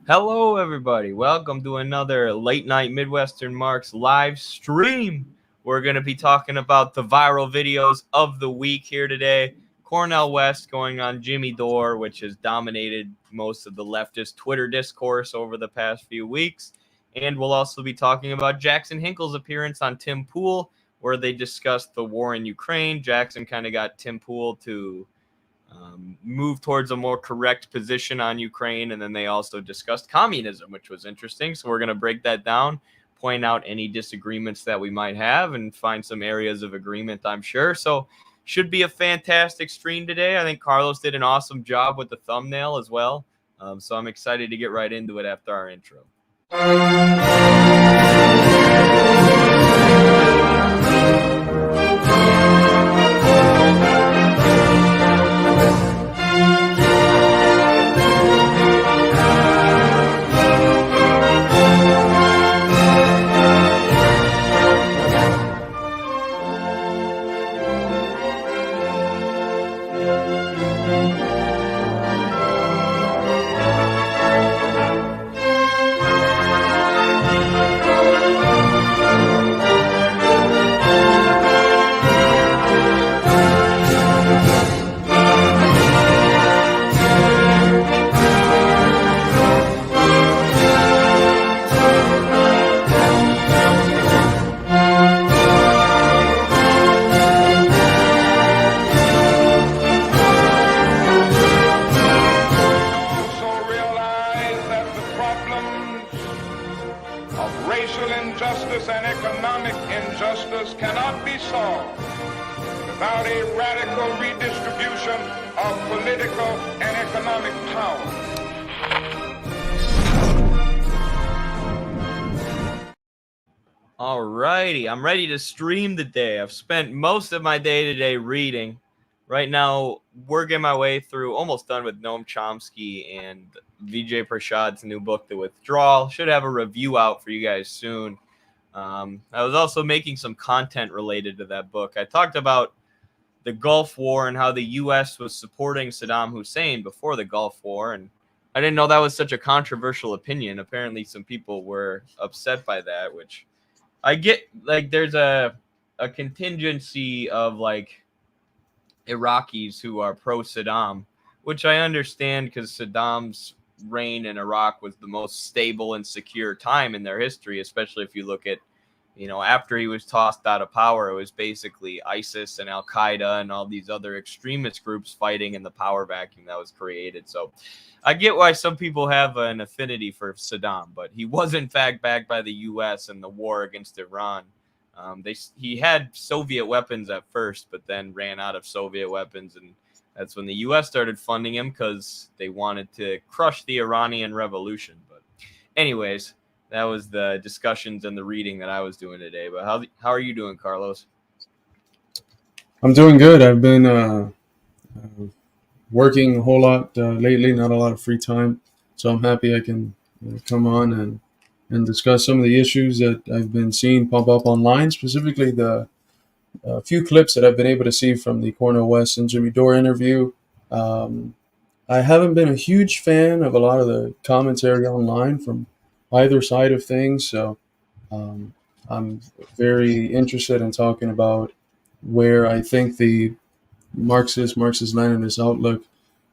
Hello, everybody. Welcome to another Late Night Midwestern Marks live stream. We're going to be talking about the viral videos of the week here today. Cornel West going on Jimmy Dore, which has dominated most of the leftist Twitter discourse over the past few weeks. And we'll also be talking about Jackson Hinkle's appearance on Tim Pool, where they discussed the war in Ukraine. Jackson kind of got Tim Pool to move towards a more correct position on Ukraine. And then they also discussed communism, which was interesting. So we're going to break that down, point out any disagreements that we might have, and find some areas of agreement, I'm sure. So should be a fantastic stream today. I think Carlos did an awesome job with the thumbnail as well. So I'm excited to get right into it after our intro. Alrighty, I'm ready to stream today. I've spent most of my day today reading. Right now, working my way through, almost done with Noam Chomsky and Vijay Prashad's new book, The Withdrawal. Should have a review out for you guys soon. I was also making some content related to that book. I talked about the Gulf War and how the U.S. was supporting Saddam Hussein before the Gulf War, and I didn't know that was such a controversial opinion. Apparently, some people were upset by that, which I get. Like, there's a contingency of like Iraqis who are pro Saddam, which I understand because Saddam's reign in Iraq was the most stable and secure time in their history, especially if you look at, after he was tossed out of power, it was basically ISIS and Al Qaeda and all these other extremist groups fighting in the power vacuum that was created. So I get why some people have an affinity for Saddam, but he was in fact backed by the U.S. in the war against Iran. He had Soviet weapons at first, but then ran out of Soviet weapons, and that's when the U.S. started funding him because they wanted to crush the Iranian Revolution. But anyways, that was the discussions and the reading that I was doing today. But how are you doing, Carlos? I'm doing good. I've been working a whole lot lately, not a lot of free time. So I'm happy I can come on and discuss some of the issues that I've been seeing pop up online, specifically the few clips that I've been able to see from the Cornel West and Jimmy Dore interview. Um, I haven't been a huge fan of a lot of the commentary online from either side of things. So um, I'm very interested in talking about where I think the Marxist-Leninist outlook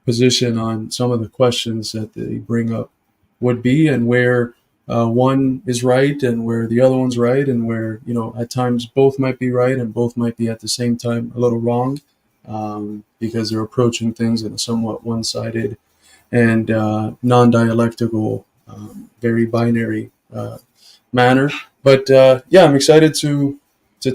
position on some of the questions that they bring up would be, and where one is right and where the other one's right, and where, at times both might be right and both might be at the same time a little wrong, because they're approaching things in a somewhat one-sided and non-dialectical, very binary manner. But yeah, I'm excited to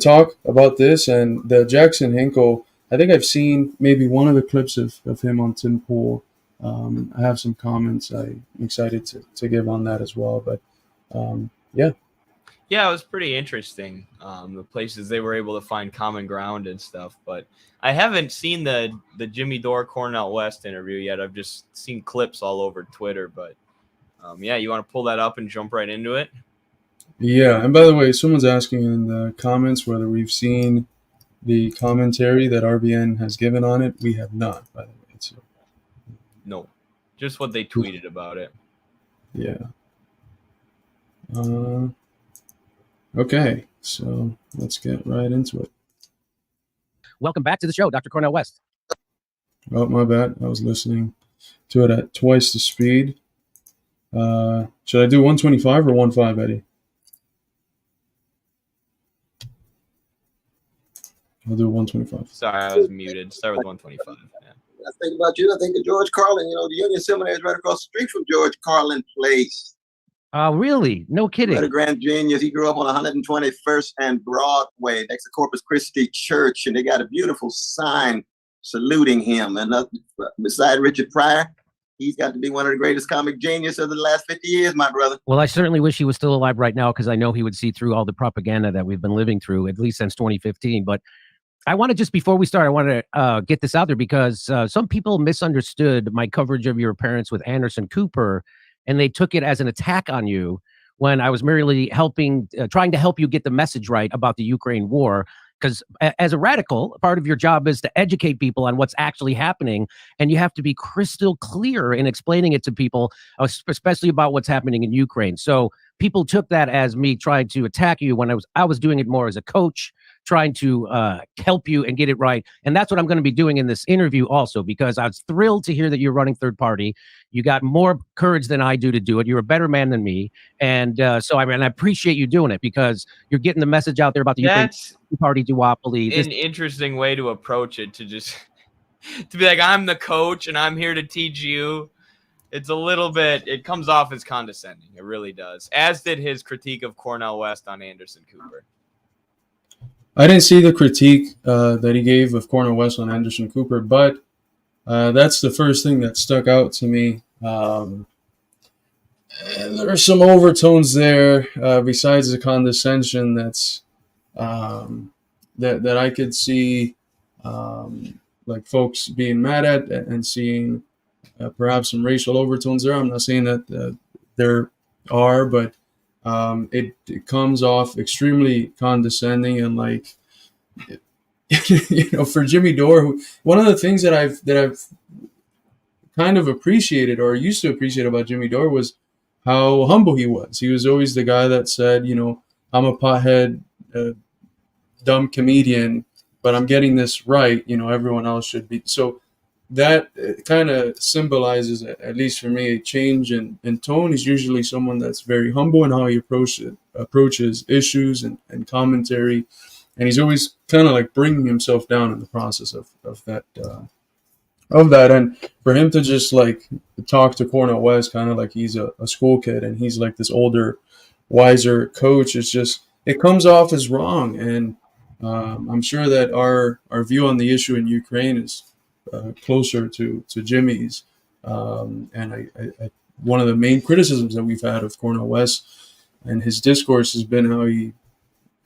talk about this. And the Jackson Hinkle, I think I've seen maybe one of the clips of him on Tim Pool. I have some comments I'm excited to give on that as well. But yeah. Yeah, it was pretty interesting. The places they were able to find common ground and stuff. But I haven't seen the Jimmy Dore Cornel West interview yet. I've just seen clips all over Twitter. But yeah, you want to pull that up and jump right into it? Yeah. And by the way, someone's asking in the comments whether we've seen the commentary that RBN has given on it. We have not, by the way. So, No, just what they tweeted about it. Yeah. Okay, so let's get right into it. Welcome back to the show, Dr. Cornel West. Oh, my bad. I was listening to it at twice the speed. Should I do 125 or 15, Eddie? I'll do 125. Sorry, I was muted. Start with 125. Yeah. I think about you. I think of George Carlin. You know, the Union Seminary is right across the street from George Carlin Place. Really? No kidding. What a grand genius. He grew up on 121st and Broadway next to Corpus Christi Church, and they got a beautiful sign saluting him. And beside Richard Pryor, he's got to be one of the greatest comic geniuses of the last 50 years, my brother. Well, I certainly wish he was still alive right now, because I know he would see through all the propaganda that we've been living through, at least since 2015. But I want to just, before we start, I want to get this out there, because some people misunderstood my coverage of your appearance with Anderson Cooper, and they took it as an attack on you when I was merely trying to help you get the message right about the Ukraine war. Because as a radical, part of your job is to educate people on what's actually happening, and you have to be crystal clear in explaining it to people, especially about what's happening in Ukraine. So people took that as me trying to attack you when I was doing it more as a coach, trying to help you and get it right. And that's what I'm going to be doing in this interview also, because I was thrilled to hear that you're running third party. You got more courage than I do to do it. You're a better man than me. And so I appreciate you doing it, because you're getting the message out there about the Ukraine party duopoly. An interesting way to approach it, to just to be like, I'm the coach and I'm here to teach you. It's a little bit, it comes off as condescending. It really does. As did his critique of Cornel West on Anderson Cooper. I didn't see the critique that he gave of Cornel West on Anderson Cooper, but that's the first thing that stuck out to me. And there are some overtones there besides the condescension that's that I could see, like folks being mad at and seeing perhaps some racial overtones there. I'm not saying that there are, but it comes off extremely condescending and like, for Jimmy Dore, one of the things that I've kind of appreciated or used to appreciate about Jimmy Dore was how humble he was. He was always the guy that said, I'm a pothead, dumb comedian, but I'm getting this right. Everyone else should be. So that kind of symbolizes, at least for me, a change in tone. He's usually someone that's very humble in how he approaches issues and commentary. And he's always kind of like bringing himself down in the process of that. And for him to just like talk to Cornel West kind of like he's a school kid and he's like this older, wiser coach, it comes off as wrong. And I'm sure that our view on the issue in Ukraine is closer to Jimmy's. And I one of the main criticisms that we've had of Cornel West and his discourse has been how he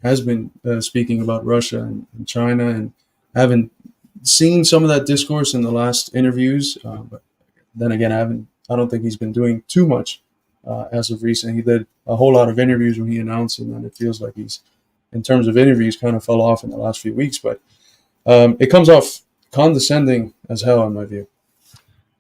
has been speaking about Russia and China, and I haven't seen some of that discourse in the last interviews. But then again, I don't think he's been doing too much as of recent. He did a whole lot of interviews when he announced, and then it feels like he's, in terms of interviews, kind of fell off in the last few weeks. But it comes off condescending as hell, in my view.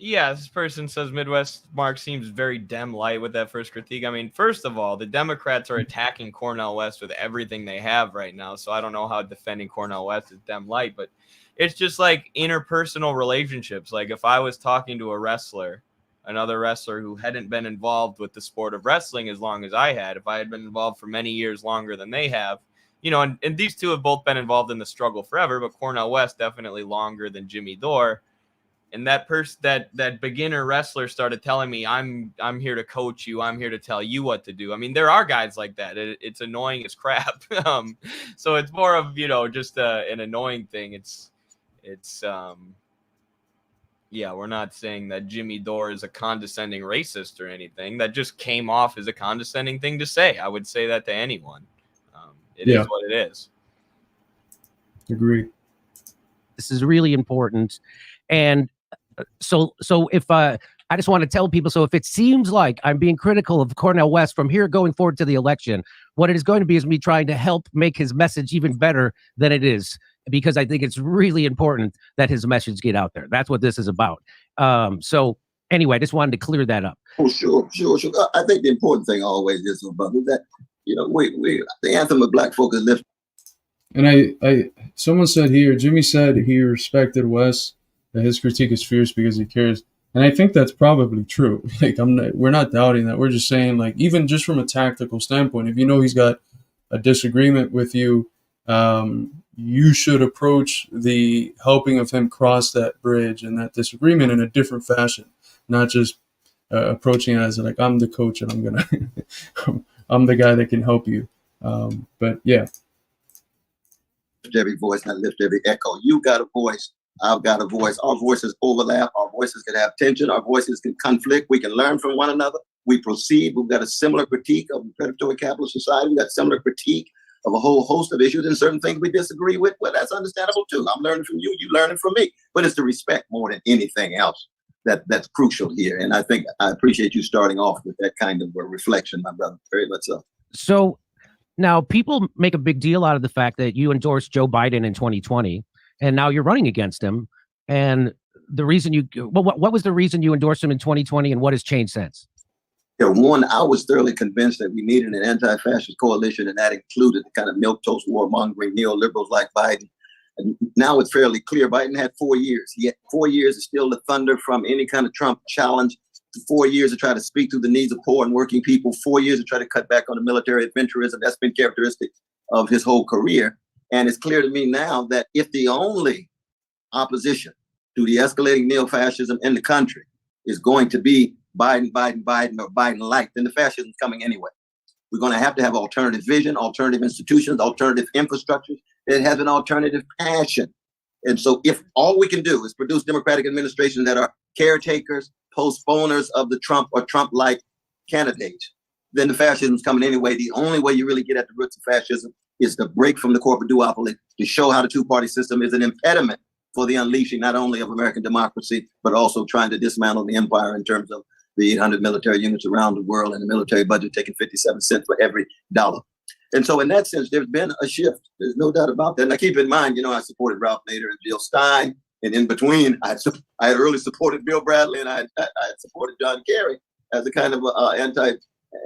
Yeah, this person says Midwest Mark seems very Dem light with that first critique. I mean, first of all, the Democrats are attacking Cornel West with everything they have right now, so I don't know how defending Cornel West is Dem light, but it's just like interpersonal relationships. Like if I was talking to another wrestler who hadn't been involved with the sport of wrestling as long as I had, if I had been involved for many years longer than they have, and these two have both been involved in the struggle forever, but Cornel West definitely longer than Jimmy Dore. And that beginner wrestler started telling me, I'm here to coach you. I'm here to tell you what to do. I mean, there are guys like that. It's annoying as crap. So it's more of, just an annoying thing. We're not saying that Jimmy Dore is a condescending racist or anything. That just came off as a condescending thing to say. I would say that to anyone. It is what it is. Agreed. This is really important. And so if I just want to tell people, so if it seems like I'm being critical of Cornel West from here going forward to the election, what it is going to be is me trying to help make his message even better than it is, because I think it's really important that his message get out there. That's what this is about. So anyway, I just wanted to clear that up. Oh, sure. I think the important thing always is, brother, that, you know, we the anthem of Black folk is lift. And someone said here, Jimmy said he respected Wes, that his critique is fierce because he cares. And I think that's probably true. Like, we're not doubting that. We're just saying, like, even just from a tactical standpoint, if you know he's got a disagreement with you, you should approach the helping of him cross that bridge and that disagreement in a different fashion, not just approaching it as like, I'm the coach and I'm gonna, I'm the guy that can help you. But yeah. Lift every voice, not lift every echo. You got a voice. I've got a voice. Our voices overlap. Our voices can have tension. Our voices can conflict. We can learn from one another. We proceed. We've got a similar critique of predatory capitalist society. We've got similar critique of a whole host of issues, and certain things we disagree with. Well, that's understandable too. I'm learning from you. You learning from me. But it's the respect more than anything else that's crucial here. And I think I appreciate you starting off with that kind of a reflection, my brother. Very much so. So now people make a big deal out of the fact that you endorsed Joe Biden in 2020. And now you're running against him. And the reason what was the reason you endorsed him in 2020, and what has changed since? Yeah, one, I was thoroughly convinced that we needed an anti-fascist coalition, and that included the kind of milquetoast warmongering neoliberals like Biden. And now it's fairly clear Biden had 4 years. He had 4 years to steal the thunder from any kind of Trump challenge. 4 years to try to speak to the needs of poor and working people. 4 years to try to cut back on the military adventurism. That's been characteristic of his whole career. And it's clear to me now that if the only opposition to the escalating neo-fascism in the country is going to be Biden, or Biden-like, then the fascism is coming anyway. We're going to have alternative vision, alternative institutions, alternative infrastructures that has an alternative passion. And so if all we can do is produce democratic administrations that are caretakers, postponers of the Trump or Trump-like candidates, then the fascism is coming anyway. The only way you really get at the roots of fascism is to break from the corporate duopoly, to show how the two-party system is an impediment for the unleashing not only of American democracy, but also trying to dismantle the empire in terms of the 800 military units around the world and the military budget taking 57 cents for every dollar. And so in that sense, there's been a shift. There's no doubt about that. And I keep in mind, you know, I supported Ralph Nader and Jill Stein. And in between, I had early supported Bill Bradley, and I had supported John Kerry as a kind of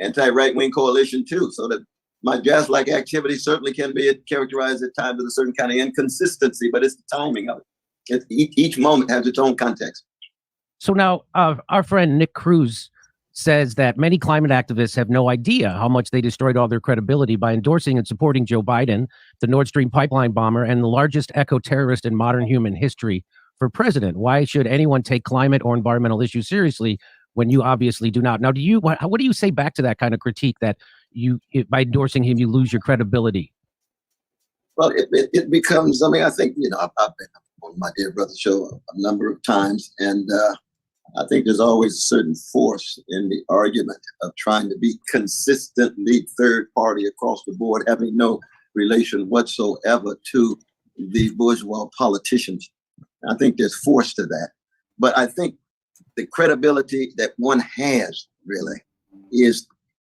anti-right-wing coalition too. So that my jazz-like activity certainly can be characterized at times with a certain kind of inconsistency, but it's the timing of it. Each moment has its own context. So now our friend Nick Cruz says that many climate activists have no idea how much they destroyed all their credibility by endorsing and supporting Joe Biden, the Nord Stream pipeline bomber, and the largest eco-terrorist in modern human history, for president. Why should anyone take climate or environmental issues seriously when you obviously do not? Now, what do you say back to that kind of critique that by endorsing him, you lose your credibility? Well, it becomes, I mean, I think, you know, I've been on my dear brother's show a number of times, and I think there's always a certain force in the argument of trying to be consistently third party across the board, having no relation whatsoever to the bourgeois politicians. I think there's force to that. But I think the credibility that one has really is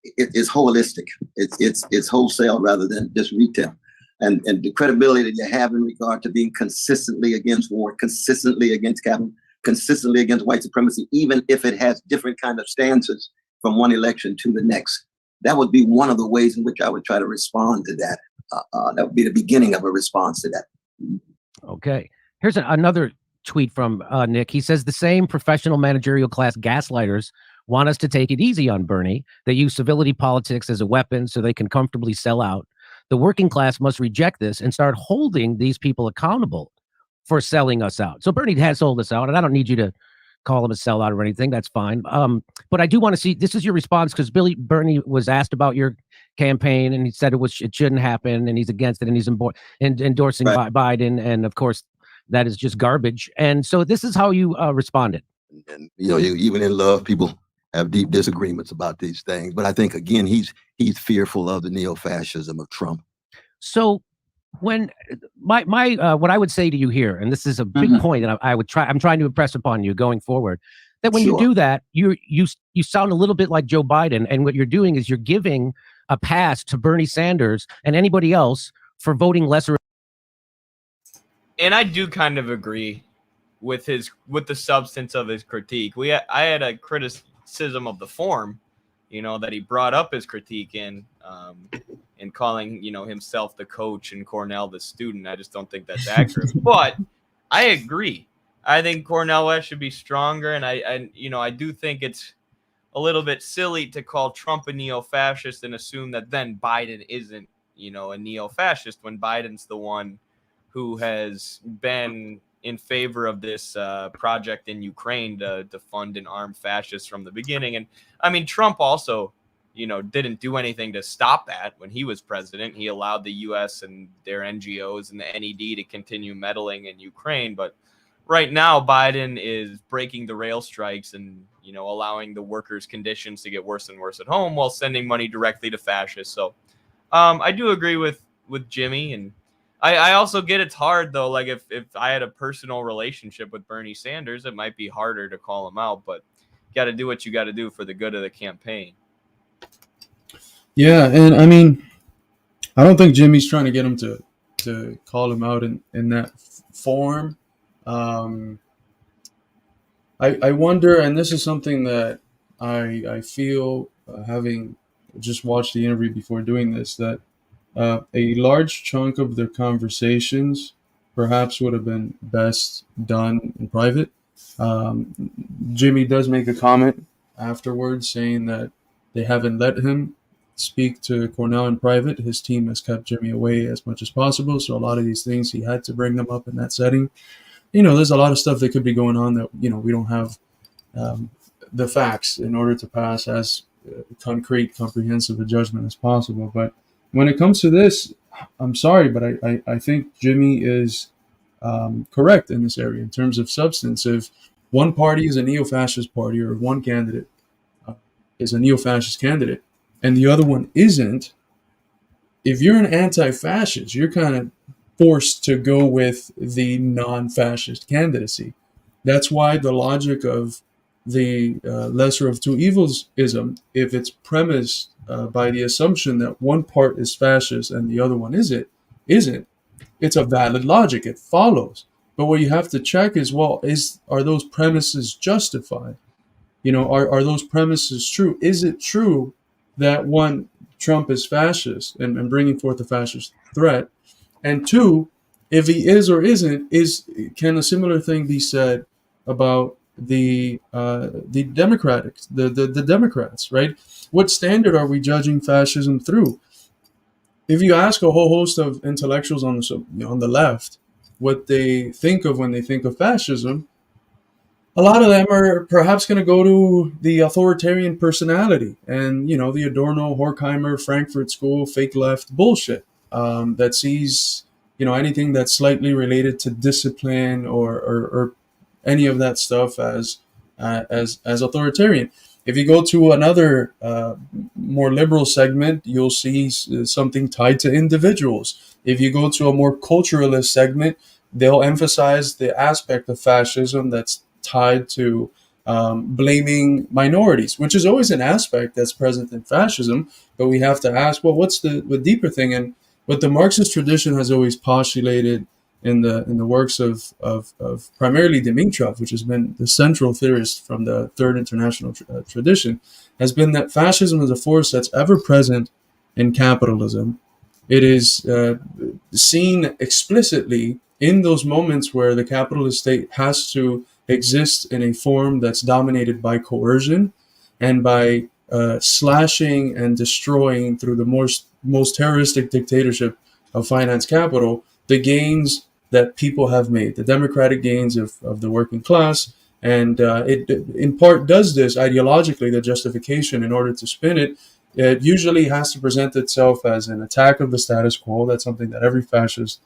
holistic. It's wholesale rather than just retail. And the credibility that you have in regard to being consistently against war, consistently against capital, consistently against white supremacy, even if it has different kind of stances from one election to the next. That would be one of the ways in which I would try to respond to that. That would be the beginning of a response to that. Okay. Here's another tweet from Nick. He says the same professional managerial class gaslighters want us to take it easy on Bernie. They use civility politics as a weapon so they can comfortably sell out. The working class must reject this and start holding these people accountable for selling us out. So Bernie has sold us out, and I don't need you to call him a sellout or anything. That's fine. But I do want to see, this is your response, because Bernie was asked about your campaign, and he said it shouldn't happen, and he's against it, and he's endorsing Biden, and of course that is just garbage. And so this is how you responded. And you know, even in love, people have deep disagreements about these things. But I think again, he's fearful of the neo-fascism of Trump. So when my what I would say to you here, and this is a big point that I'm trying to impress upon you going forward, that when you do that, you sound a little bit like Joe Biden, and what you're doing is you're giving a pass to Bernie Sanders and anybody else for voting lesser. And I do kind of agree with the substance of his critique. I had a criticism of the form, that he brought up his critique in calling, himself the coach and Cornel the student. I just don't think that's accurate. But I agree. I think Cornel West should be stronger, and I do think it's a little bit silly to call Trump a neo-fascist and assume that then Biden isn't, a neo-fascist when Biden's the one who has been in favor of this project in Ukraine to fund and arm fascists from the beginning. And I mean, Trump also, didn't do anything to stop that when he was president. He allowed the U.S. and their NGOs and the NED to continue meddling in Ukraine. But right now, Biden is breaking the rail strikes and, allowing the workers' conditions to get worse and worse at home while sending money directly to fascists. So I do agree with Jimmy. And I also get it's hard, though. Like if I had a personal relationship with Bernie Sanders, it might be harder to call him out. But you got to do what you got to do for the good of the campaign. Yeah, and I mean, I don't think Jimmy's trying to get him to call him out in that form. I wonder, and this is something that I feel, having just watched the interview before doing this, that a large chunk of their conversations perhaps would have been best done in private. Jimmy does make a comment afterwards saying that they haven't let him speak to Cornel in private. His team has kept Jimmy away as much as possible. So a lot of these things, he had to bring them up in that setting. There's a lot of stuff that could be going on that, we don't have the facts in order to pass as concrete, comprehensive a judgment as possible. But when it comes to this, I'm sorry, but I think Jimmy is correct in this area in terms of substance. If one party is a neo-fascist party, or one candidate is a neo-fascist candidate, and the other one isn't, if you're an anti-fascist, you're kind of forced to go with the non-fascist candidacy. That's why the logic of the lesser of two evils-ism, if it's premised by the assumption that one part is fascist and the other one isn't, it's a valid logic. It follows. But what you have to check is, are those premises justified? Are those premises true? Is it true that one, Trump is fascist and bringing forth a fascist threat? And two, if he is or isn't, can a similar thing be said about the Democrats, the Democrats, right? What standard are we judging fascism through? If you ask a whole host of intellectuals on the left what they think of when they think of fascism, a lot of them are perhaps going to go to the authoritarian personality and, the Adorno, Horkheimer, Frankfurt School, fake left bullshit that sees, anything that's slightly related to discipline or any of that stuff as authoritarian. If you go to another more liberal segment, you'll see something tied to individuals. If you go to a more culturalist segment, they'll emphasize the aspect of fascism that's tied to blaming minorities, which is always an aspect that's present in fascism. But we have to ask, what's the deeper thing? And what the Marxist tradition has always postulated in the works of primarily Dimitrov, which has been the central theorist from the Third International tradition, has been that fascism is a force that's ever present in capitalism. It is seen explicitly in those moments where the capitalist state has to exist in a form that's dominated by coercion and by slashing and destroying through the most terroristic dictatorship of finance capital the gains that people have made, the democratic gains of the working class. And it in part does this ideologically, the justification in order to spin it. It usually has to present itself as an attack of the status quo. That's something that every fascist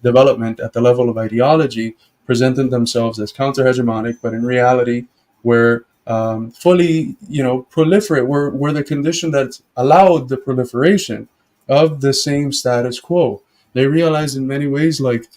development at the level of ideology presented themselves as counter-hegemonic, but in reality were fully, proliferate, were the condition that allowed the proliferation of the same status quo. They realized in many ways, like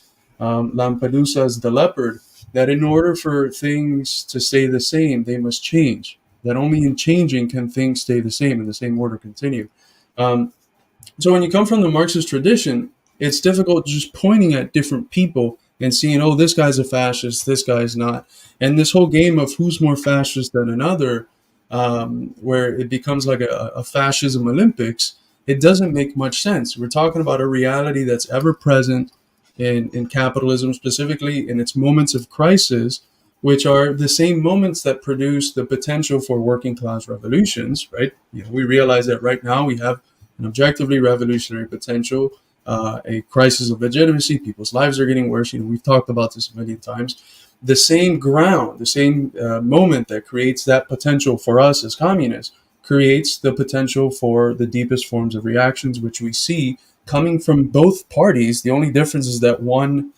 Lampedusa's The Leopard, that in order for things to stay the same, they must change. That only in changing can things stay the same and the same order continue. So when you come from the Marxist tradition, it's difficult just pointing at different people and seeing, oh, this guy's a fascist, this guy's not. And this whole game of who's more fascist than another, where it becomes like a fascism Olympics, it doesn't make much sense. We're talking about a reality that's ever present in capitalism, specifically in its moments of crisis, which are the same moments that produce the potential for working class revolutions, right? We realize that right now we have an objectively revolutionary potential, a crisis of legitimacy. People's lives are getting worse. We've talked about this a million times. The same ground, the same moment that creates that potential for us as communists creates the potential for the deepest forms of reactions, which we see coming from both parties. The only difference is that one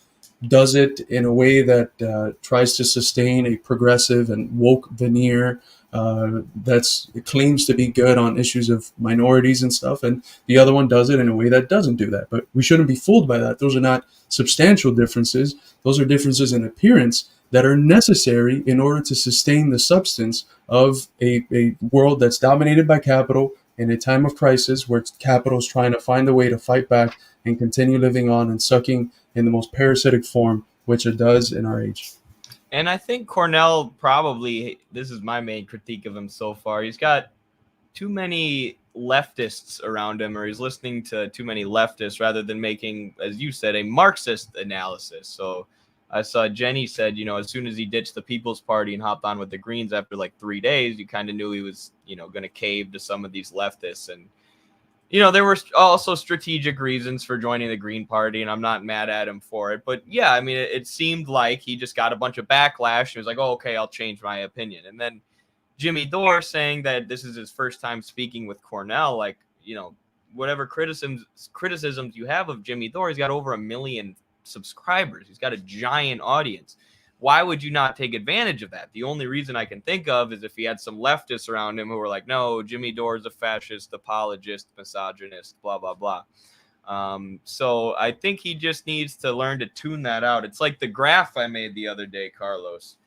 does it in a way that tries to sustain a progressive and woke veneer that claims to be good on issues of minorities and stuff, and the other one does it in a way that doesn't do that. But we shouldn't be fooled by that. Those are not substantial differences. Those are differences in appearance that are necessary in order to sustain the substance of a world that's dominated by capital in a time of crisis, where capital is trying to find a way to fight back and continue living on and sucking in the most parasitic form, which it does in our age. And I think Cornel probably, this is my main critique of him so far, he's got too many leftists around him, or he's listening to too many leftists rather than making, as you said, a Marxist analysis. So I saw Jenny said, as soon as he ditched the People's Party and hopped on with the Greens after like 3 days, you kind of knew he was, going to cave to some of these leftists. And there were also strategic reasons for joining the Green Party, and I'm not mad at him for it. But yeah, I mean, it seemed like he just got a bunch of backlash. He was like, oh, okay, I'll change my opinion. And then Jimmy Dore saying that this is his first time speaking with Cornel, like, whatever criticisms you have of Jimmy Dore, he's got over 1 million subscribers. He's got a giant audience. Why would you not take advantage of that? The only reason I can think of is if he had some leftists around him who were like, no, Jimmy Dore is a fascist, apologist, misogynist, blah, blah, blah. So I think he just needs to learn to tune that out. It's like the graph I made the other day, Carlos.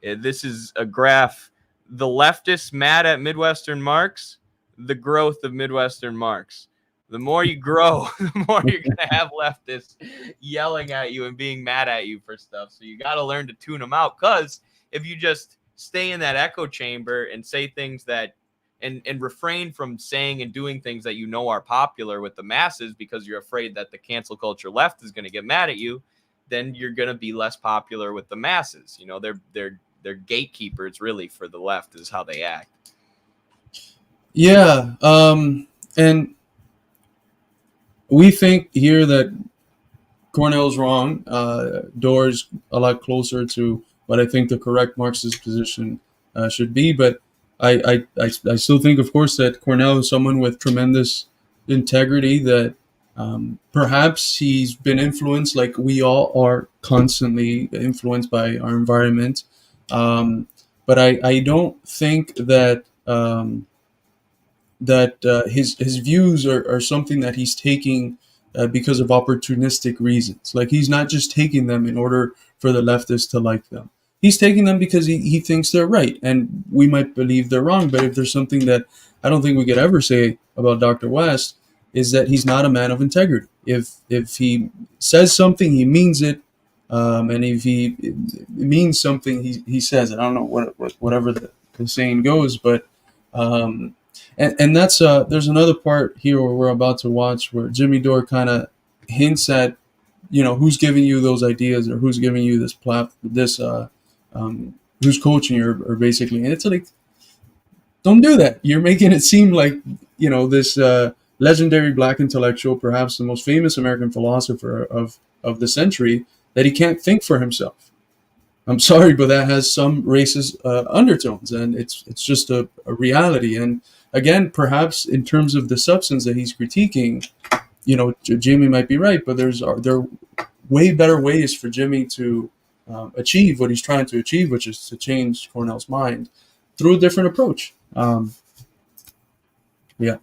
This is a graph. The leftists mad at Midwestern Marx, the growth of Midwestern Marx. The more you grow, the more you're going to have leftists yelling at you and being mad at you for stuff. So you got to learn to tune them out, because if you just stay in that echo chamber and say things that and refrain from saying and doing things that are popular with the masses because you're afraid that the cancel culture left is going to get mad at you, then you're going to be less popular with the masses. They're gatekeepers really for the left is how they act. Yeah. And we think here that Cornel's wrong. Dore's a lot closer to what I think the correct Marxist position should be. But I still think, of course, that Cornel is someone with tremendous integrity, that perhaps he's been influenced, like we all are constantly influenced by our environment. But I don't think that his views are something that he's taking because of opportunistic reasons. Like, he's not just taking them in order for the leftists to like them. He's taking them because he thinks they're right, and we might believe they're wrong. But if there's something that I don't think we could ever say about Dr. West, is that he's not a man of integrity. If he says something, he means it, and if he means something, he says it. I don't know whatever the saying goes, but. And that's there's another part here where we're about to watch where Jimmy Dore kind of hints at, who's giving you those ideas, or who's giving you this who's coaching you, or basically, and it's like, don't do that. You're making it seem like, this legendary black intellectual, perhaps the most famous American philosopher of the century, that he can't think for himself. I'm sorry, but that has some racist undertones, and it's just a reality. And again, perhaps in terms of the substance that he's critiquing, Jimmy might be right, but there are way better ways for Jimmy to achieve what he's trying to achieve, which is to change Cornel's mind through a different approach. Yeah.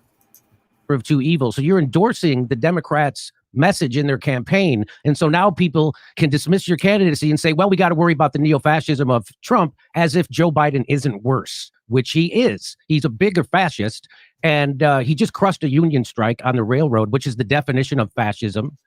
Of two evils. So you're endorsing the Democrats' message in their campaign. And so now people can dismiss your candidacy and say, well, we got to worry about the neo-fascism of Trump, as if Joe Biden isn't worse. which he is. He's a bigger fascist, and he just crushed a union strike on the railroad, which is the definition of fascism.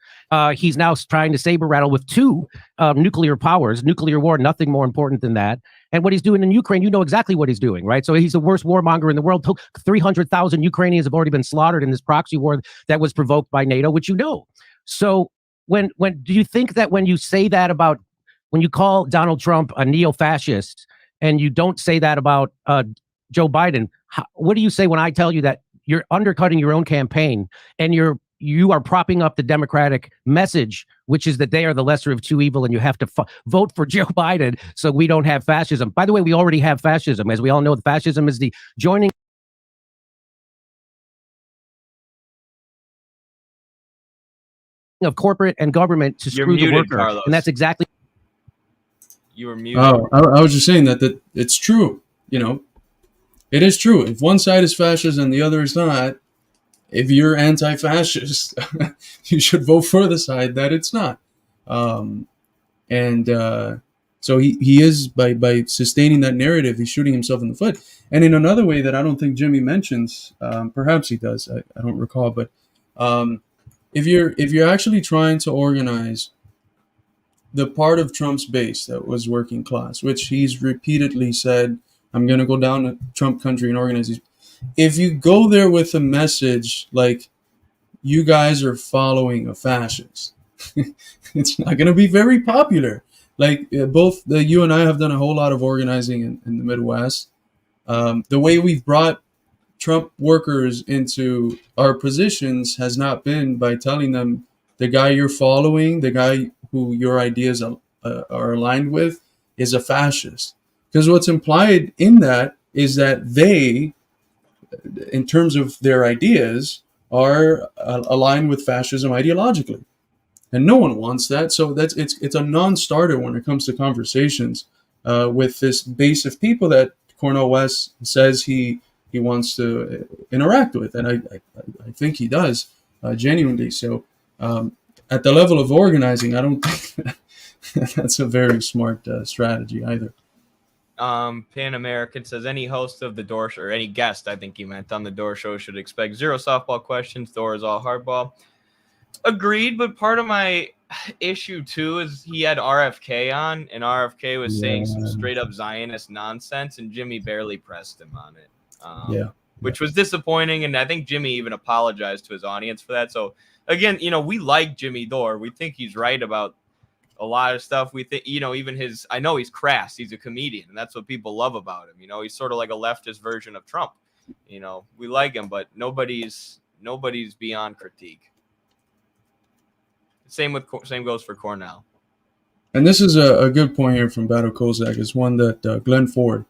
He's now trying to saber rattle with two nuclear powers, nuclear war, nothing more important than that. And what he's doing in Ukraine, you know exactly what he's doing, right? So he's the worst warmonger in the world. 300,000 Ukrainians have already been slaughtered in this proxy war that was provoked by NATO, which you know. So when do you think that when you say that about, when you call Donald Trump a neo-fascist and you don't say that about Joe Biden, what do you say when I tell you that you're undercutting your own campaign and you are propping up the Democratic message, which is that they are the lesser of two evil and you have to vote for Joe Biden so we don't have fascism? By the way, we already have fascism. As we all know, the fascism is the joining of corporate and government to screw the worker. Carlos. And that's exactly. You were muted. Oh, I was just saying that it's true. You know, it is true. If one side is fascist and the other is not, if you're anti-fascist, you should vote for the side that it's not. So he is, by sustaining that narrative, he's shooting himself in the foot. And in another way that I don't think Jimmy mentions, perhaps he does, I don't recall, but if you're actually trying to organize the part of Trump's base that was working class, which he's repeatedly said, I'm going to go down to Trump country and organize these. If you go there with a message like, you guys are following a fascist, it's not going to be very popular. Like both you and I have done a whole lot of organizing in the Midwest. The way we've brought Trump workers into our positions has not been by telling them the guy you're following, the guy who your ideas are aligned with, is a fascist. Because what's implied in that is that they, in terms of their ideas, are aligned with fascism ideologically, and no one wants that. So it's a non-starter when it comes to conversations with this base of people that Cornel West says he wants to interact with, and I think he does genuinely. So at the level of organizing, I don't think that's a very smart strategy either. Pan American says any host of the Dore show, or any guest, I think he meant, on the Dore show should expect zero softball questions. Dore is all hardball. Agreed, but part of my issue too is he had RFK on, and RFK was saying some straight up Zionist nonsense, and Jimmy barely pressed him on it. Which was disappointing, and I think Jimmy even apologized to his audience for that. So again, we like Jimmy Dore. We think he's right about a lot of stuff. We think, even I know he's crass. He's a comedian, and that's what people love about him. He's sort of like a leftist version of Trump. We like him, but nobody's beyond critique. Same goes for Cornel. And this is a good point here from Battle Kozak. It's one that Glenn Ford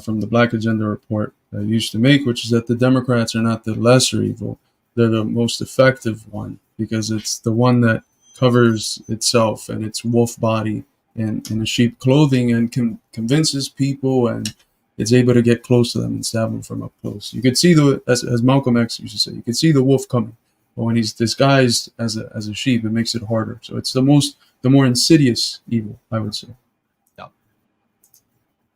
from the Black Agenda Report used to make, which is that the Democrats are not the lesser evil. They're the most effective one, because it's the one that covers itself and its wolf body in a sheep clothing and convinces people, and it's able to get close to them and stab them from up close. You could see as Malcolm X used to say, you could see the wolf coming, but when he's disguised as a sheep, it makes it harder. So it's the more insidious evil, I would say.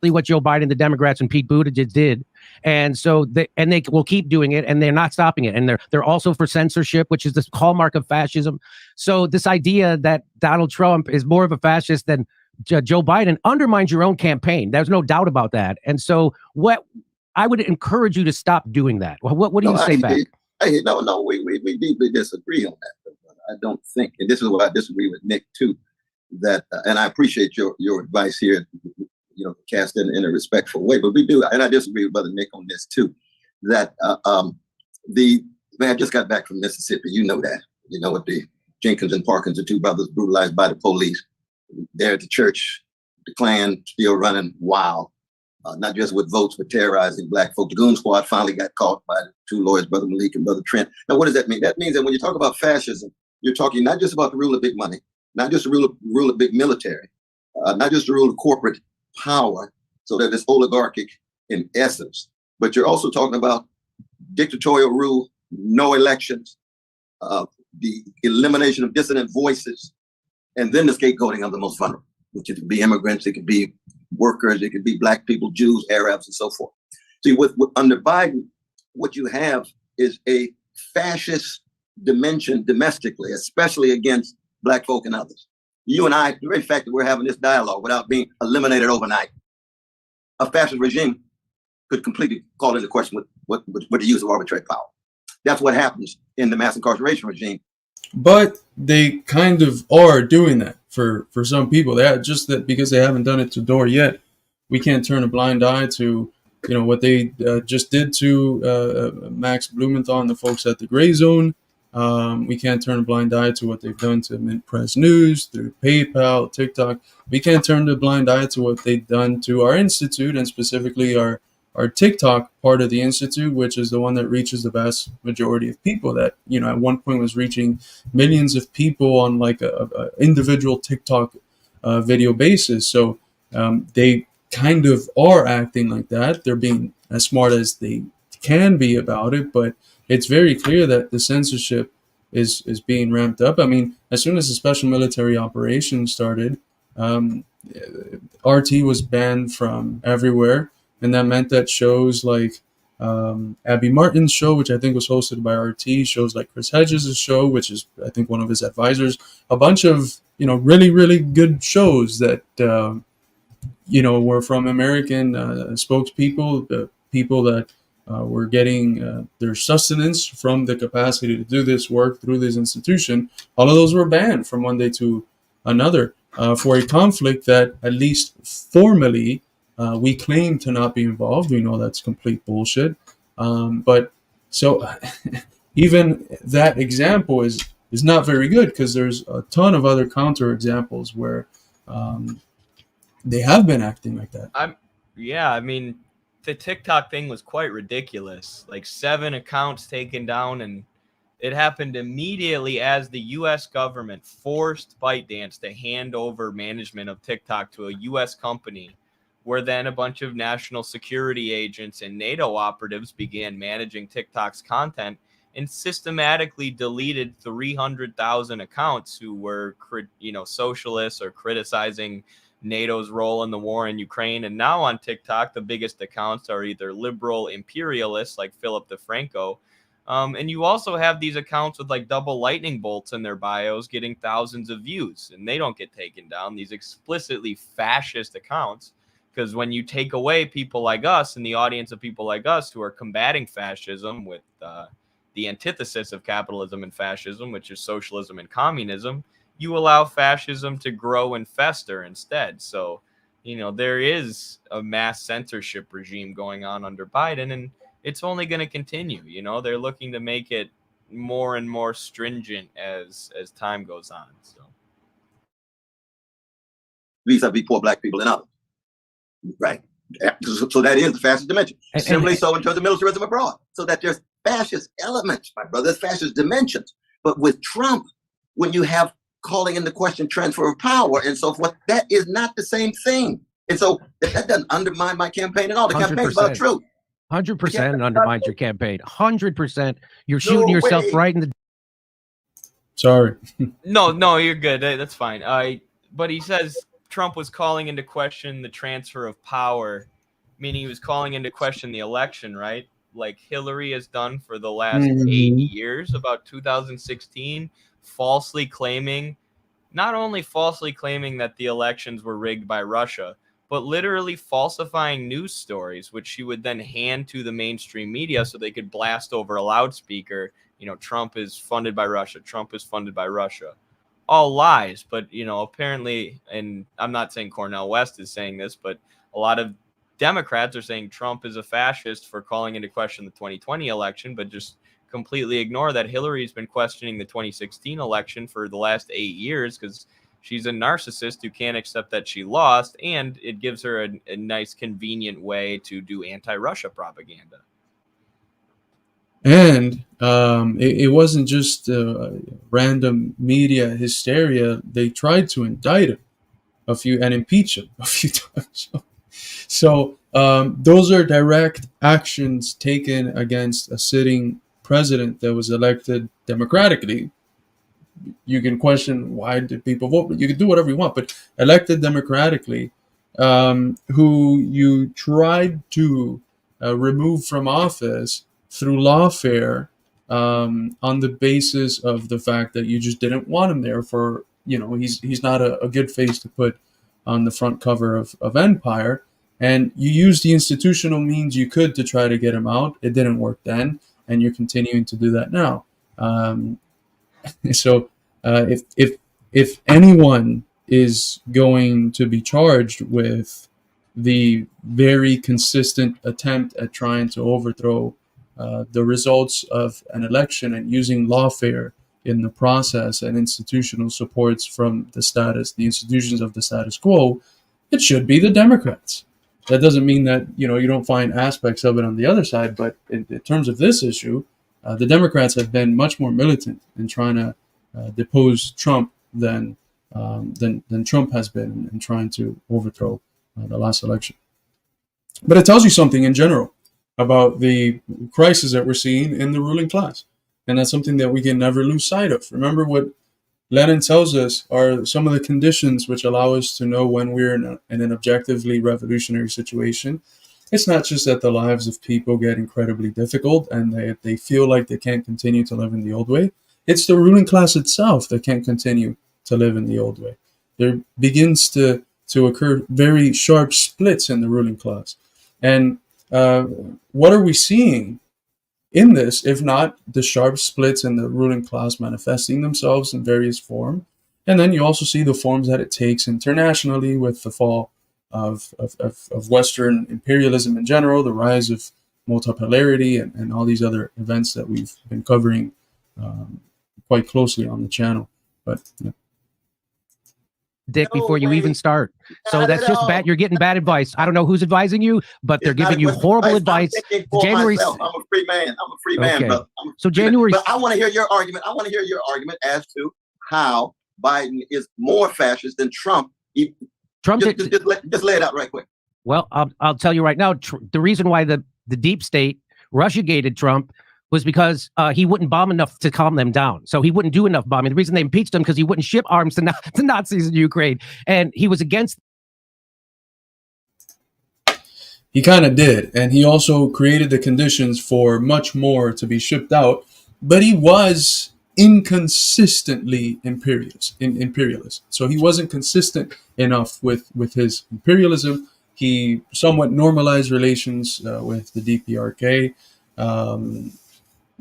What Joe Biden, the Democrats, and Pete Buttigieg did, and so they will keep doing it, and they're not stopping it, and they're also for censorship, which is the hallmark of fascism. So this idea that Donald Trump is more of a fascist than Joe Biden undermines your own campaign. There's no doubt about that. And so what I would encourage you to stop doing that. What do you say back? No, we deeply disagree on that. I don't think, and this is what I disagree with Nick too, that and I appreciate your advice here, cast in a respectful way, but we do, and I disagree with Brother Nick on this too, that I just got back from Mississippi. That. With the Jenkins and Parkins, the two brothers brutalized by the police. There at the church, the Klan still running wild, not just with votes, but terrorizing black folk. The Goon Squad finally got caught by the two lawyers, Brother Malik and Brother Trent. Now, what does that mean? That means that when you talk about fascism, you're talking not just about the rule of big money, not just the rule of big military, not just the rule of corporate power, so that it's oligarchic in essence, but you're also talking about dictatorial rule, no elections, the elimination of dissident voices, and then the scapegoating of the most vulnerable, which could be immigrants, it could be workers, it could be black people, Jews, Arabs, and so forth. See, under Biden, what you have is a fascist dimension domestically, especially against Black folk and others. You and I, the very fact that we're having this dialogue without being eliminated overnight, a fascist regime could completely call into question with the use of arbitrary power. That's what happens in the mass incarceration regime. But they kind of are doing that for some people. They just that because they haven't done it to Dore yet, we can't turn a blind eye to what they just did to Max Blumenthal and the folks at the Gray Zone. We can't turn a blind eye to what they've done to Mint Press News through PayPal, TikTok. We can't turn a blind eye to what they've done to our institute, and specifically our TikTok part of the institute, which is the one that reaches the vast majority of people. That at one point was reaching millions of people on like a individual TikTok video basis. So they kind of are acting like that. They're being as smart as they can be about it, but it's very clear that the censorship is being ramped up. I mean, as soon as the special military operation started, RT was banned from everywhere, and that meant that shows like Abby Martin's show, which I think was hosted by RT, shows like Chris Hedges' show, which is I think one of his advisors, a bunch of really, really good shows that were from American spokespeople, the people that were getting their sustenance from the capacity to do this work through this institution. All of those were banned from one day to another for a conflict that, at least formally, we claim to not be involved. We know that's complete bullshit. But so even that example is not very good, because there's a ton of other counter examples where they have been acting like that. I mean, the TikTok thing was quite ridiculous. Like 7 accounts taken down, and it happened immediately as the U.S. government forced ByteDance to hand over management of TikTok to a U.S. company, where then a bunch of national security agents and NATO operatives began managing TikTok's content and systematically deleted 300,000 accounts who were, socialists or criticizing NATO's role in the war in Ukraine. And now on TikTok, the biggest accounts are either liberal imperialists like Philip DeFranco. And you also have these accounts with like double lightning bolts in their bios getting thousands of views, and they don't get taken down. These explicitly fascist accounts, because when you take away people like us and the audience of people like us who are combating fascism with the antithesis of capitalism and fascism, which is socialism and communism, you allow fascism to grow and fester instead. So, there is a mass censorship regime going on under Biden, and it's only going to continue. They're looking to make it more and more stringent as time goes on. So, vis-a-vis poor Black people and others, right? So that is the fascist dimension. Similarly, so in terms of militarism abroad, so that there's fascist elements, my brother, there's fascist dimensions. But with Trump, when you have calling into question transfer of power and so forth, that is not the same thing. And so that doesn't undermine my campaign at all. The campaign's about truth. 100% undermines your campaign. 100%. You're shooting yourself right in the... Sorry. No, you're good. That's fine. But he says Trump was calling into question the transfer of power, meaning he was calling into question the election, right? Like Hillary has done for the last 8 years, about 2016, not only falsely claiming that the elections were rigged by Russia, but literally falsifying news stories, which she would then hand to the mainstream media so they could blast over a loudspeaker, Trump is funded by Russia, Trump is funded by Russia. All lies, but, apparently, and I'm not saying Cornel West is saying this, but a lot of Democrats are saying Trump is a fascist for calling into question the 2020 election, but just completely ignore that Hillary's been questioning the 2016 election for the last 8 years because she's a narcissist who can't accept that she lost, and it gives her a nice, convenient way to do anti-Russia propaganda. And it wasn't just random media hysteria. They tried to indict him and impeach him a few times. So those are direct actions taken against a sitting president that was elected democratically. You can question why did people vote, but you can do whatever you want, but elected democratically, who you tried to removed from office through lawfare, on the basis of the fact that you just didn't want him there for, he's not a good face to put on the front cover of Empire. And you used the institutional means you could to try to get him out. It didn't work then, and you're continuing to do that now. So if anyone is going to be charged with the very consistent attempt at trying to overthrow the results of an election and using lawfare in the process and institutional supports from the institutions of the status quo, it should be the Democrats. That doesn't mean that you don't find aspects of it on the other side, but in terms of this issue, the Democrats have been much more militant in trying to depose Trump than Trump has been in trying to overthrow the last election. But it tells you something in general about the crisis that we're seeing in the ruling class, and that's something that we can never lose sight of. Remember what Lenin tells us are some of the conditions which allow us to know when we're in an objectively revolutionary situation. It's not just that the lives of people get incredibly difficult and they feel like they can't continue to live in the old way. It's the ruling class itself that can't continue to live in the old way. There begins to occur very sharp splits in the ruling class. And what are we seeing in this, if not the sharp splits in the ruling class manifesting themselves in various forms? And then you also see the forms that it takes internationally with the fall of Western imperialism in general, the rise of multipolarity, and all these other events that we've been covering quite closely on the channel. But yeah. Dick, before you even start. So that's just bad. You're getting bad advice. I don't know who's advising you, but they're giving you horrible advice. January. I'm a free man. Okay. Brother. So January. But I want to hear your argument. As to how Biden is more fascist than Trump. Trump just lay it out right quick. Well, I'll tell you right now. The reason why the deep state Russiagated Trump was because he wouldn't bomb enough to calm them down. So he wouldn't do enough bombing. The reason they impeached him because he wouldn't ship arms to Nazis in Ukraine. And he was against. He kind of did. And he also created the conditions for much more to be shipped out. But he was inconsistently imperialist. So he wasn't consistent enough with his imperialism. He somewhat normalized relations with the DPRK.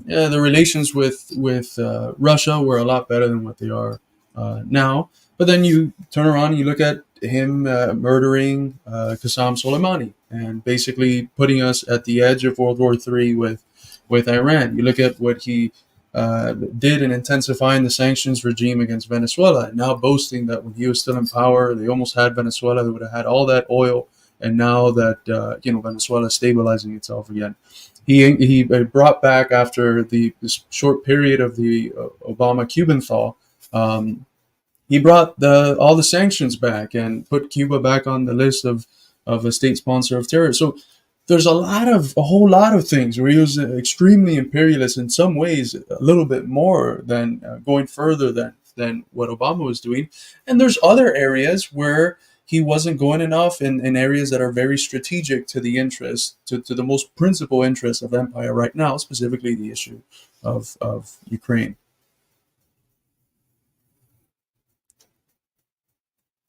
The relations with Russia were a lot better than what they are now. But then you turn around and you look at him murdering Qasem Soleimani and basically putting us at the edge of World War III with Iran. You look at what he did in intensifying the sanctions regime against Venezuela, and now boasting that when he was still in power, they almost had Venezuela. They would have had all that oil, and now that Venezuela is stabilizing itself again. He brought back, after this short period of the Obama-Cuban thaw, he brought all the sanctions back and put Cuba back on the list of a state sponsor of terror. So there's a whole lot of things where he was extremely imperialist, in some ways a little bit more than going further than what Obama was doing. And there's other areas where he wasn't going enough in areas that are very strategic to the interest, to the most principal interest of empire right now, specifically the issue of Ukraine.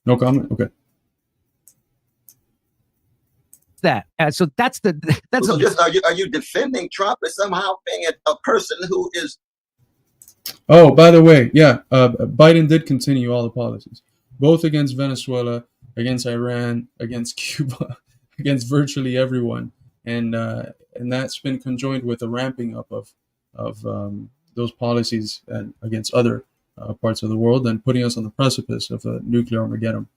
No comment? Okay. So that's so just are you defending Trump as somehow being a person who is? Oh, by the way, yeah, Biden did continue all the policies, both against Venezuela, against Iran, against Cuba, against virtually everyone, and that's been conjoined with a ramping up of those policies and against other parts of the world, and putting us on the precipice of a nuclear Armageddon,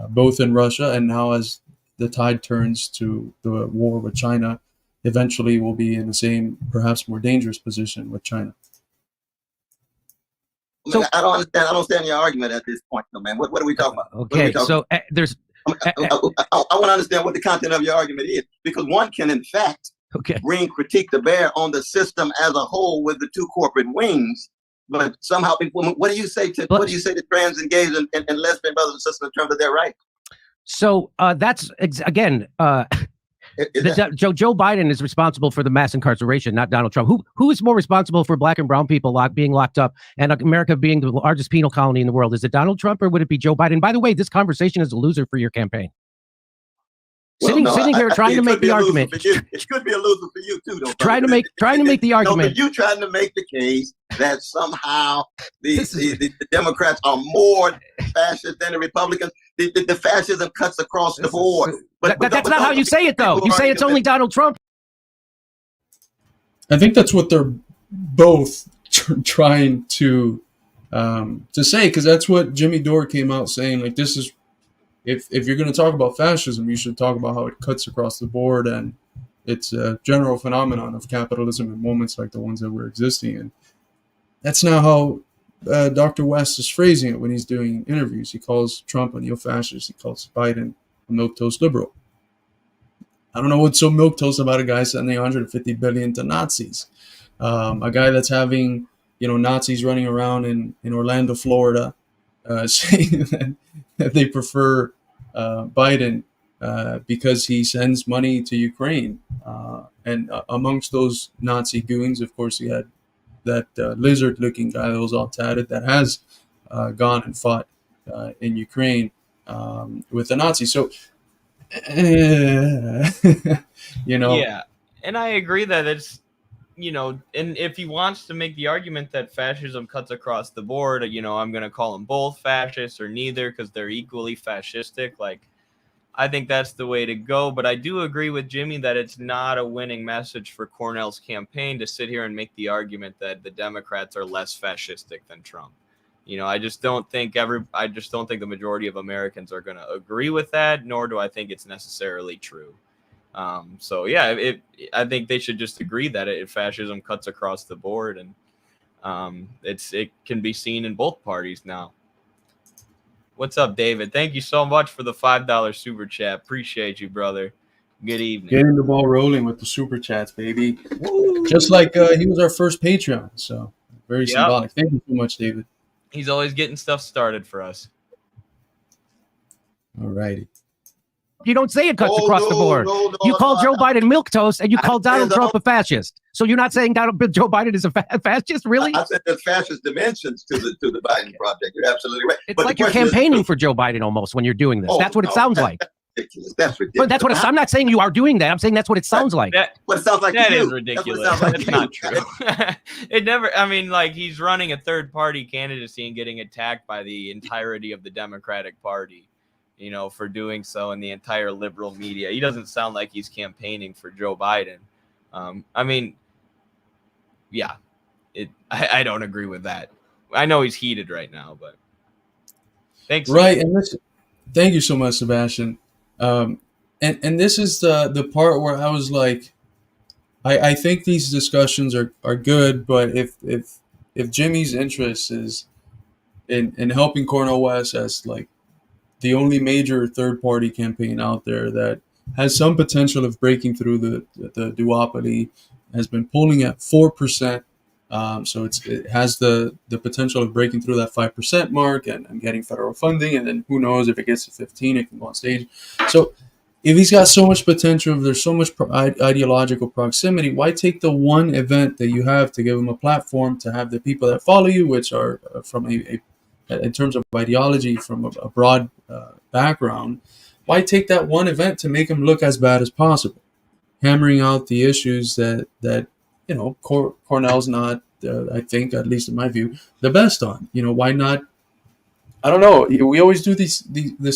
both in Russia and now as the tide turns to the war with China, eventually we'll be in the same, perhaps more dangerous position with China. So, I don't understand your argument at this point, though, man. What are we talking about? Okay, so there's. I want to understand what the content of your argument is, because one can, in fact, bring critique to bear on the system as a whole with the two corporate wings. But somehow, what do you say to trans, and gays, and lesbian brothers and sisters in terms of their rights? So that's again, Joe Biden is responsible for the mass incarceration, not Donald Trump. Who is more responsible for black and brown people being locked up and America being the largest penal colony in the world? Is it Donald Trump or would it be Joe Biden? By the way, this conversation is a loser for your campaign. Well, sitting here trying to make the argument. It could be a loser for you too, though. Trying to make the argument. You trying to make the case that somehow the Democrats are more fascist than the Republicans. The fascism cuts across the board. But that's not how you say it, though. You say it's only Donald Trump. I think that's what they're both trying to say, because that's what Jimmy Dore came out saying. Like, this is, if you're going to talk about fascism, you should talk about how it cuts across the board, and it's a general phenomenon of capitalism in moments like the ones that we're existing in. That's not how Dr. West is phrasing it when he's doing interviews. He calls Trump a neo-fascist. He calls Biden a milquetoast liberal. I don't know what's so milquetoast about a guy sending $150 billion to Nazis. A guy that's having, Nazis running around in Orlando, Florida, saying that they prefer Biden because he sends money to Ukraine. And amongst those Nazi goons, of course, he had that lizard-looking guy that was all tatted that has gone and fought in Ukraine with the Nazis. So, Yeah, and I agree that it's, and if he wants to make the argument that fascism cuts across the board, I'm going to call them both fascists or neither because they're equally fascistic. Like, I think that's the way to go. But I do agree with Jimmy that it's not a winning message for Cornel's campaign to sit here and make the argument that the Democrats are less fascistic than Trump. I just don't think the majority of Americans are going to agree with that, nor do I think it's necessarily true. So yeah, I think they should just agree that fascism cuts across the board, and it can be seen in both parties now. What's up, David? Thank you so much for the $5 super chat. Appreciate you, brother. Good evening. Getting the ball rolling with the super chats, baby. Woo! Just like he was our first Patreon, so very symbolic. Thank you so much, David. He's always getting stuff started for us. All righty. You don't say it cuts across the board. You call Joe Biden milquetoast, and you call Donald Trump a fascist. So you're not saying Joe Biden is a fascist, really? I said there's fascist dimensions to the Biden project. You're absolutely right. It's like you're campaigning for Joe Biden almost when you're doing this. That's what it sounds like. Ridiculous. That's ridiculous. But that's what I'm not saying you are doing that. I'm saying that's what it sounds like. What it sounds like. That is ridiculous. That's not true. It never. I mean, like, he's running a third-party candidacy and getting attacked by the entirety of the Democratic Party, for doing so, in the entire liberal media. He doesn't sound like he's campaigning for Joe Biden. I mean, yeah, I don't agree with that. I know he's heated right now, but thanks. Right, and listen, thank you so much, Sebastian. And this is the part where I was like, I think these discussions are good, but if Jimmy's interest is in helping Cornel West as like the only major third-party campaign out there that has some potential of breaking through the duopoly, has been polling at 4%. So it has the potential of breaking through that 5% mark and getting federal funding. And then who knows, if it gets to 15, it can go on stage. So if he's got so much potential, if there's so much ideological proximity, why take the one event that you have to give him a platform to have the people that follow you, which are from in terms of ideology, from a broad background, why take that one event to make him look as bad as possible? Hammering out the issues that Cornel's not, I think, at least in my view, the best on. Why not? I don't know. We always do this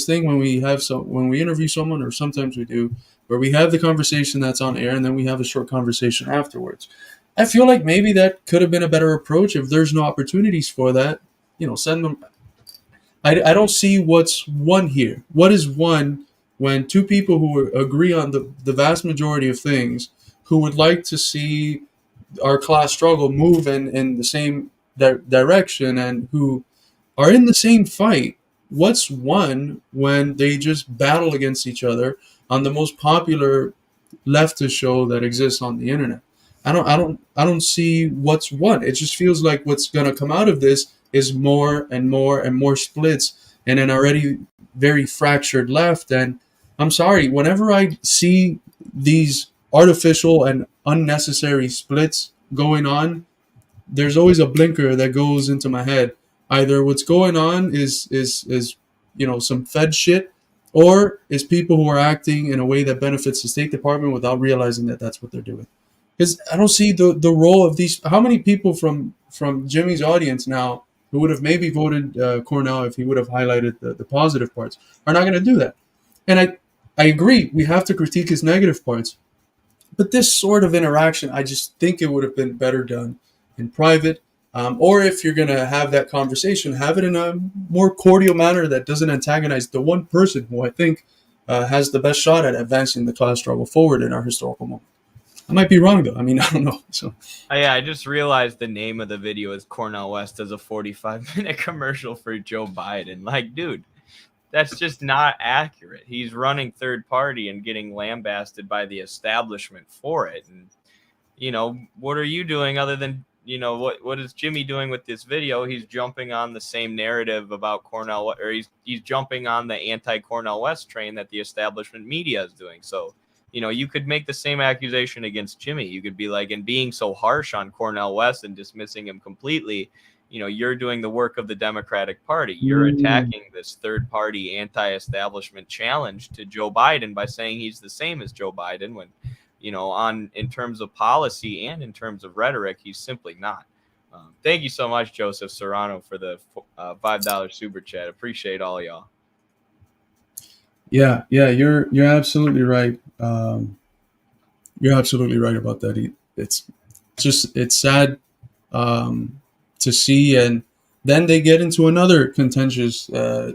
thing when we interview someone, or sometimes we do, where we have the conversation that's on air and then we have a short conversation afterwards. I feel like maybe that could have been a better approach. If there's no opportunities for that, send them. I don't see what's won here. What is won when two people who agree on the vast majority of things, who would like to see our class struggle move in the same direction, and who are in the same fight, what's won when they just battle against each other on the most popular leftist show that exists on the internet? I don't see what's won. It just feels like what's going to come out of this is more and more and more splits in an already very fractured left. And I'm sorry, whenever I see these artificial and unnecessary splits going on, there's always a blinker that goes into my head. Either what's going on is some Fed shit, or is people who are acting in a way that benefits the State Department without realizing that that's what they're doing. Because I don't see the role of these. How many people from Jimmy's audience now who would have maybe voted Cornel if he would have highlighted the positive parts are not going to do that? And I agree, we have to critique his negative parts. But this sort of interaction, I just think it would have been better done in private. Or if you're going to have that conversation, have it in a more cordial manner that doesn't antagonize the one person who I think has the best shot at advancing the class struggle forward in our historical moment. I might be wrong, though. I mean, I don't know. So, yeah, I just realized the name of the video is Cornel West does a 45-minute commercial for Joe Biden. Like, dude, that's just not accurate. He's running third party and getting lambasted by the establishment for it. And, what are you doing other than, what is Jimmy doing with this video? He's jumping on the same narrative about Cornel, or he's jumping on the anti-Cornel West train that the establishment media is doing. So, you could make the same accusation against Jimmy. You could be like, and being so harsh on Cornel West and dismissing him completely, you're doing the work of the Democratic Party. You're attacking this third party anti-establishment challenge to Joe Biden by saying he's the same as Joe Biden when, in terms of policy and in terms of rhetoric, he's simply not. Thank you so much, Joseph Serrano, for the $5 super chat. Appreciate all y'all. Yeah, you're absolutely right. You're absolutely right about that. It's sad to see, and then they get into another contentious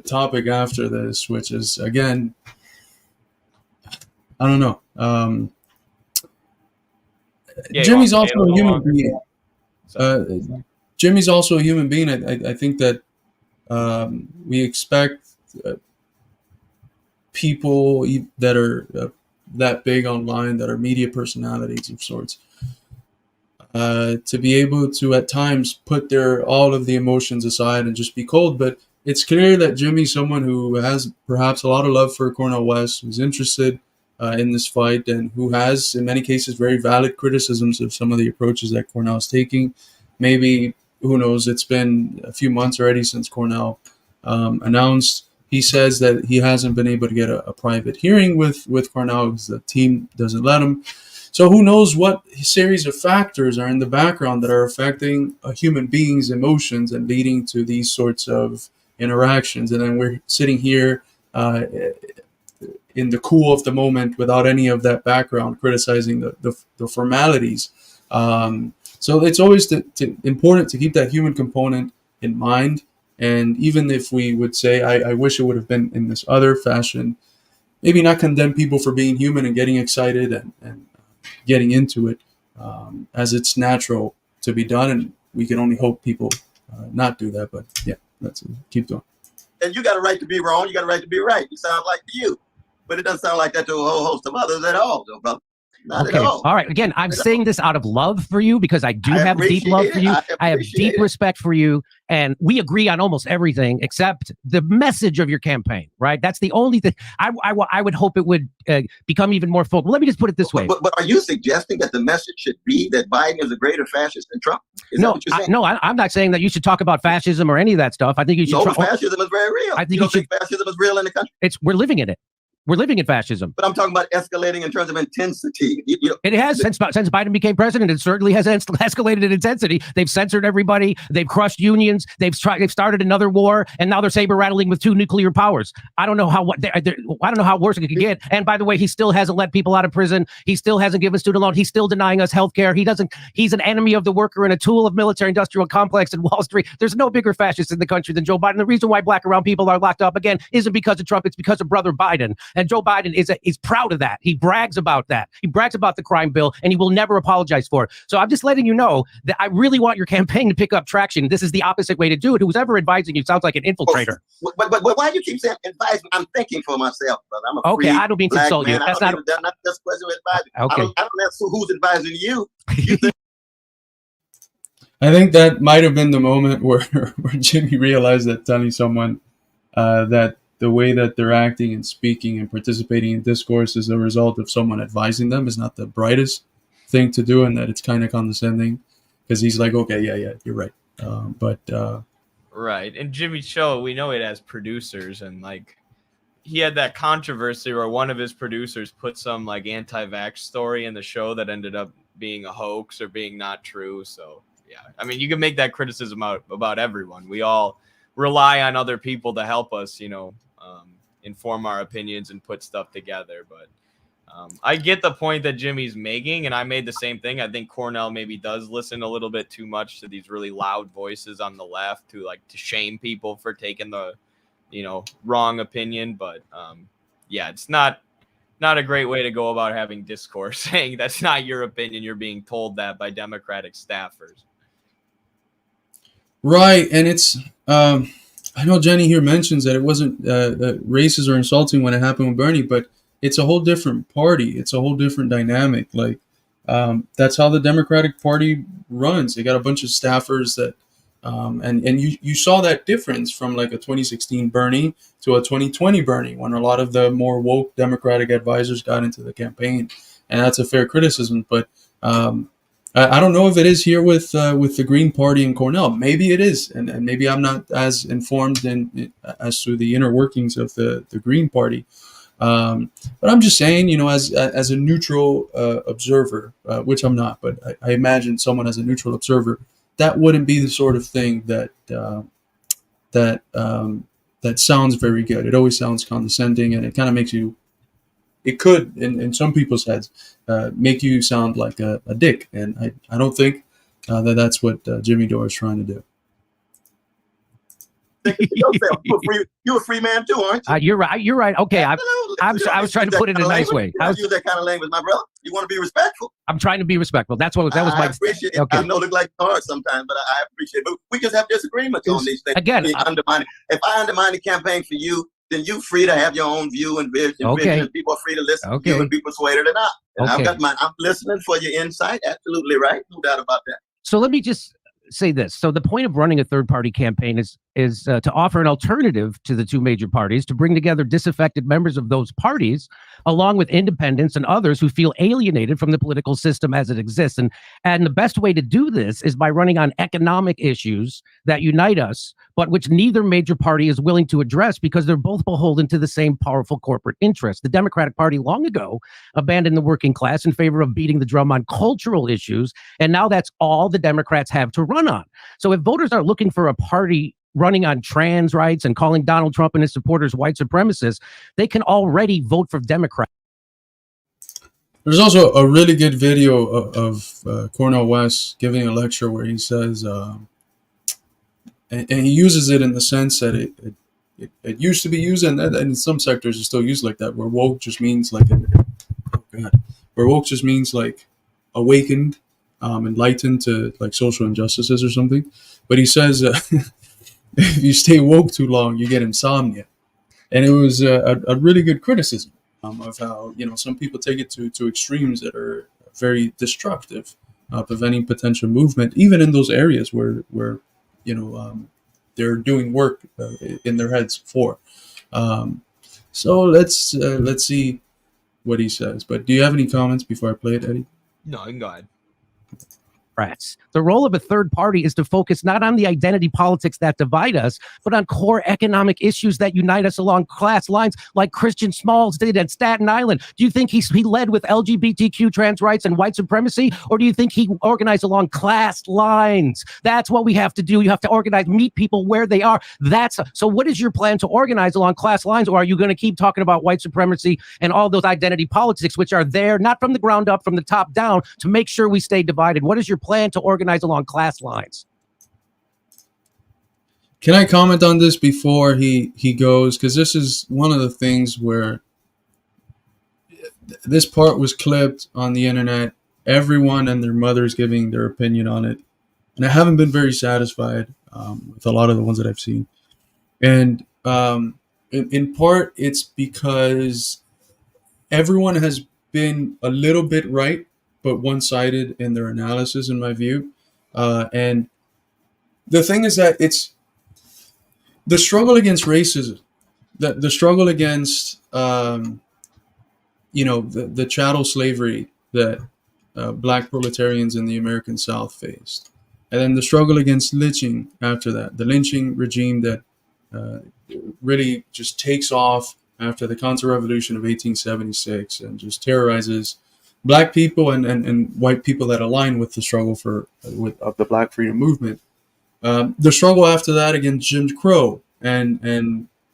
topic after this, which is, again, I don't know. Jimmy's also a human being. Jimmy's also a human being. I think that we expect people that are that big online, that are media personalities of sorts, to be able to at times put all of the emotions aside and just be cold. But it's clear that Jimmy's someone who has perhaps a lot of love for Cornel West, who's interested in this fight, and who has, in many cases, very valid criticisms of some of the approaches that Cornel is taking. Maybe, who knows, it's been a few months already since Cornel announced. He says that he hasn't been able to get a private hearing with Cornel because the team doesn't let him. So who knows what series of factors are in the background that are affecting a human being's emotions and leading to these sorts of interactions. And then we're sitting here in the cool of the moment without any of that background, criticizing the formalities. So it's always important to keep that human component in mind. And even if we would say, I wish it would have been in this other fashion, maybe not condemn people for being human and getting excited and getting into it, as it's natural to be done. And we can only hope people not do that. But yeah, keep going. And you got a right to be wrong. You got a right to be right. It sounds like you, but it doesn't sound like that to a whole host of others at all, though, brother. Not okay. At all. All right. Again, I'm saying this out of love for you because I do have deep love for you. I have deep respect for you. And we agree on almost everything except the message of your campaign, right? That's the only thing. I would hope it would become even more focal. Let me just put it this way. But are you suggesting that the message should be that Biden is a greater fascist than Trump? Is that what you're saying? I'm not saying that you should talk about fascism or any of that stuff. I think you should. No, fascism is very real. I think you don't think fascism is real in the country? We're living in it. We're living in fascism. But I'm talking about escalating in terms of intensity. It has since Biden became president. It certainly has escalated in intensity. They've censored everybody. They've crushed unions. They've started another war, and now they're saber rattling with 2 nuclear powers. I don't know how worse it could get. And by the way, he still hasn't let people out of prison. He still hasn't given student loan. He's still denying us health care. He's an enemy of the worker and a tool of military-industrial complex in Wall Street. There's no bigger fascist in the country than Joe Biden. The reason why black and brown people are locked up again isn't because of Trump. It's because of brother Biden. And Joe Biden is proud of that. He brags about that. He brags about the crime bill, and he will never apologize for it. So I'm just letting you know that I really want your campaign to pick up traction. This is the opposite way to do it. Who's ever advising you sounds like an infiltrator. But why do you keep saying advising? I'm thinking for myself, brother. I'm a okay. I don't mean to insult you. That's not just question of advising. Okay. I don't ask who's advising you. You think I think that might have been the moment where Jimmy realized that telling someone that the way that they're acting and speaking and participating in discourse is a result of someone advising them is not the brightest thing to do, and that it's kind of condescending because he's like, okay, yeah, you're right. Right. And Jimmy's show, we know it has producers, and like he had that controversy where one of his producers put some like anti-vax story in the show that ended up being a hoax or being not true. So yeah, I mean, you can make that criticism about everyone. We all rely on other people to help us, inform our opinions and put stuff together. But I get the point that Jimmy's making, and I made the same thing. I think Cornel maybe does listen a little bit too much to these really loud voices on the left to shame people for taking the, wrong opinion. But yeah, it's not a great way to go about having discourse, saying that's not your opinion. You're being told that by Democratic staffers. Right, and it's I know Jenny here mentions that it wasn't racist or insulting when it happened with Bernie, but it's a whole different party. It's a whole different dynamic. Like that's how the Democratic Party runs. They got a bunch of staffers that, and you saw that difference from like a 2016 Bernie to a 2020 Bernie when a lot of the more woke Democratic advisors got into the campaign, and that's a fair criticism. But I don't know if it is here with the Green Party and Cornel. Maybe it is, and maybe I'm not as informed as to the inner workings of the Green Party. But I'm just saying, as a neutral observer, which I'm not, but I imagine someone as a neutral observer, that wouldn't be the sort of thing that sounds very good. It always sounds condescending, and it kind of makes you. It could, in some people's heads, make you sound like a dick, and I don't think that's what Jimmy Dore is trying to do. You're a free man too, aren't you? You're right. You're right. Okay, I was trying to put it in a nice way. I use that kind of language, my brother. You want to be respectful. I'm trying to be respectful. That was my. I appreciate it. Okay. I know it looks like hard sometimes, but I appreciate it. But we just have disagreements on these things. Again, if I undermine the campaign for you, then you're free to have your own view and vision. Okay. And people are free to listen to you and be persuaded or not. And I've got mine. I'm listening for your insight. Absolutely right. No doubt about that. So let me just say this. So the point of running a third-party campaign is to offer an alternative to the two major parties, to bring together disaffected members of those parties, along with independents and others who feel alienated from the political system as it exists. And the best way to do this is by running on economic issues that unite us, but which neither major party is willing to address because they're both beholden to the same powerful corporate interests. The Democratic Party long ago abandoned the working class in favor of beating the drum on cultural issues, and now that's all the Democrats have to run on. So if voters are looking for a party running on trans rights and calling Donald Trump and his supporters white supremacists, they can already vote for Democrats. There's also a really good video of Cornel West giving a lecture where he says, and he uses it in the sense that it used to be used, and in some sectors it's still used like that, where woke just means like, where woke just means like awakened, enlightened to like social injustices or something. But he says, if you stay woke too long, you get insomnia. And it was a really good criticism of how, some people take it to extremes that are very destructive of any potential movement, even in those areas where they're doing work in their heads for. So let's see what he says. But do you have any comments before I play it, Eddie? No, you can go ahead. The role of a third party is to focus not on the identity politics that divide us, but on core economic issues that unite us along class lines, like Christian Smalls did at Staten Island. Do you think he led with LGBTQ trans rights and white supremacy, or do you think he organized along class lines? That's what we have to do. You have to organize, meet people where they are. So what is your plan to organize along class lines, or are you going to keep talking about white supremacy and all those identity politics, which are there, not from the ground up, from the top down, to make sure we stay divided? What is your plan to organize along class lines? Can I comment on this before he goes? Because this is one of the things where this part was clipped on the internet. Everyone and their mother's giving their opinion on it. And I haven't been very satisfied with a lot of the ones that I've seen. And in part, it's because everyone has been a little bit right, but one-sided in their analysis, in my view. And the thing is that it's the struggle against racism the struggle against the chattel slavery that black proletarians in the American South faced, and then the struggle against lynching after that, the lynching regime that really just takes off after the counter-revolution of 1876 and just terrorizes black people and white people that align with the struggle of the Black Freedom Movement. The struggle after that against Jim Crow and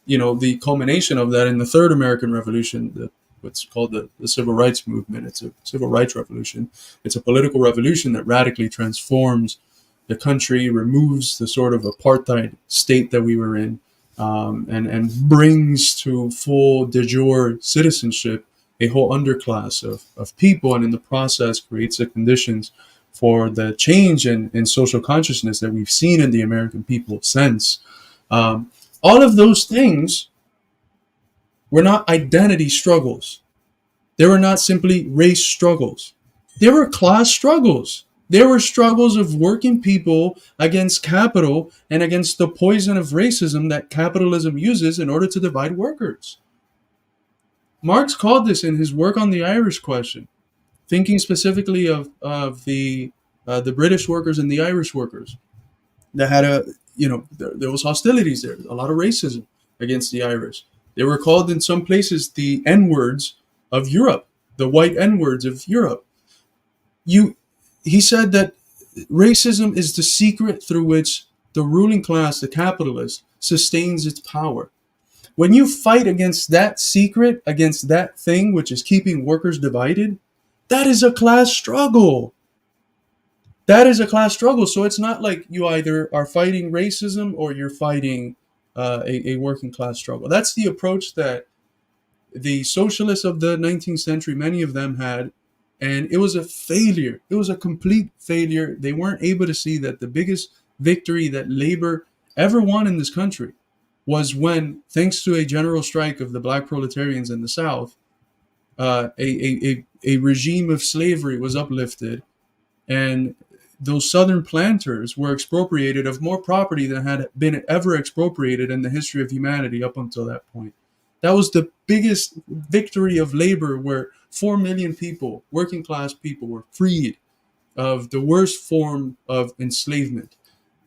the culmination of that in the Third American Revolution, what's called the Civil Rights Movement. It's a civil rights revolution. It's a political revolution that radically transforms the country, removes the sort of apartheid state that we were in, and brings to full de jure citizenship a whole underclass of people, and in the process creates the conditions for the change in social consciousness that we've seen in the American people since. All of those things were not identity struggles. They were not simply race struggles. They were class struggles. They were struggles of working people against capital and against the poison of racism that capitalism uses in order to divide workers. Marx called this in his work on the Irish question, thinking specifically of the British workers and the Irish workers that had there was hostilities there, a lot of racism against the Irish. They were called in some places the N-words of Europe, the white N-words of Europe. He said that racism is the secret through which the ruling class, the capitalist, sustains its power. When you fight against that secret, against that thing which is keeping workers divided, that is a class struggle. That is a class struggle. So it's not like you either are fighting racism or you're fighting a working class struggle. That's the approach that the socialists of the 19th century, many of them had, and it was a failure. It was a complete failure. They weren't able to see that the biggest victory that labor ever won in this country was when, thanks to a general strike of the black proletarians in the South, a regime of slavery was uplifted, and those southern planters were expropriated of more property than had been ever expropriated in the history of humanity up until that point. That was the biggest victory of labor, where 4 million people, working class people, were freed of the worst form of enslavement.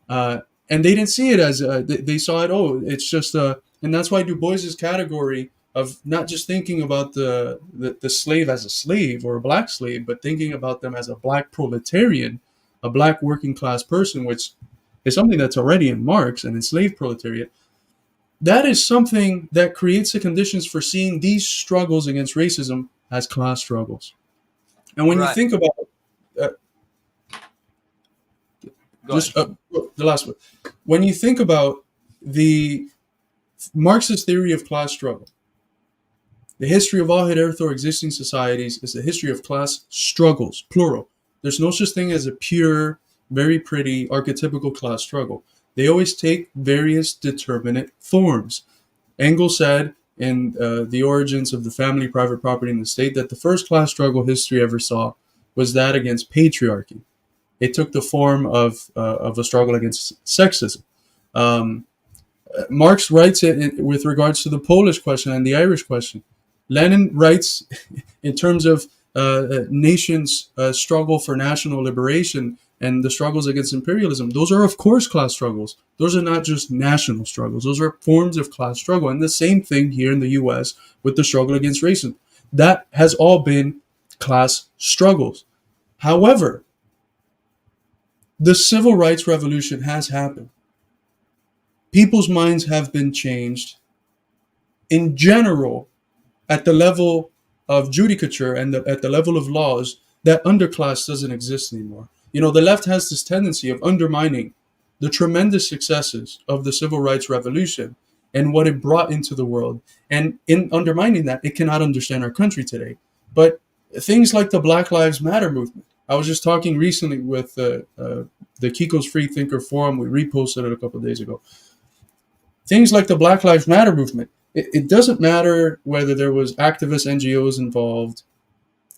And they didn't see it as, they saw it, it's just, and that's why Du Bois's category of not just thinking about the slave as a slave or a black slave, but thinking about them as a black proletarian, a black working class person, which is something that's already in Marx and enslaved proletariat. That is something that creates the conditions for seeing these struggles against racism as class struggles. And when you think about the last one, when you think about the Marxist theory of class struggle, the history of all hitherto existing societies is a history of class struggles, plural. There's no such thing as a pure, very pretty, archetypical class struggle. They always take various determinate forms. Engels said in The Origins of the Family, Private Property, and the State that the first class struggle history ever saw was that against patriarchy. It took the form of a struggle against sexism. Marx writes it with regards to the Polish question and the Irish question. Lenin writes in terms of nations' struggle for national liberation and the struggles against imperialism. Those are, of course, class struggles. Those are not just national struggles. Those are forms of class struggle. And the same thing here in the U.S. with the struggle against racism. That has all been class struggles. However, the civil rights revolution has happened. People's minds have been changed in general at the level of judicature and at the level of laws. That underclass doesn't exist anymore. The left has this tendency of undermining the tremendous successes of the civil rights revolution and what it brought into the world. And in undermining that, it cannot understand our country today. But things like the Black Lives Matter movement. I was just talking recently with the Kiko's Free Thinker Forum. We reposted it a couple of days ago. Things like the Black Lives Matter movement. It doesn't matter whether there was activist NGOs involved.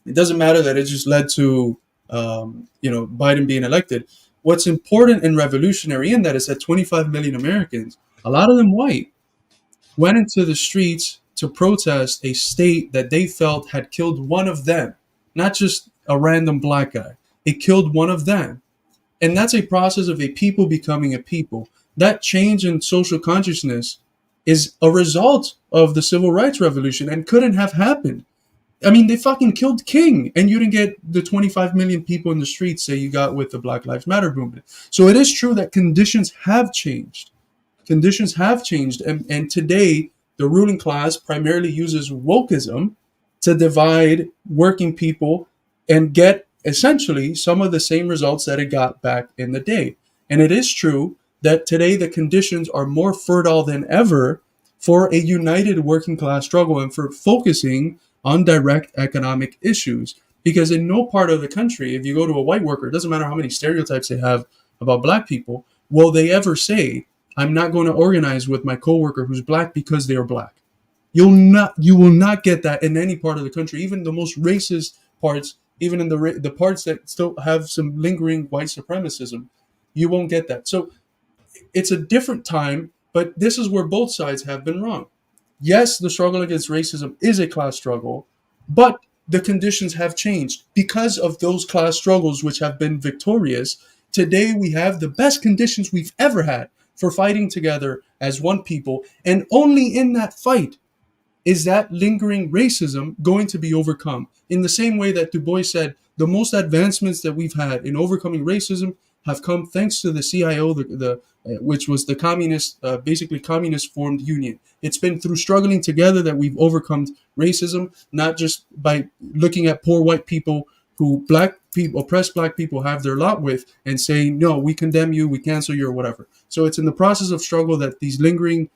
It doesn't matter that it just led to Biden being elected. What's important and revolutionary in that is that 25 million Americans, a lot of them white, went into the streets to protest a state that they felt had killed one of them, not just a random black guy. It killed one of them. And that's a process of a people becoming a people. That change in social consciousness is a result of the civil rights revolution and couldn't have happened. I mean, they fucking killed King, and you didn't get the 25 million people in the streets that you got with the Black Lives Matter movement. So it is true that conditions have changed. Conditions have changed. And today, the ruling class primarily uses wokeism to divide working people and get essentially some of the same results that it got back in the day. And it is true that today the conditions are more fertile than ever for a united working class struggle and for focusing on direct economic issues. Because in no part of the country, if you go to a white worker, it doesn't matter how many stereotypes they have about black people, will they ever say, I'm not going to organize with my coworker who's black because they are black. You will not get that in any part of the country, even the most racist parts, even in the parts that still have some lingering white supremacism. You won't get that. So it's a different time, but this is where both sides have been wrong. Yes, the struggle against racism is a class struggle, but the conditions have changed because of those class struggles which have been victorious. Today, we have the best conditions we've ever had for fighting together as one people, and only in that fight is that lingering racism going to be overcome. In the same way that Du Bois said, the most advancements that we've had in overcoming racism have come thanks to the CIO, which was the basically communist formed union. It's been through struggling together that we've overcome racism, not just by looking at poor white people who oppressed black people have their lot with and saying, no, we condemn you, we cancel you, or whatever. So it's in the process of struggle that these lingering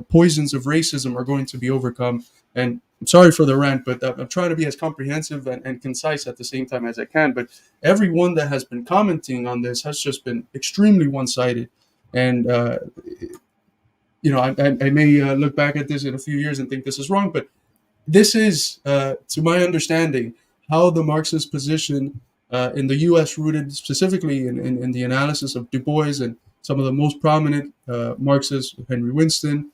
poisons of racism are going to be overcome. And I'm sorry for the rant, but I'm trying to be as comprehensive and concise at the same time as I can. But everyone that has been commenting on this has just been extremely one-sided. And, I may look back at this in a few years and think this is wrong, but this is, to my understanding, how the Marxist position in the U.S. rooted specifically in the analysis of Du Bois and some of the most prominent Marxists, Henry Winston.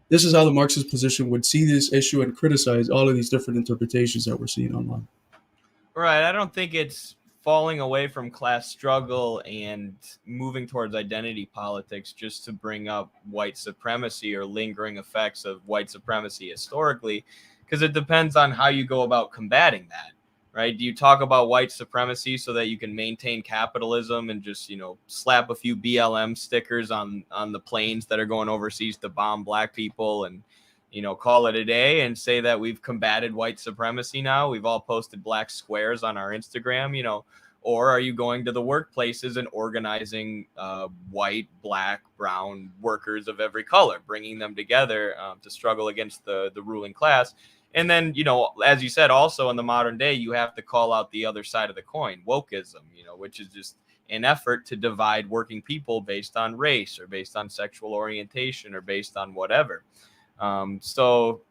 This is how the Marxist position would see this issue and criticize all of these different interpretations that we're seeing online. Right. I don't think it's falling away from class struggle and moving towards identity politics just to bring up white supremacy or lingering effects of white supremacy historically, because it depends on how you go about combating that. Right? Do you talk about white supremacy so that you can maintain capitalism and just, slap a few BLM stickers on the planes that are going overseas to bomb black people and, call it a day and say that we've combated white supremacy now? We've all posted black squares on our Instagram, or are you going to the workplaces and organizing white, black, brown workers of every color, bringing them together to struggle against the ruling class? And then, as you said, also in the modern day, you have to call out the other side of the coin, wokeism, which is just an effort to divide working people based on race or based on sexual orientation or based on whatever. So,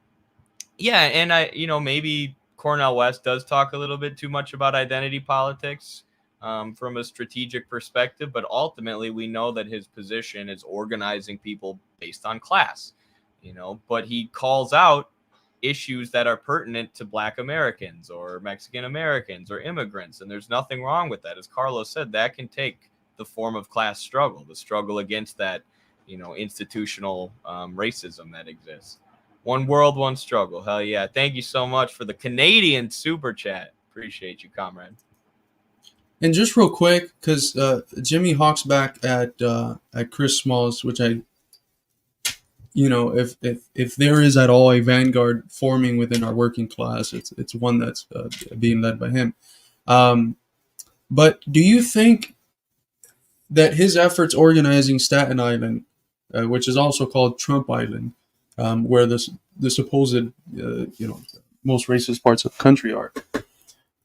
yeah, and maybe Cornel West does talk a little bit too much about identity politics from a strategic perspective, but ultimately we know that his position is organizing people based on class, but he calls out issues that are pertinent to Black Americans or Mexican Americans or immigrants. And there's nothing wrong with that. As Carlos said, that can take the form of class struggle, the struggle against that, institutional racism that exists. One world, one struggle. Hell yeah. Thank you so much for the Canadian super chat. Appreciate you, comrade. And just real quick, because Jimmy hawks back at Chris Smalls, which if there is at all a vanguard forming within our working class, it's one that's being led by him. But do you think that his efforts organizing Staten Island, which is also called Trump Island, where the supposed most racist parts of the country are,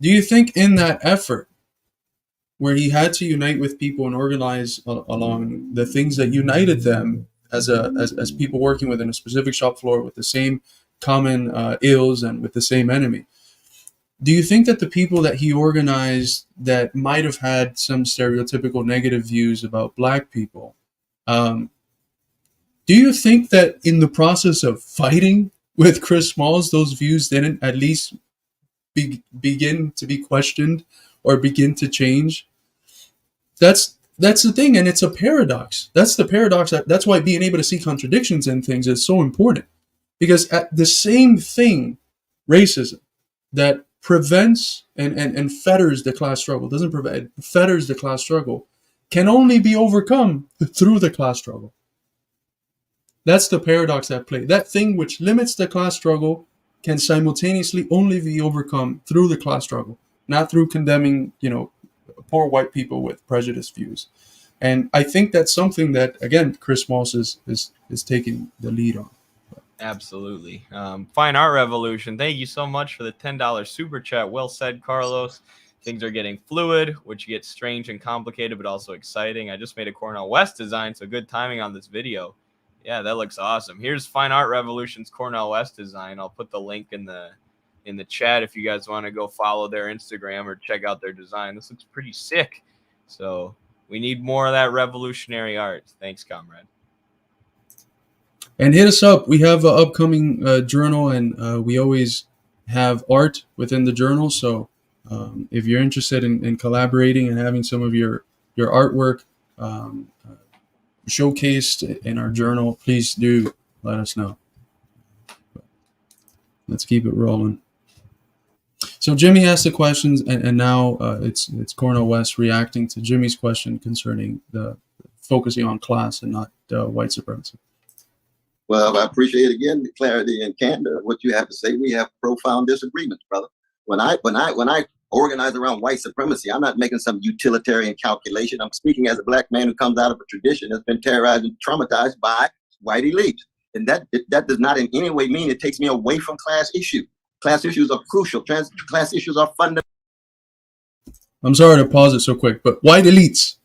do you think in that effort, where he had to unite with people and organize along the things that united them as people working within a specific shop floor with the same common ills and with the same enemy, do you think that the people that he organized that might have had some stereotypical negative views about Black people, Do you think that in the process of fighting with Chris Smalls, those views didn't at least begin to be questioned or begin to change? That's the thing, and it's a paradox. That's the paradox. That's why being able to see contradictions in things is so important, because at the same thing, racism, that prevents and fetters the class struggle, doesn't prevent, fetters the class struggle, can only be overcome through the class struggle. That's the paradox at play. That thing which limits the class struggle can simultaneously only be overcome through the class struggle, not through condemning, poor white people with prejudiced views. And I think that's something that, again, Chris Smalls is taking the lead on. Absolutely. Fine Art Revolution, thank you so much for the $10 super chat. Well said, Carlos. Things are getting fluid, which gets strange and complicated, but also exciting. I just made a Cornel West design, so good timing on this video. Yeah, that looks awesome. Here's Fine Art Revolution's Cornel West design. I'll put the link in the chat if you guys want to go follow their Instagram or check out their design. This looks pretty sick. So we need more of that revolutionary art. Thanks, comrade. And hit us up. We have an upcoming journal, and we always have art within the journal. So if you're interested in collaborating and having some of your artwork showcased in our journal, please do let us know. Let's keep it rolling. So Jimmy asked the questions, and now it's Cornel West reacting to Jimmy's question concerning the focusing on class and not white supremacy. Well, I appreciate again the clarity and candor of what you have to say. We have profound disagreements, brother. When I organize around white supremacy, I'm not making some utilitarian calculation. I'm speaking as a black man who comes out of a tradition that's been terrorized and traumatized by white elites. And that does not in any way mean it takes me away from class issues. Class issues are crucial. Class issues are fundamental. I'm sorry to pause it so quick, but white elites.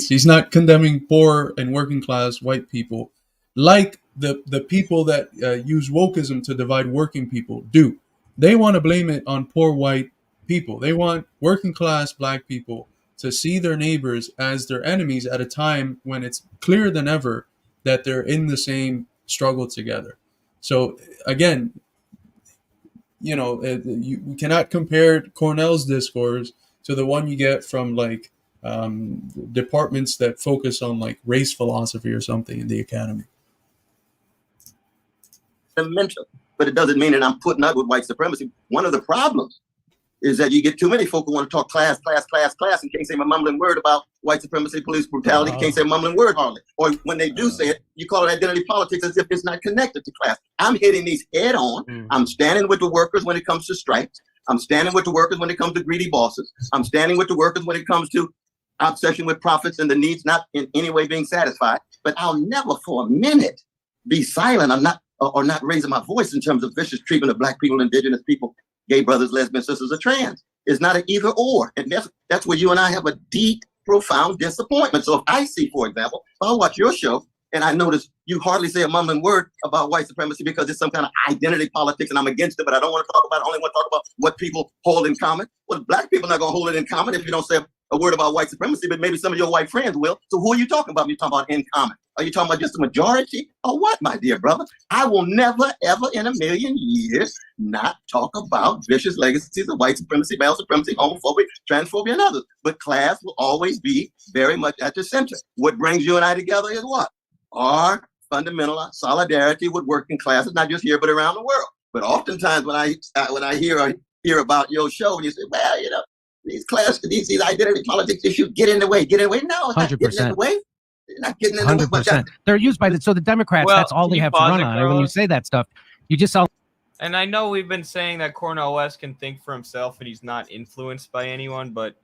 He's not condemning poor and working class white people like the people that use wokeism to divide working people do. They want to blame it on poor white people. They want working class black people to see their neighbors as their enemies at a time when it's clearer than ever that they're in the same struggle together. So again, you cannot compare Cornel's discourse to the one you get from like departments that focus on like race philosophy or something in the academy. But it doesn't mean that I'm putting up with white supremacy. One of the problems is that you get too many folk who want to talk class, and can't say a mumbling word about white supremacy, police brutality, can't say a mumbling word hardly. Or when they do say it, you call it identity politics as if it's not connected to class. I'm hitting these head on. I'm standing with the workers when it comes to strikes. I'm standing with the workers when it comes to greedy bosses. I'm standing with the workers when it comes to obsession with profits and the needs not in any way being satisfied. But I'll never for a minute be silent. I'm not or not raising my voice in terms of vicious treatment of black people, indigenous people, gay brothers, lesbian sisters, or trans. It's not an either or. And that's where you and I have a deep, profound disappointment. So if I see, for example, if I watch your show and I notice you hardly say a mumbling word about white supremacy because it's some kind of identity politics and I'm against it, but I don't want to talk about it. I only want to talk about what people hold in common. Well, black people are not going to hold it in common if you don't say a word about white supremacy, but maybe some of your white friends will. So who are you talking about? You're talking about in common. Are you talking about just a majority or what, my dear brother? I will never, ever in a million years not talk about vicious legacies of white supremacy, male supremacy, homophobia, transphobia, and others. But class will always be very much at the center. What brings you and I together is what? Our fundamental solidarity with working classes, not just here, but around the world. But oftentimes when I hear about your show, and you say, well, these identity politics issues get in the way. No, it's not getting in the way. They're not getting in the way. 100%. They're used by the Democrats. That's all they have to run on. And when you say that stuff, you just sound. And I know we've been saying that Cornel West can think for himself and he's not influenced by anyone, but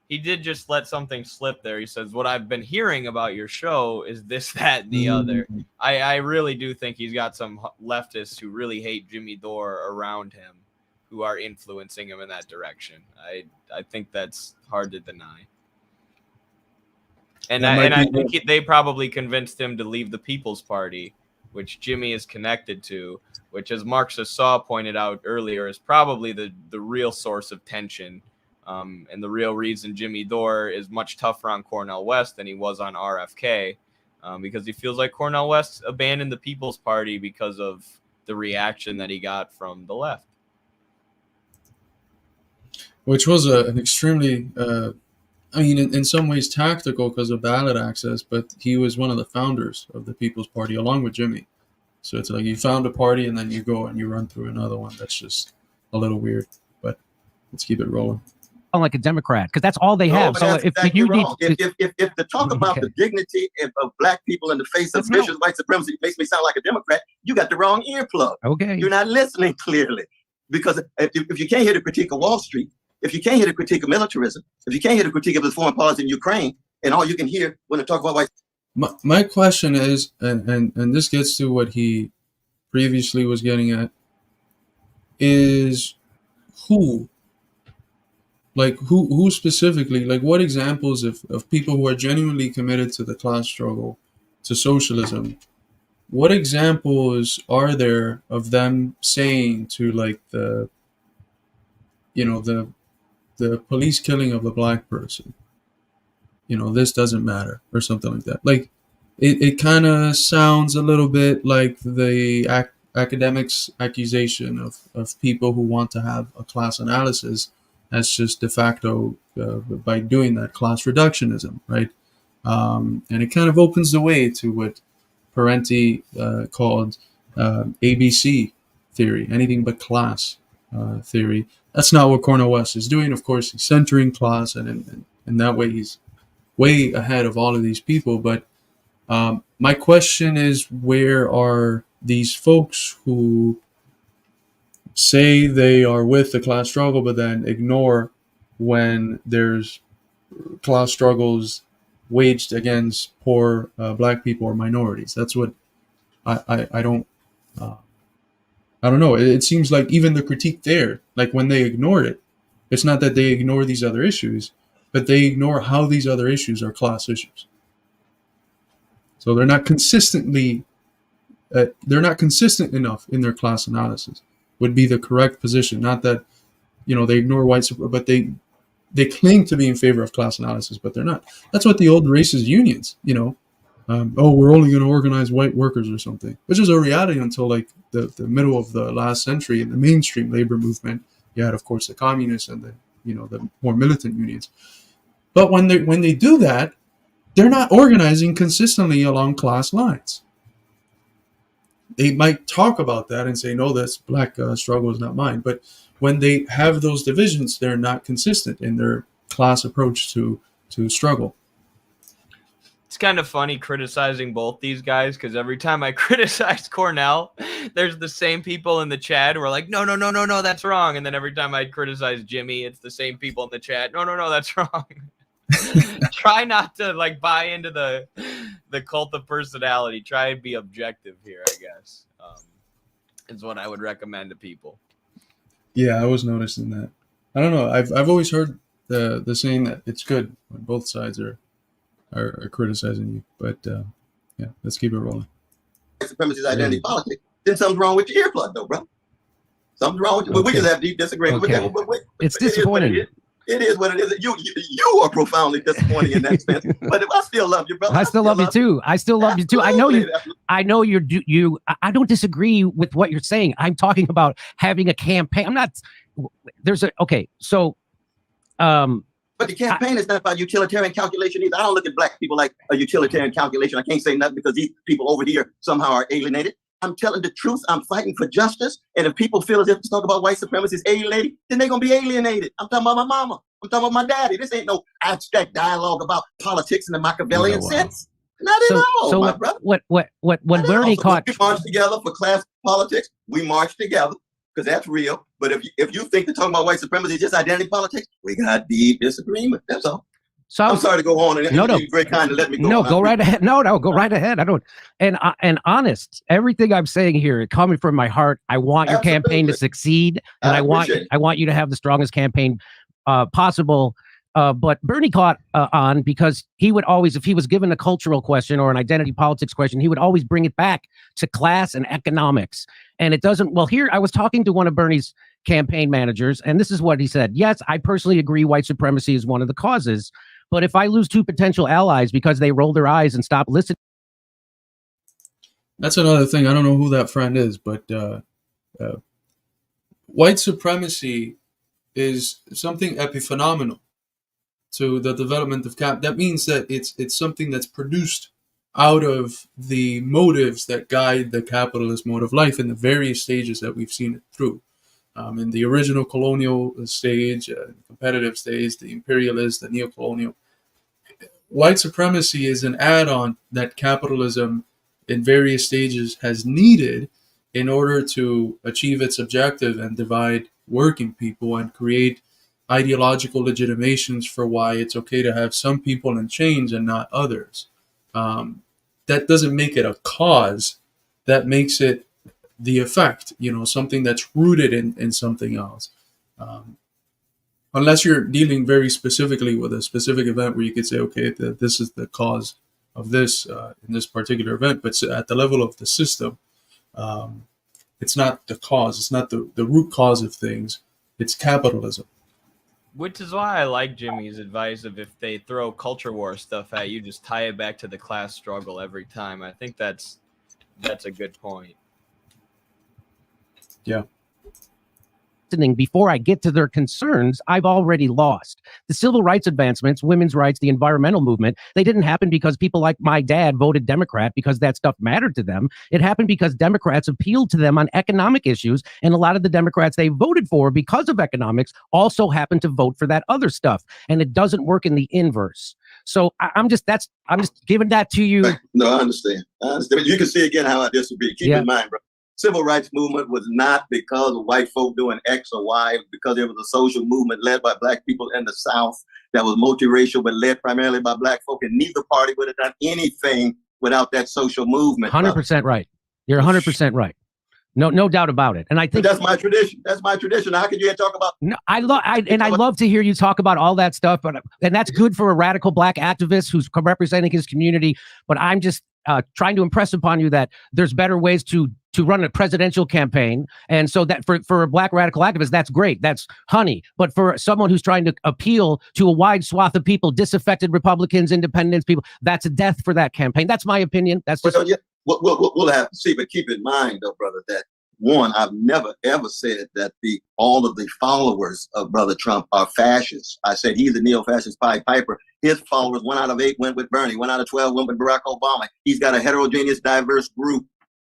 he did just let something slip there. He says, what I've been hearing about your show is this, that, and the other. I really do think he's got some leftists who really hate Jimmy Dore around him, who are influencing him in that direction. I think that's hard to deny. And I think they probably convinced him to leave the People's Party, which Jimmy is connected to, which, as Marxist Saw pointed out earlier, is probably the real source of tension. And the real reason Jimmy Dore is much tougher on Cornel West than he was on RFK. because he feels like Cornel West abandoned the People's Party because of the reaction that he got from the left. Which was an extremely, I mean, in some ways tactical because of ballot access, but he was one of the founders of the People's Party along with Jimmy. So it's like you found a party and then you go and you run through another one. That's just a little weird, but let's keep it rolling. Like a Democrat, because that's all they have. So if exactly you wrong. need if to talk about the dignity of black people in the face of vicious white supremacy makes me sound like a Democrat, you got the wrong earplug. Okay, you're not listening clearly, because if you can't hear the critique of Wall Street, if you can't hear the critique of militarism, if you can't hear the critique of the foreign policy in Ukraine, and all you can hear when they talk about white. My question is, and this gets to what he previously was getting at, is who? Like who specifically, like what examples of people who are genuinely committed to the class struggle, to socialism, what examples are there of them saying to like the police killing of a black person, this doesn't matter or something like that? Like it kind of sounds a little bit like the academics accusation of people who want to have a class analysis. That's just de facto by doing that class reductionism, right? And it kind of opens the way to what Parenti called ABC theory, anything but class theory. That's not what Cornel West is doing. Of course, he's centering class, and in that way, he's way ahead of all of these people. But my question is, where are these folks who say they are with the class struggle, but then ignore when there's class struggles waged against poor black people or minorities? That's what I don't know. It seems like even the critique there, like when they ignored it, it's not that they ignore these other issues, but they ignore how these other issues are class issues. So they're not consistent enough in their class analysis. Would be the correct position. Not that, they ignore white supremacy, but they claim to be in favor of class analysis, but they're not. That's what the old racist unions, we're only going to organize white workers or something, which is a reality until like the middle of the last century. In the mainstream labor movement, you had, of course, the communists and the more militant unions. But when they do that, they're not organizing consistently along class lines. They might talk about that and say, no, this black struggle is not mine. But when they have those divisions, they're not consistent in their class approach to struggle. It's kind of funny criticizing both these guys, because every time I criticize Cornel, there's the same people in the chat who are like, no, that's wrong. And then every time I criticize Jimmy, it's the same people in the chat. No, that's wrong. Try not to like buy into the cult of personality. Try and be objective here, I guess, is what I would recommend to people. Yeah, I was noticing that. I don't know. I've always heard the saying that it's good when both sides are criticizing you. But yeah, let's keep it rolling. Supremacy is identity politics. Then something's wrong with your earplug, though, bro. Something's wrong with you. Okay. We just have deep disagreement with that. But it's disappointing. It is what it is. You are profoundly disappointing in that sense. But I still love you, brother. I still love you too. I still love you too. I know you. I know you. I don't disagree with what you're saying. I'm talking about having a campaign. I'm not. There's a okay. So, but the campaign is not about utilitarian calculation either. I don't look at black people like a utilitarian calculation. I can't say nothing because these people over here somehow are alienated. I'm telling the truth. I'm fighting for justice. And if people feel as if to talk about white supremacy is alienated, then they're going to be alienated. I'm talking about my mama. I'm talking about my daddy. This ain't no abstract dialogue about politics in the Machiavellian sense. Not at all, so my brother. When Bernie caught... We march together for class politics. We march together because that's real. But if you think that talking about white supremacy is just identity politics, we got deep disagreement. That's all. So I'm sorry to go on, and you're very kind to let me go. No, go right ahead. No, go right ahead. I don't. And honest, everything I'm saying here, coming from my heart, I want your campaign to succeed, and I want you to have the strongest campaign possible. But Bernie caught on because he would always, if he was given a cultural question or an identity politics question, he would always bring it back to class and economics. And it doesn't. Well, here I was talking to one of Bernie's campaign managers, and this is what he said. Yes, I personally agree white supremacy is one of the causes. But if I lose two potential allies because they roll their eyes and stop listening That's another thing. I don't know who that friend is, but white supremacy is something epiphenomenal to the development of cap. That means that it's something that's produced out of the motives that guide the capitalist mode of life in the various stages that we've seen it through. In the original colonial stage, competitive stage, the imperialist, the neo-colonial. White supremacy is an add-on that capitalism in various stages has needed in order to achieve its objective and divide working people and create ideological legitimations for why it's okay to have some people in chains and not others. That doesn't make it a cause. That makes it the effect, something that's rooted in something else. Unless you're dealing very specifically with a specific event where you could say, okay, this is the cause of this in this particular event. But at the level of the system, it's not the cause. It's not the root cause of things. It's capitalism. Which is why I like Jimmy's advice of if they throw culture war stuff at you, just tie it back to the class struggle every time. I think that's a good point. Yeah. Before I get to their concerns, I've already lost. The civil rights advancements, women's rights, the environmental movement, they didn't happen because people like my dad voted Democrat because that stuff mattered to them. It happened because Democrats appealed to them on economic issues, and a lot of the Democrats they voted for because of economics also happened to vote for that other stuff, and it doesn't work in the inverse. So I'm just giving that to you. No, I understand. You can see again how I disagree. Keep in mind, bro. Civil rights movement was not because of white folk doing X or Y, because there was a social movement led by black people in the South that was multiracial, but led primarily by black folk, and neither party would have done anything without that social movement. 100% right. You're 100% right. No doubt about it. And I think but that's my tradition. That's my tradition. How could you talk about? No, I love to hear you talk about all that stuff, and that's good for a radical black activist who's representing his community. But I'm just trying to impress upon you that there's better ways to run a presidential campaign, and so that for a black radical activist, that's great. That's honey. But for someone who's trying to appeal to a wide swath of people, disaffected Republicans, independents, people, that's a death for that campaign. That's my opinion. That's just. We'll have to see, but keep in mind, though, brother, that one, I've never ever said that all of the followers of Brother Trump are fascists. I said he's a neo-fascist Pied Piper. His followers, 1 out of 8 went with Bernie, 1 out of 12 went with Barack Obama. He's got a heterogeneous, diverse group.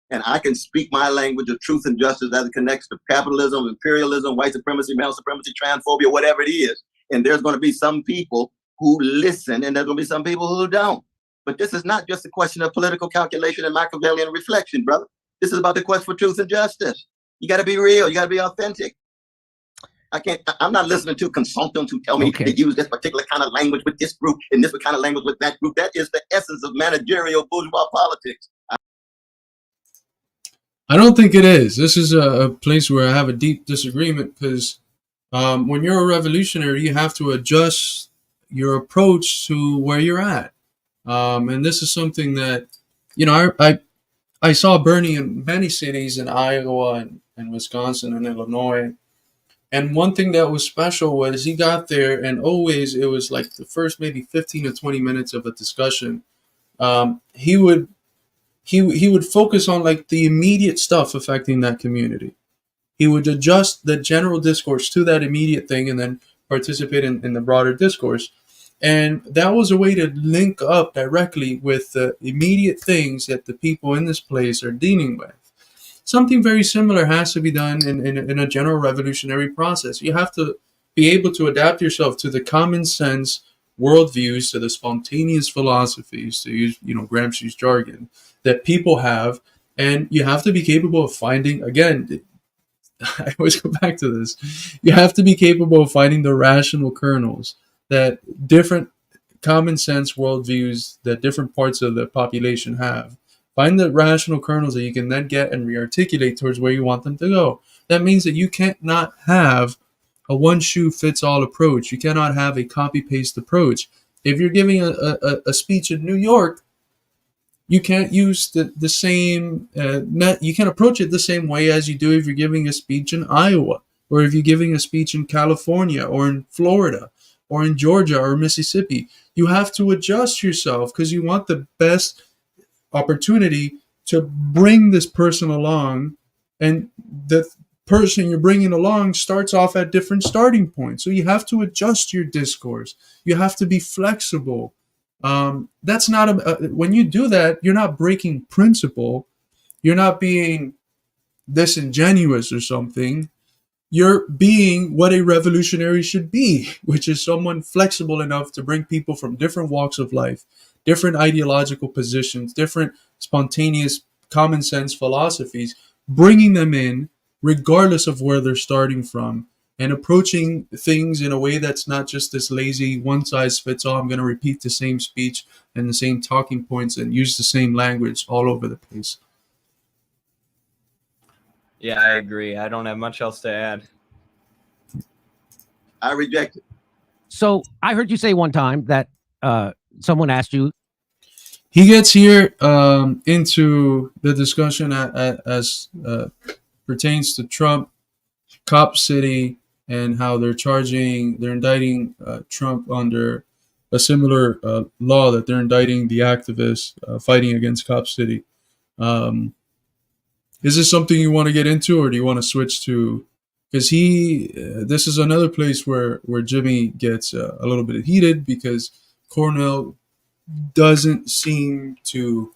And I can speak my language of truth and justice as it connects to capitalism, imperialism, white supremacy, male supremacy, transphobia, whatever it is. And there's going to be some people who listen, and there's going to be some people who don't. But this is not just a question of political calculation and Machiavellian reflection, brother. This is about the quest for truth and justice. You got to be real. You got to be authentic. I'm not listening to consultants who tell me to use this particular kind of language with this group and this kind of language with that group. That is the essence of managerial bourgeois politics. I don't think it is. This is a place where I have a deep disagreement because when you're a revolutionary, you have to adjust your approach to where you're at. And this is something that, I saw Bernie in many cities in Iowa and Wisconsin and Illinois. And one thing that was special was he got there and always it was like the first maybe 15 or 20 minutes of a discussion. He would focus on like the immediate stuff affecting that community. He would adjust the general discourse to that immediate thing and then participate in the broader discourse. And that was a way to link up directly with the immediate things that the people in this place are dealing with. Something very similar has to be done in a general revolutionary process. You have to be able to adapt yourself to the common sense worldviews, to the spontaneous philosophies, to use Gramsci's jargon, that people have. And you have to be capable of finding, again, I always go back to this, you have to be capable of finding the rational kernels that different common sense worldviews that different parts of the population have. Find the rational kernels that you can then get and re-articulate towards where you want them to go. That means that you can't not have a one-shoe-fits-all approach. You cannot have a copy-paste approach. If you're giving a speech in New York, you can't use the same, you can't approach it the same way as you do if you're giving a speech in Iowa, or if you're giving a speech in California, or in Florida, or in Georgia, or Mississippi. You have to adjust yourself because you want the best opportunity to bring this person along, and the person you're bringing along starts off at different starting points. So you have to adjust your discourse. You have to be flexible. That's not when you do that, you're not breaking principle. You're not being disingenuous or something. You're being what a revolutionary should be, which is someone flexible enough to bring people from different walks of life, different ideological positions, different spontaneous common sense philosophies, bringing them in regardless of where they're starting from, and approaching things in a way that's not just this lazy one size fits all. I'm going to repeat the same speech and the same talking points and use the same language all over the place. Yeah, I agree. I don't have much else to add. I reject it. So I heard you say one time that someone asked you. He gets here into the discussion as pertains to Trump, Cop City, and how they're indicting Trump under a similar law that they're indicting the activists fighting against Cop City. Is this something you want to get into, or do you want to switch to? Because this is another place where Jimmy gets a little bit heated, because Cornel doesn't seem to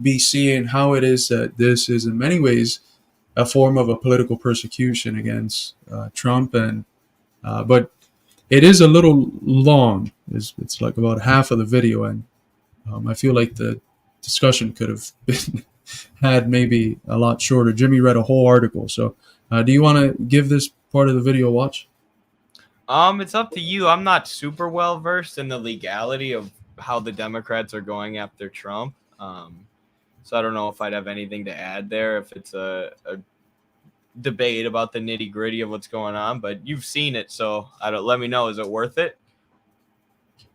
be seeing how it is that this is in many ways a form of a political persecution against Trump, and but it is a little long. It's like about half of the video, and I feel like the discussion could have been had maybe a lot shorter. Jimmy read a whole article, so do you want to give this part of the video a watch? It's up to you. I'm not super well versed in the legality of how the Democrats are going after Trump. So I don't know if I'd have anything to add there, if it's a debate about the nitty gritty of what's going on, but you've seen it. So let me know. Is it worth it?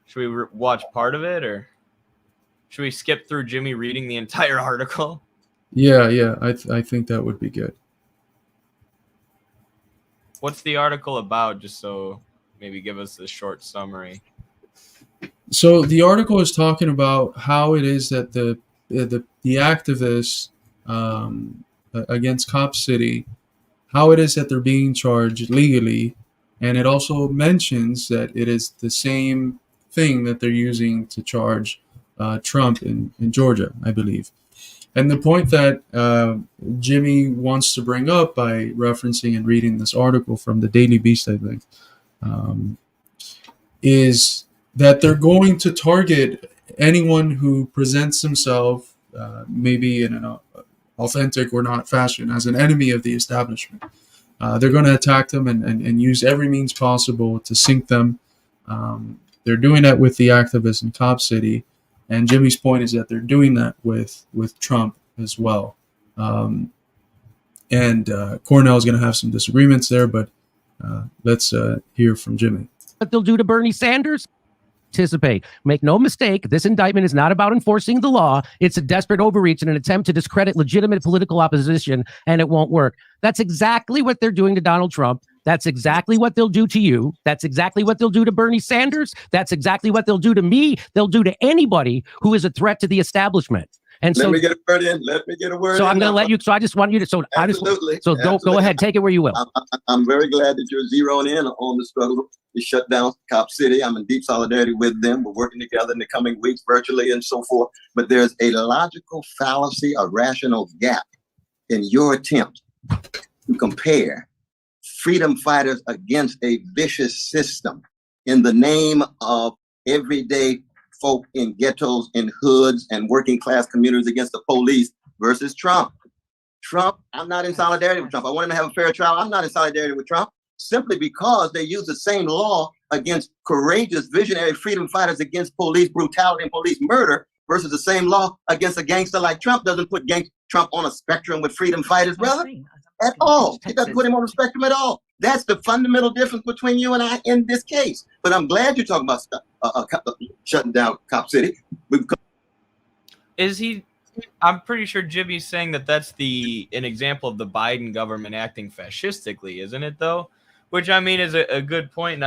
Should we watch part of it, or should we skip through Jimmy reading the entire article? Yeah. I think that would be good. What's the article about? Just so maybe give us a short summary. So the article is talking about how it is that the activists against Cop City, how it is that they're being charged legally, and it also mentions that it is the same thing that they're using to charge Trump in Georgia, I believe. And the point that Jimmy wants to bring up by referencing and reading this article from the Daily Beast, I think, is that they're going to target anyone who presents himself maybe in an authentic or not fashion as an enemy of the establishment. They're going to attack them and use every means possible to sink them. They're doing that with the activists in Cop City. And Jimmy's point is that they're doing that with Trump as well. And Cornel is going to have some disagreements there, but let's hear from Jimmy. What they'll do to Bernie Sanders? Anticipate. Make no mistake, this indictment is not about enforcing the law. It's a desperate overreach and an attempt to discredit legitimate political opposition, and it won't work. That's exactly what they're doing to Donald Trump. That's exactly what they'll do to you. That's exactly what they'll do to Bernie Sanders. That's exactly what they'll do to me. They'll do to anybody who is a threat to the establishment. And Let me get a word in. Let me get a word so in. I'm going to let you. So I just want you to. So Absolutely. Go ahead. Take it where you will. I'm very glad that you're zeroing in on the struggle to shut down Cop City. I'm in deep solidarity with them. We're working together in the coming weeks, virtually and so forth. But there's a logical fallacy, a rational gap in your attempt to compare freedom fighters against a vicious system in the name of everyday folk in ghettos, in hoods, and working class communities against the police versus Trump. Trump, I'm not in solidarity with Trump. I want him to have a fair trial. I'm not in solidarity with Trump simply because they use the same law against courageous, visionary freedom fighters against police brutality and police murder versus the same law against a gangster like Trump. Doesn't put Trump on a spectrum with freedom fighters, brother, at all. It doesn't put him on a spectrum at all. That's the fundamental difference between you and I in this case. But I'm glad you're talking about shutting down Cop City. Is he? I'm pretty sure Jimmy's saying that that's an example of the Biden government acting fascistically, isn't it? Though, which I mean is a good point, and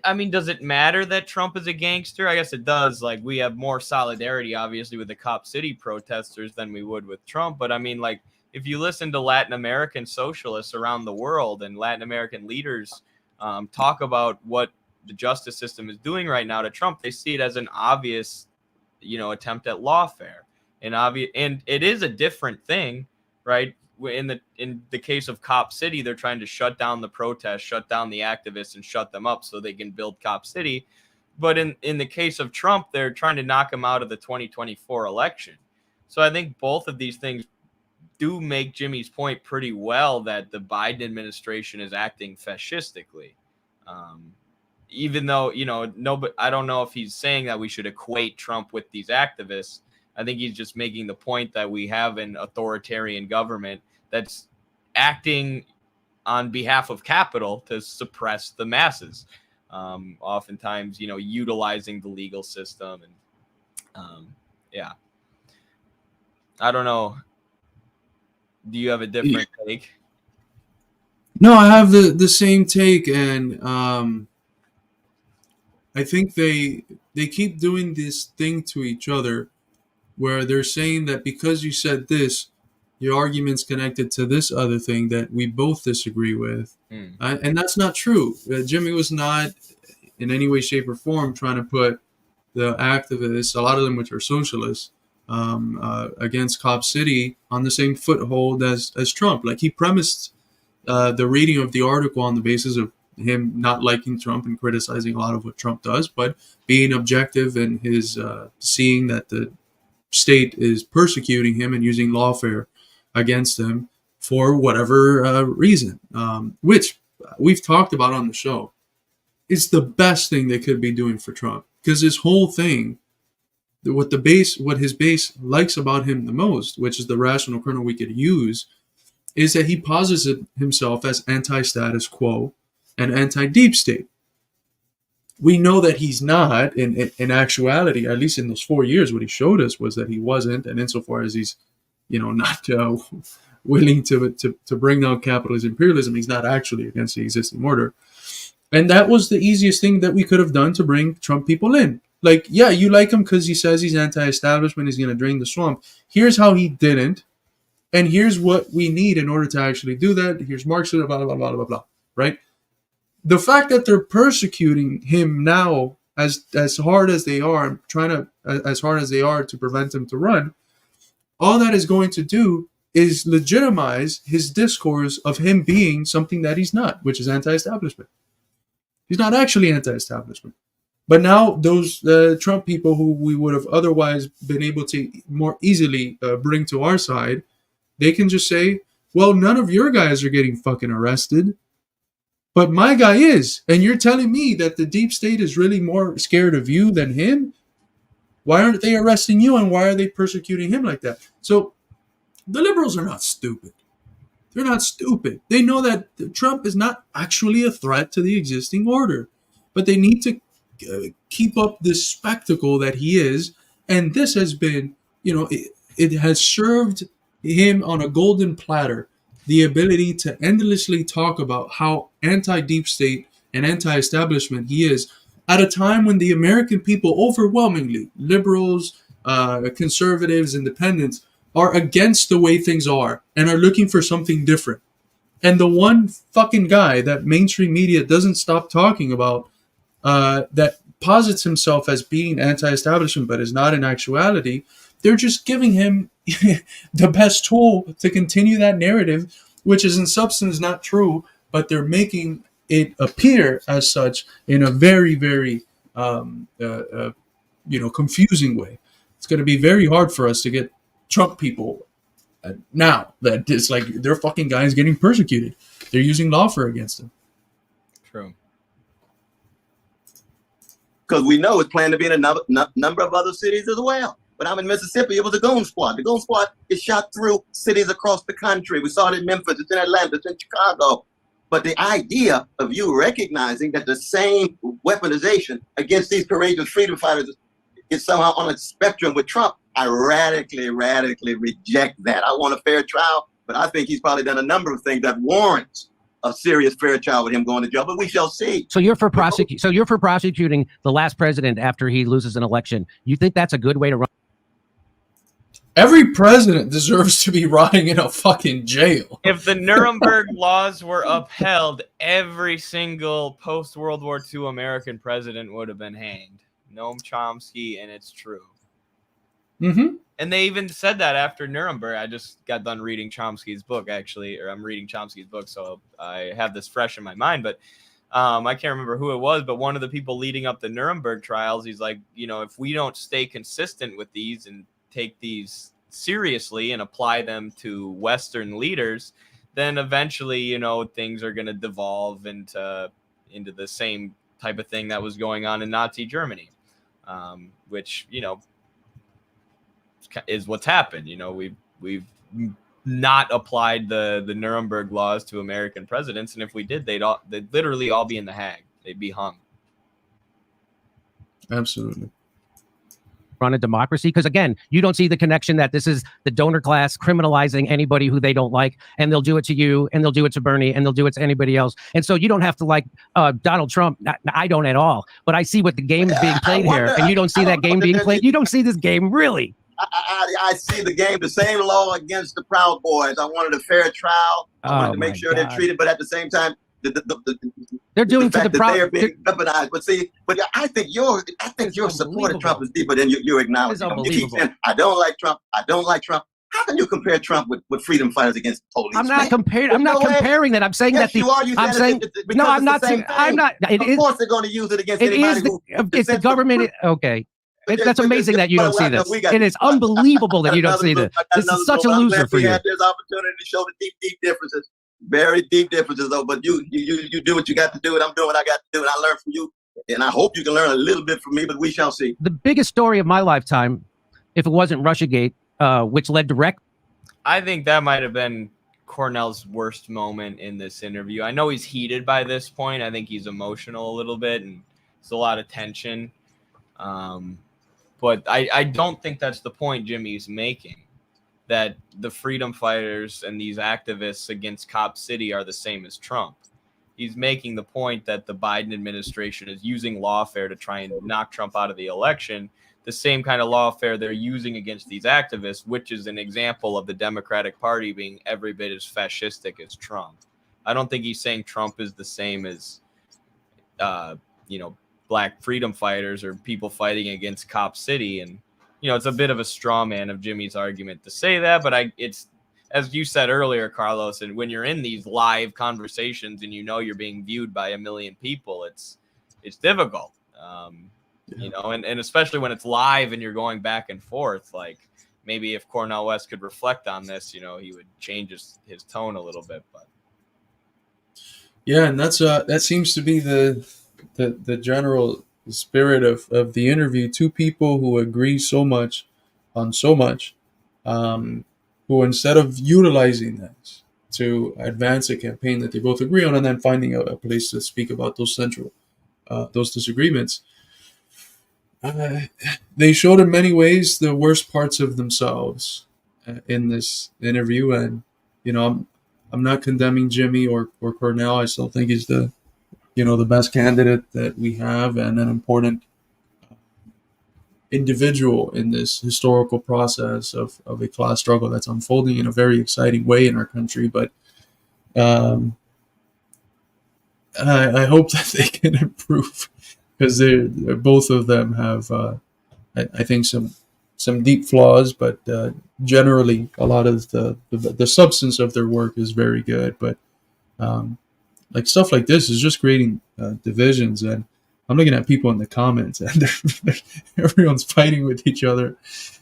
I mean, does it matter that Trump is a gangster? I guess it does. Like, we have more solidarity, obviously, with the Cop City protesters than we would with Trump. But I mean, like, if you listen to Latin American socialists around the world and Latin American leaders talk about what the justice system is doing right now to Trump, they see it as an obvious, attempt at lawfare. And it is a different thing, right? In the case of Cop City, they're trying to shut down the protests, shut down the activists, and shut them up so they can build Cop City. But in the case of Trump, they're trying to knock him out of the 2024 election. So I think both of these things do make Jimmy's point pretty well, that the Biden administration is acting fascistically. Even though, but I don't know if he's saying that we should equate Trump with these activists. I think he's just making the point that we have an authoritarian government that's acting on behalf of capital to suppress the masses. Oftentimes, utilizing the legal system. And yeah, I don't know. Do you have a different take? No, I have the same take, and I think they keep doing this thing to each other, where they're saying that because you said this, your argument's connected to this other thing that we both disagree with. And that's not true. Jimmy was not in any way, shape, or form trying to put the activists, a lot of them which are socialists, against Cop City on the same foothold as Trump. Like, he premised the reading of the article on the basis of him not liking Trump and criticizing a lot of what Trump does, but being objective in his seeing that the state is persecuting him and using lawfare against him for whatever reason, which we've talked about on the show. It's the best thing they could be doing for Trump, because his whole thing, what his base likes about him the most, which is the rational kernel we could use, is that he posits himself as anti-status quo and anti-deep state. We know that he's not, in actuality, at least in those 4 years, what he showed us was that he wasn't, and insofar as he's, not willing to bring down capitalist imperialism, he's not actually against the existing order. And that was the easiest thing that we could have done to bring Trump people in. Like, yeah, you like him because he says he's anti-establishment, he's going to drain the swamp. Here's how he didn't, and here's what we need in order to actually do that. Here's Marxism, blah, blah, blah, blah, blah, right? The fact that they're persecuting him now as hard as they are, as hard as they are to prevent him to run, all that is going to do is legitimize his discourse of him being something that he's not, which is anti-establishment. He's not actually anti-establishment. But now those Trump people who we would have otherwise been able to more easily bring to our side, they can just say, well, none of your guys are getting fucking arrested, but my guy is. And you're telling me that the deep state is really more scared of you than him? Why aren't they arresting you, and why are they persecuting him like that? So the liberals are not stupid. They're not stupid. They know that Trump is not actually a threat to the existing order, but they need to keep up this spectacle that he is. And this has been, it has served him on a golden platter the ability to endlessly talk about how anti-deep state and anti-establishment he is, at a time when the American people overwhelmingly, liberals, conservatives, independents, are against the way things are and are looking for something different. And the one fucking guy that mainstream media doesn't stop talking about, that posits himself as being anti-establishment but is not in actuality, they're just giving him the best tool to continue that narrative, which is in substance not true, but they're making it appear as such in a very, very, confusing way. It's going to be very hard for us to get Trump people now that it's like their fucking guy is getting persecuted. They're using lawfare against him. True. Because we know it's planned to be in a number of other cities as well. When I'm in Mississippi, it was a goon squad. The goon squad is shot through cities across the country. We saw it in Memphis, it's in Atlanta, it's in Chicago. But the idea of you recognizing that the same weaponization against these courageous freedom fighters is somehow on a spectrum with Trump, I radically reject that. I want a fair trial, but I think he's probably done a number of things that warrants a serious fair trial with him going to jail, but we shall see. So you're for prosecuting the last president after he loses an election. You think that's a good way to run? Every president deserves to be rotting in a fucking jail. If the Nuremberg laws were upheld, every single post-World War II American president would have been hanged. Noam Chomsky, and it's true. Mm-hmm. And they even said that after Nuremberg. I just got done reading Chomsky's book, actually, or I'm reading Chomsky's book, so I have this fresh in my mind. But I can't remember who it was, but one of the people leading up the Nuremberg trials, he's like, you know, if we don't stay consistent with these and take these seriously and apply them to Western leaders, then eventually, you know, things are going to devolve into the same type of thing that was going on in Nazi Germany, which, you know, is what's happened. You know, we've not applied the Nuremberg laws to American presidents, and if we did, they'd literally all be in the Hague. They'd be hung. Absolutely. Run a democracy? Because again, you don't see the connection that this is the donor class criminalizing anybody who they don't like, and they'll do it to you, and they'll do it to Bernie, and they'll do it to anybody else. And so you don't have to like Donald Trump. I don't at all, but I see what the game is being played here, and you don't see that game being played. You don't see this game really. I see the game, the same law against the Proud Boys. I wanted a fair trial. I wanted to make sure they're treated, but at the same time, they're doing the to the Proud. They are being weaponized. But see, I think your support of Trump is deeper than you're acknowledging. You keep saying, I don't like Trump. I don't like Trump. How can you compare Trump with freedom fighters against police? I'm not comparing. I'm not comparing that. I'm saying that you are. I'm saying no. I'm not saying. I'm not. Of course, they're going to use it against anybody who. It's the government. Okay. That's amazing that you don't see this. It is unbelievable that you don't see this. This is such a loser for you. There's opportunity to show the deep differences, very deep differences, though. But you do what you got to do, and I'm doing what I got to do, and I learn from you, and I hope you can learn a little bit from me. But we shall see. The biggest story of my lifetime, if it wasn't Russiagate, which led direct. I think that might have been Cornel's worst moment in this interview. I know he's heated by this point. I think he's emotional a little bit, and there's a lot of tension. But I don't think that's the point Jimmy's making, that the freedom fighters and these activists against Cop City are the same as Trump. He's making the point that the Biden administration is using lawfare to try and knock Trump out of the election, the same kind of lawfare they're using against these activists, which is an example of the Democratic Party being every bit as fascistic as Trump. I don't think he's saying Trump is the same as, Black freedom fighters or people fighting against Cop City. And, it's a bit of a straw man of Jimmy's argument to say that, but it's, as you said earlier, Carlos, and when you're in these live conversations and you're being viewed by a million people, it's difficult, and especially when it's live and you're going back and forth. Like maybe if Cornel West could reflect on this, he would change his tone a little bit. But yeah, and that's that seems to be the general spirit of the interview. Two people who agree so much on so much, who instead of utilizing this to advance a campaign that they both agree on and then finding a place to speak about those disagreements, they showed in many ways the worst parts of themselves in this interview. And, I'm not condemning Jimmy or Cornel. I still think he's the best candidate that we have and an important individual in this historical process of a class struggle that's unfolding in a very exciting way in our country. But I hope that they can improve, because both of them have, I think, some deep flaws, but generally a lot of the substance of their work is very good. But like stuff like this is just creating divisions, and I'm looking at people in the comments, and everyone's fighting with each other,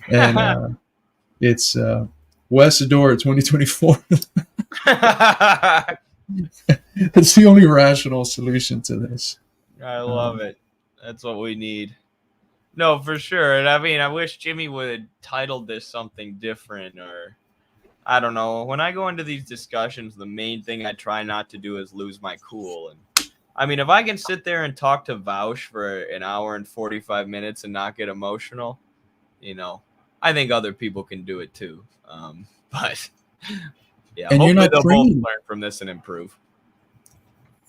and it's West Dore 2024. It's the only rational solution to this. I love it. That's what we need. No, for sure. And I wish Jimmy would have titled this something different, or I don't know. When I go into these discussions, the main thing I try not to do is lose my cool. And if I can sit there and talk to Vaush for an hour and 45 minutes and not get emotional, I think other people can do it too. But yeah, and hopefully you're not they'll both trained. learn from this and improve.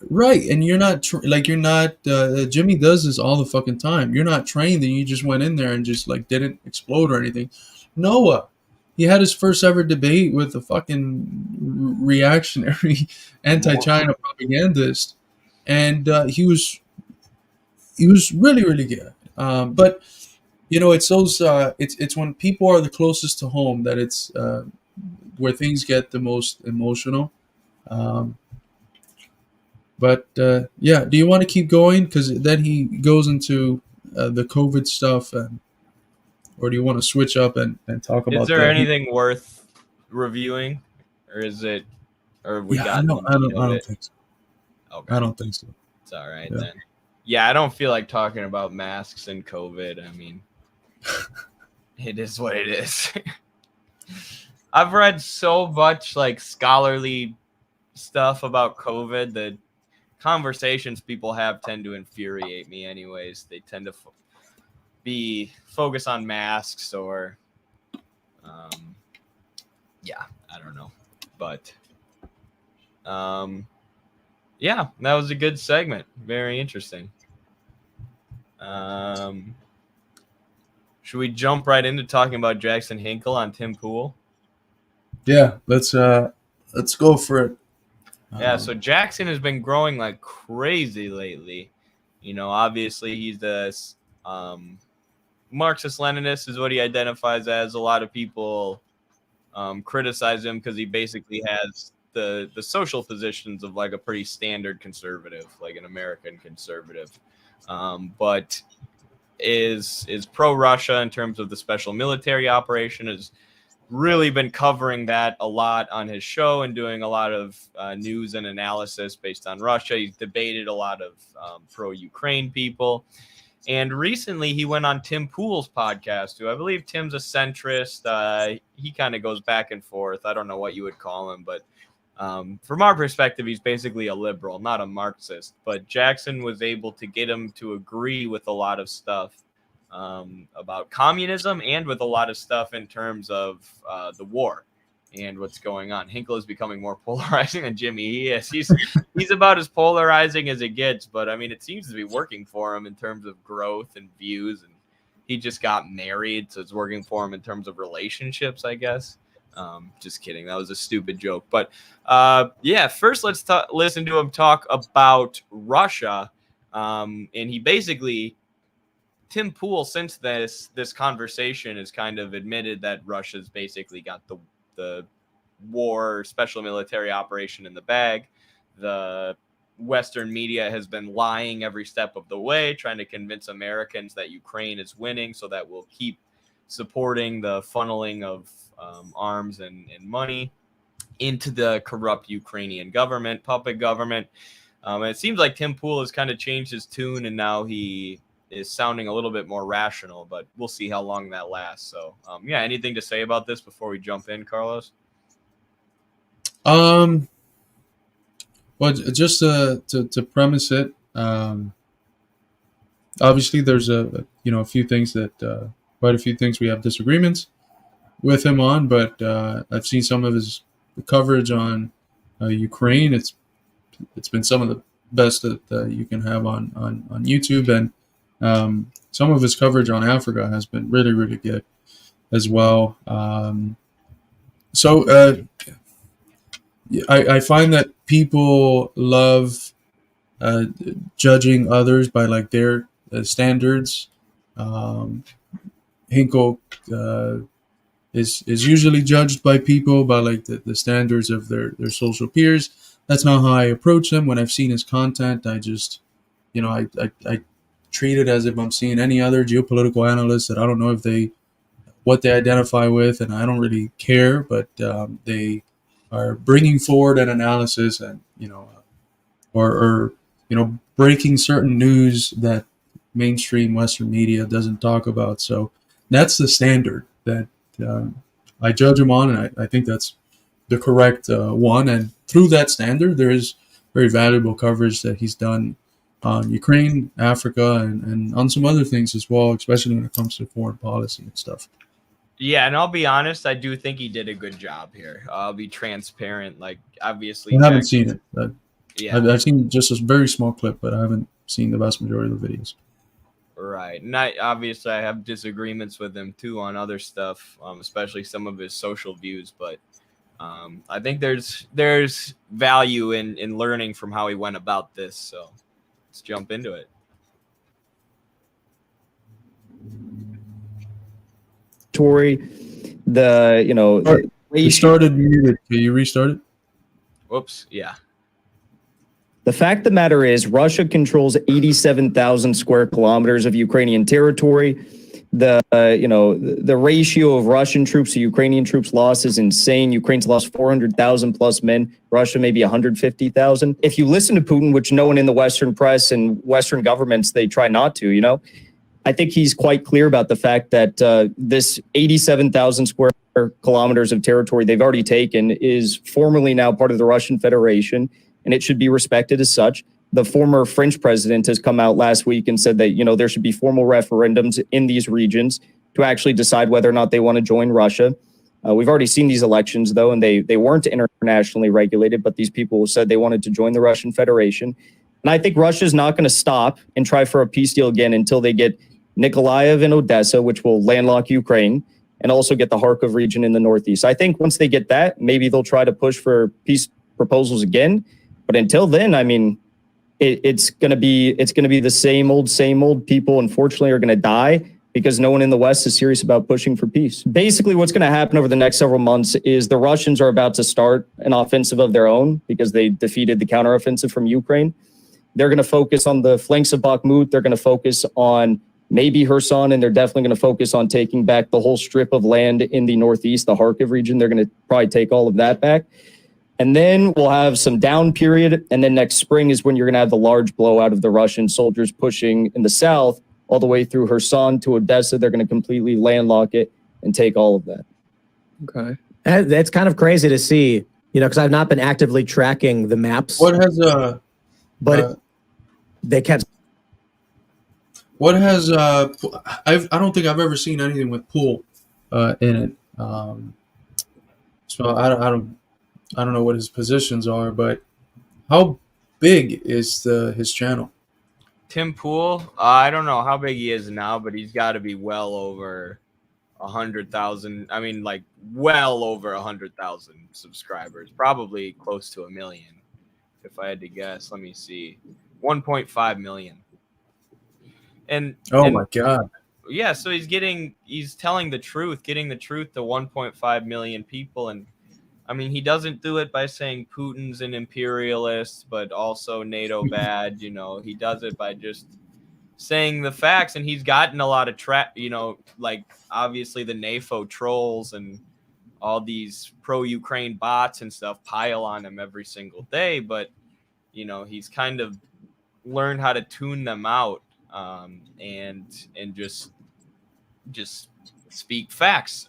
Right, and you're not Jimmy does this all the fucking time. You're not trained, and you just went in there and just like didn't explode or anything. Noah, he had his first ever debate with a fucking reactionary, anti-China propagandist, and he was really really good. But it's those it's when people are the closest to home that it's where things get the most emotional. Um, But yeah, do you want to keep going? Because then he goes into the COVID stuff, or do you want to switch up and talk about Is there that? anything worth reviewing, or is it, or have we Yeah, gotten the meat I of don't it? think so. Okay, I don't think so. it's all right Yeah. then. Yeah, I don't feel like talking about masks and COVID. I mean, it is what it is. I've read so much like scholarly stuff about COVID. The conversations people have tend to infuriate me anyways. They tend to be focused on masks or yeah, I don't know, but yeah, that was a good segment, very interesting. Should we jump right into talking about Jackson Hinkle on Tim Pool? Yeah, let's go for it. Yeah, so Jackson has been growing like crazy lately. Obviously he's the Marxist-Leninist is what he identifies as. A lot of people criticize him because he basically has the social positions of like a pretty standard conservative, like an American conservative, but is pro-Russia in terms of the special military operation. Has really been covering that a lot on his show and doing a lot of news and analysis based on Russia. He's debated a lot of pro-Ukraine people. And recently he went on Tim Pool's podcast, who I believe Tim's a centrist. He kind of goes back and forth. I don't know what you would call him, but from our perspective, he's basically a liberal, not a Marxist. But Jackson was able to get him to agree with a lot of stuff about communism and with a lot of stuff in terms of the war and what's going on. Hinkle is becoming more polarizing than Jimmy. He is. He's about as polarizing as it gets, but I mean, it seems to be working for him in terms of growth and views. And he just got married, so it's working for him in terms of relationships, I guess. Just kidding. That was a stupid joke. But yeah, first let's listen to him talk about Russia. And he basically, Tim Pool, since this conversation, has kind of admitted that Russia's basically got the war special military operation in the bag. The Western media has been lying every step of the way, trying to convince Americans that Ukraine is winning so that we'll keep supporting the funneling of arms and money into the corrupt Ukrainian government, puppet government. And it seems like Tim Pool has kind of changed his tune, and now he is sounding a little bit more rational, but we'll see how long that lasts. So, yeah, anything to say about this before we jump in, Carlos? Well, just to premise it, obviously there's a few things that quite a few things we have disagreements with him on, but I've seen some of his coverage on Ukraine. It's been some of the best that you can have on YouTube, and some of his coverage on Africa has been really really good as well. So I find that people love judging others by like their standards. Hinkle is usually judged by people by like the standards of their social peers. That's not how I approach them. When I've seen his content, I just, I treat it as if I'm seeing any other geopolitical analyst that I don't know what they identify with, and I don't really care, but they are bringing forward an analysis and, or breaking certain news that mainstream Western media doesn't talk about. So that's the standard that I judge him on, and I think that's the correct one. And through that standard, there is very valuable coverage that he's done on Ukraine, Africa, and on some other things as well, especially when it comes to foreign policy and stuff. Yeah, and I'll be honest, I do think he did a good job here. I'll be transparent. Like, obviously, I haven't seen it. Yeah. I've seen just a very small clip, but I haven't seen the vast majority of the videos. Right. And obviously I have disagreements with him too on other stuff, especially some of his social views, but I think there's value in learning from how he went about this. So let's jump into it. The It started muted. Can you restart it? Whoops. Yeah. The fact of the matter is, Russia controls 87,000 square kilometers of Ukrainian territory. The ratio of Russian troops to Ukrainian troops lost is insane. Ukraine's lost 400,000 plus men. Russia maybe 150,000. If you listen to Putin, which no one in the Western press and Western governments, they try not to, I think he's quite clear about the fact that this 87,000 square kilometers of territory they've already taken is formally now part of the Russian Federation, and it should be respected as such. The former French president has come out last week and said that, there should be formal referendums in these regions to actually decide whether or not they want to join Russia. We've already seen these elections, though, and they weren't internationally regulated, but these people said they wanted to join the Russian Federation. And I think Russia's not going to stop and try for a peace deal again until they get Nikolaev and Odessa, which will landlock Ukraine, and also get the Kharkov region in the northeast. I think once they get that, maybe they'll try to push for peace proposals again. But until then, I mean, it's going to be the same old people, unfortunately, are going to die because no one in the West is serious about pushing for peace. Basically, what's going to happen over the next several months is the Russians are about to start an offensive of their own because they defeated the counteroffensive from Ukraine. They're going to focus on the flanks of Bakhmut. They're going to focus on maybe Kherson, and they're definitely going to focus on taking back the whole strip of land in the northeast, the Kharkiv region. They're going to probably take all of that back. And then we'll have some down period. And then next spring is when you're going to have the large blowout of the Russian soldiers pushing in the south all the way through Kherson to Odessa. They're going to completely landlock it and take all of that. Okay. That's kind of crazy to see, because I've not been actively tracking the maps. What has they kept. What has I don't think I've ever seen anything with pool in it. So I don't know what his positions are, but how big is his channel? Tim Pool, I don't know how big he is now, but he's got to be well over 100,000. I mean, like well over 100,000 subscribers, probably close to 1 million. If I had to guess, let me see, 1.5 million. And my God. Yeah, so he's telling the truth, getting the truth to 1.5 million people. And I mean, he doesn't do it by saying Putin's an imperialist, but also NATO bad. He does it by just saying the facts. And he's gotten a lot of like obviously the NAFO trolls and all these pro-Ukraine bots and stuff pile on him every single day. But, he's kind of learned how to tune them out. And just speak facts,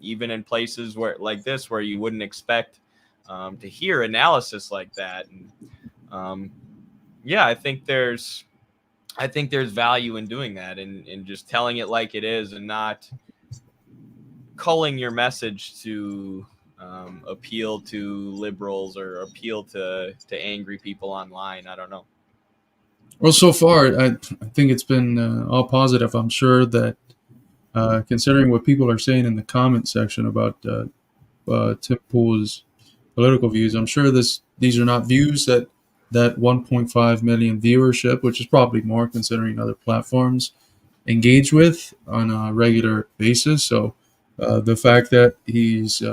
even in places where like this, where you wouldn't expect to hear analysis like that. And I think there's value in doing that and just telling it like it is and not culling your message to appeal to liberals or appeal to angry people online. I don't know. Well, so far, I think it's been all positive. I'm sure that considering what people are saying in the comment section about Tim Pool's political views, I'm sure these are not views that 1.5 million viewership, which is probably more considering other platforms, engage with on a regular basis. So the fact that he's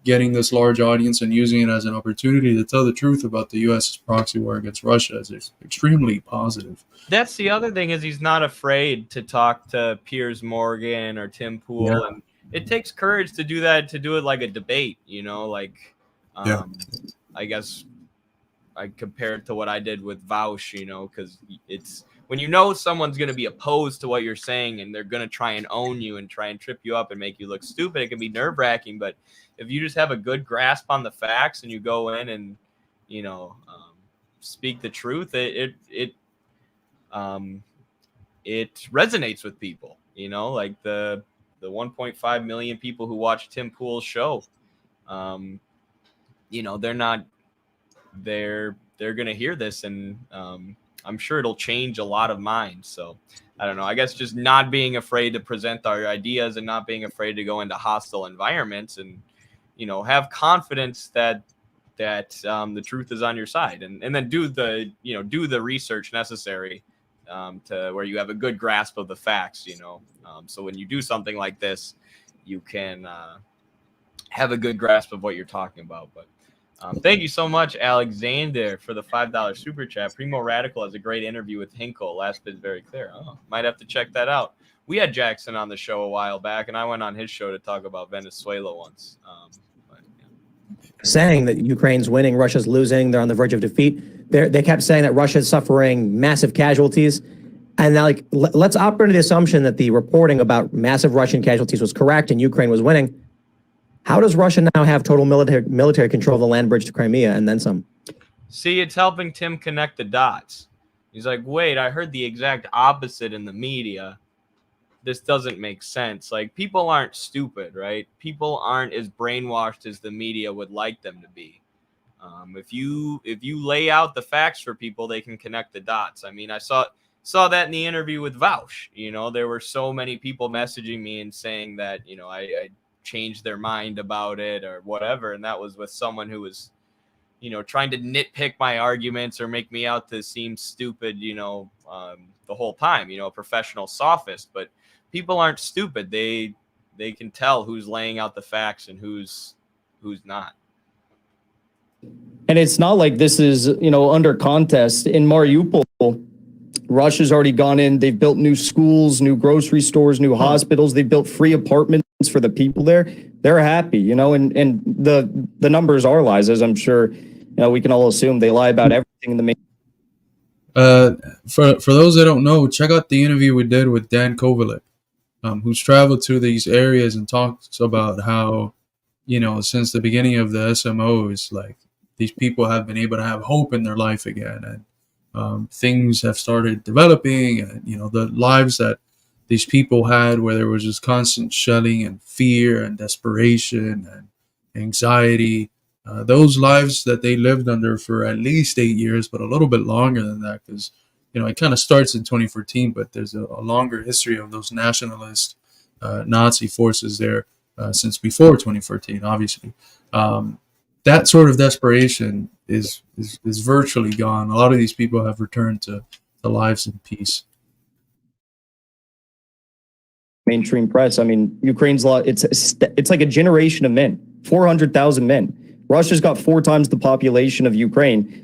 getting this large audience and using it as an opportunity to tell the truth about the U.S.'s proxy war against Russia is extremely positive. That's the other thing, is he's not afraid to talk to Piers Morgan or Tim Pool. Yeah. And it takes courage to do that, to do it like a debate, I guess I compare it to what I did with Vaush, because it's when someone's going to be opposed to what you're saying and they're going to try and own you and try and trip you up and make you look stupid, it can be nerve-wracking. But if you just have a good grasp on the facts and you go in and, speak the truth, it resonates with people, like the 1.5 million people who watch Tim Pool's show. They're not they're gonna hear this, and I'm sure it'll change a lot of minds. So I don't know. I guess just not being afraid to present our ideas and not being afraid to go into hostile environments, and have confidence that the truth is on your side, and then do the research necessary to where you have a good grasp of the facts. So when you do something like this, you can have a good grasp of what you're talking about. But thank you so much, Alexander, for the $5 super chat. Primo Radical has a great interview with Hinkle. Last bit very clear. Oh, might have to check that out. We had Jackson on the show a while back, and I went on his show to talk about Venezuela once. Saying that Ukraine's winning, Russia's losing, they're on the verge of defeat. They kept saying that Russia's suffering massive casualties. And now, let's operate under the assumption that the reporting about massive Russian casualties was correct and Ukraine was winning. How does Russia now have total military control of the land bridge to Crimea and then some? See, it's helping Tim connect the dots. He's like, wait, I heard the exact opposite in the media. This doesn't make sense. Like, people aren't stupid, right? People aren't as brainwashed as the media would like them to be. If you lay out the facts for people, they can connect the dots. I mean, I saw that in the interview with Vaush. There were so many people messaging me and saying that, I changed their mind about it or whatever. And that was with someone who was, trying to nitpick my arguments or make me out to seem stupid, the whole time, a professional sophist. But people aren't stupid. They can tell who's laying out the facts and who's not. And it's not like this is, under contest. In Mariupol, Russia's already gone in. They've built new schools, new grocery stores, new hospitals. They've built free apartments for the people there. They're happy, and the numbers are lies, as I'm sure, we can all assume. They lie about everything in the main. For those that don't know, check out the interview we did with Dan Kovalek, who's traveled to these areas and talks about how, since the beginning of the SMOs, like, these people have been able to have hope in their life again, and things have started developing, and the lives that these people had, where there was just constant shelling and fear and desperation and anxiety, those lives that they lived under for at least 8 years, but a little bit longer than that, because it kind of starts in 2014, but there's a longer history of those nationalist Nazi forces there since before 2014, obviously. That sort of desperation is virtually gone. A lot of these people have returned to lives in peace. Mainstream press. I mean, Ukraine's law, it's like a generation of men, 400,000 men. Russia's got 4 times the population of Ukraine.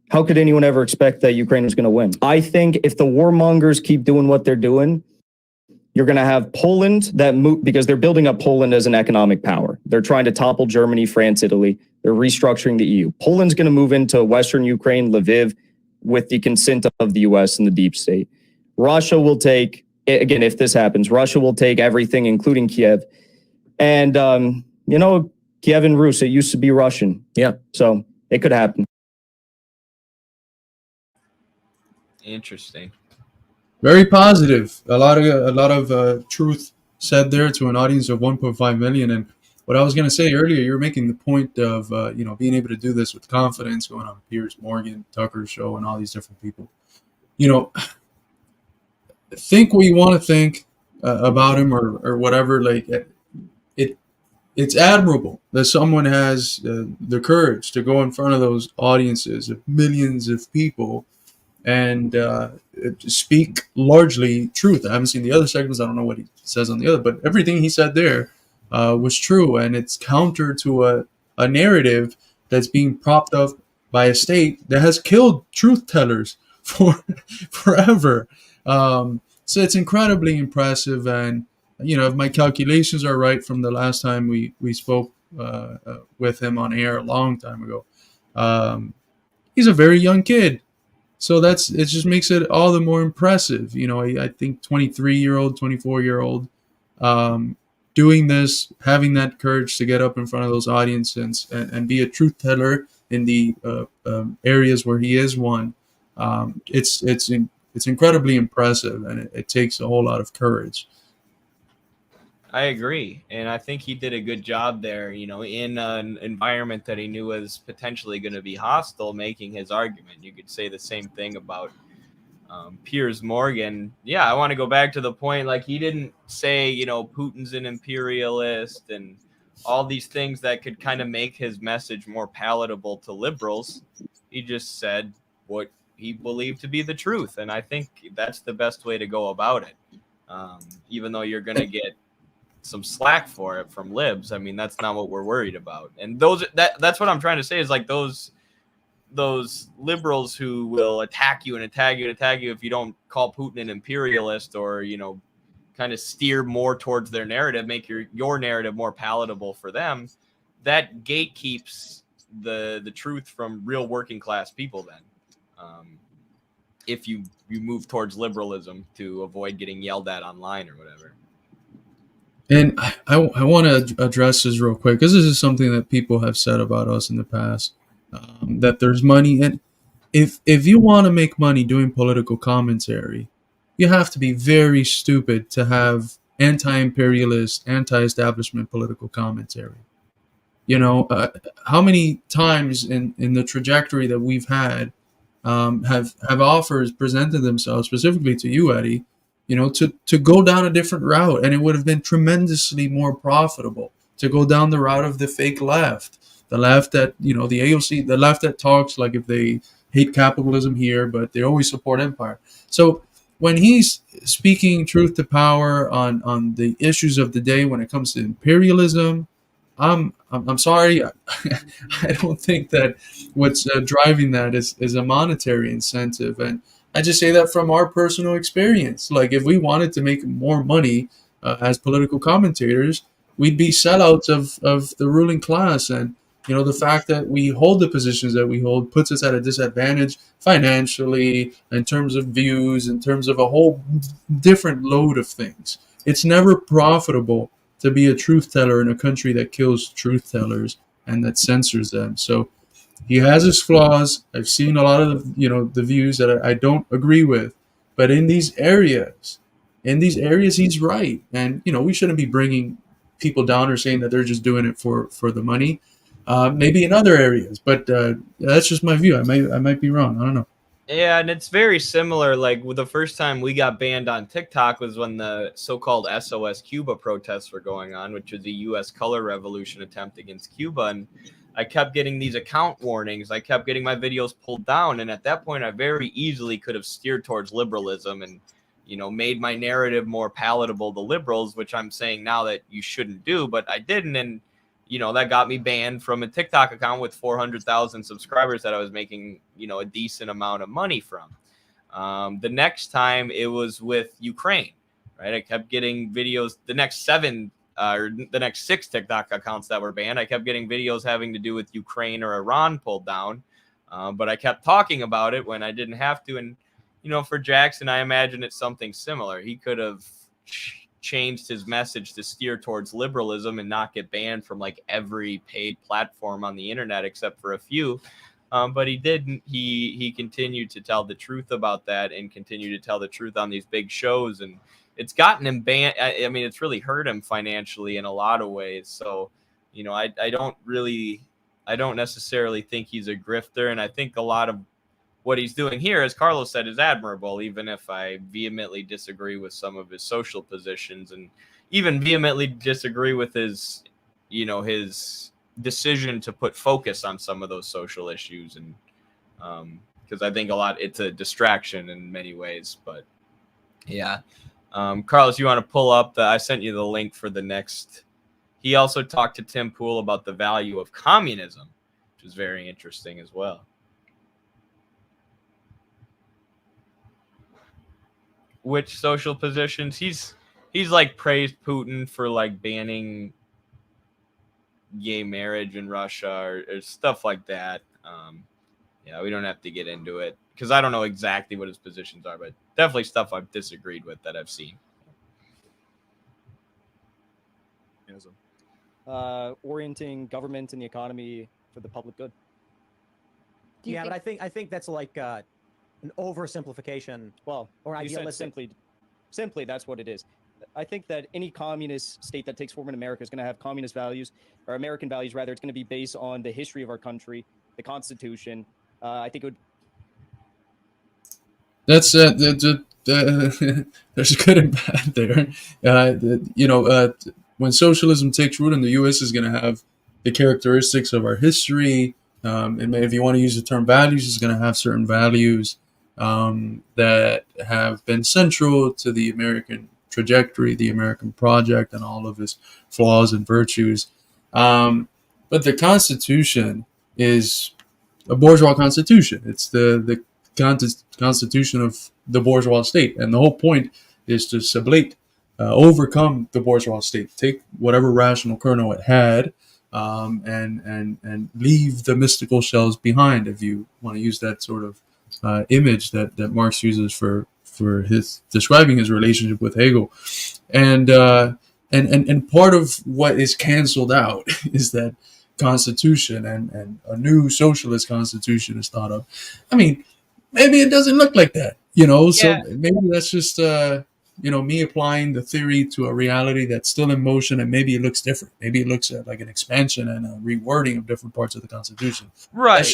How could anyone ever expect that Ukraine was going to win? I think if the warmongers keep doing what they're doing, you're going to have Poland that move, because they're building up Poland as an economic power. They're trying to topple Germany, France, Italy. They're restructuring the EU. Poland's going to move into Western Ukraine, Lviv, with the consent of the US and the deep state. Russia will take, again, if this happens, Russia will take everything, including Kiev. And, Kiev and Rus, it used to be Russian. Yeah. So it could happen. Interesting. Very positive. A lot of truth said there to an audience of 1.5 million. And what I was going to say earlier, you were making the point of being able to do this with confidence, going on Piers Morgan, Tucker's show, and all these different people. Think what you want to think about him or whatever. Like, it's admirable that someone has the courage to go in front of those audiences of millions of people and speak largely truth. I haven't seen the other segments. I don't know what he says on the other, but everything he said there was true, and it's counter to a narrative that's being propped up by a state that has killed truth tellers for forever. So it's incredibly impressive, and if my calculations are right from the last time we spoke with him on air a long time ago, he's a very young kid. So it just makes it all the more impressive. I think 23-year-old, 24-year-old, doing this, having that courage to get up in front of those audiences and be a truth teller in the areas where he is one. It's incredibly impressive, and it takes a whole lot of courage. I agree, and I think he did a good job there. You know, in an environment that he knew was potentially going to be hostile, making his argument. You could say the same thing about Piers Morgan. Yeah, I want to go back to the point. Like, he didn't say, you know, Putin's an imperialist and all these things that could kind of make his message more palatable to liberals. He just said what he believed to be the truth, and I think that's the best way to go about it. Even though you're going to get some slack for it from libs, I mean, that's not what we're worried about. And that's what I'm trying to say is like those liberals who will attack you and attack you and attack you if you don't call Putin an imperialist, or, you know, kind of steer more towards their narrative, make your narrative more palatable for them. That gatekeeps the truth from real working class people. Then, if you move towards liberalism to avoid getting yelled at online or whatever. And I want to address this real quick, because this is something that people have said about us in the past, that there's money. And if you want to make money doing political commentary, you have to be very stupid to have anti-imperialist, anti-establishment political commentary. You know, how many times in the trajectory that we've had have offers presented themselves, specifically to you, Eddie, you know, to go down a different route, and it would have been tremendously more profitable to go down the route of the fake left, the left that, you know, the AOC, the left that talks like if they hate capitalism here, but they always support empire. So when he's speaking truth to power on the issues of the day when it comes to imperialism, I'm sorry, I don't think that what's driving that is a monetary incentive, and I just say that from our personal experience. Like, if we wanted to make more money as political commentators, we'd be sellouts of the ruling class, and you know, the fact that we hold the positions that we hold puts us at a disadvantage financially, in terms of views, in terms of a whole different load of things. It's never profitable to be a truth teller in a country that kills truth tellers and that censors them. So he has his flaws. I've seen a lot of the views that I don't agree with, but in these areas, he's right. And we shouldn't be bringing people down or saying that they're just doing it for the money. Maybe in other areas, but that's just my view. I might be wrong. I don't know. Yeah, and it's very similar. Like, the first time we got banned on TikTok was when the so-called SOS Cuba protests were going on, which was the U.S. color revolution attempt against Cuba. And I kept getting these account warnings. I kept getting my videos pulled down. And at that point, I very easily could have steered towards liberalism and, made my narrative more palatable to liberals, which I'm saying now that you shouldn't do, but I didn't. And that got me banned from a TikTok account with 400,000 subscribers that I was making, a decent amount of money from. The next time it was with Ukraine, right? I kept getting videos, the next 6 TikTok accounts that were banned. I kept getting videos having to do with Ukraine or Iran pulled down. But I kept talking about it when I didn't have to. And, for Jackson, I imagine it's something similar. He could have changed his message to steer towards liberalism and not get banned from like every paid platform on the internet except for a few, but he didn't. He continued to tell the truth about that and continue to tell the truth on these big shows, and it's gotten him banned. I mean, it's really hurt him financially in a lot of ways. So I don't necessarily think he's a grifter, and I think a lot of what he's doing here, as Carlos said, is admirable, even if I vehemently disagree with some of his social positions and even vehemently disagree with his decision to put focus on some of those social issues. And because I think it's a distraction in many ways. But yeah, Carlos, you want to pull up I sent you the link for the next. He also talked to Tim Pool about the value of communism, which is very interesting as well. Which social positions? He's like praised Putin for like banning gay marriage in Russia or stuff like that. Yeah, we don't have to get into it because I don't know exactly what his positions are, but definitely stuff I've disagreed with that I've seen. Orienting government and the economy for the public good. Yeah, but I think that's like an oversimplification. Well, or you said idealistic. simply that's what it is. I think that any communist state that takes form in America is going to have communist values, or American values rather. It's going to be based on the history of our country, the Constitution. I think it would. That's there's good and bad there. When socialism takes root in the U.S., is going to have the characteristics of our history. And if you want to use the term values, it's going to have certain values that have been central to the American trajectory, the American project, and all of its flaws and virtues. But the Constitution is a bourgeois constitution. It's the constitution of the bourgeois state, and the whole point is to sublate, overcome the bourgeois state, take whatever rational kernel it had, and leave the mystical shells behind, if you want to use that sort of image that Marx uses for his describing his relationship with Hegel. And part of what is canceled out is that constitution, and a new socialist constitution is thought of. I mean, maybe it doesn't look like that, so maybe that's just me applying the theory to a reality that's still in motion, and maybe it looks different. Maybe it looks like an expansion and a rewording of different parts of the Constitution. Right.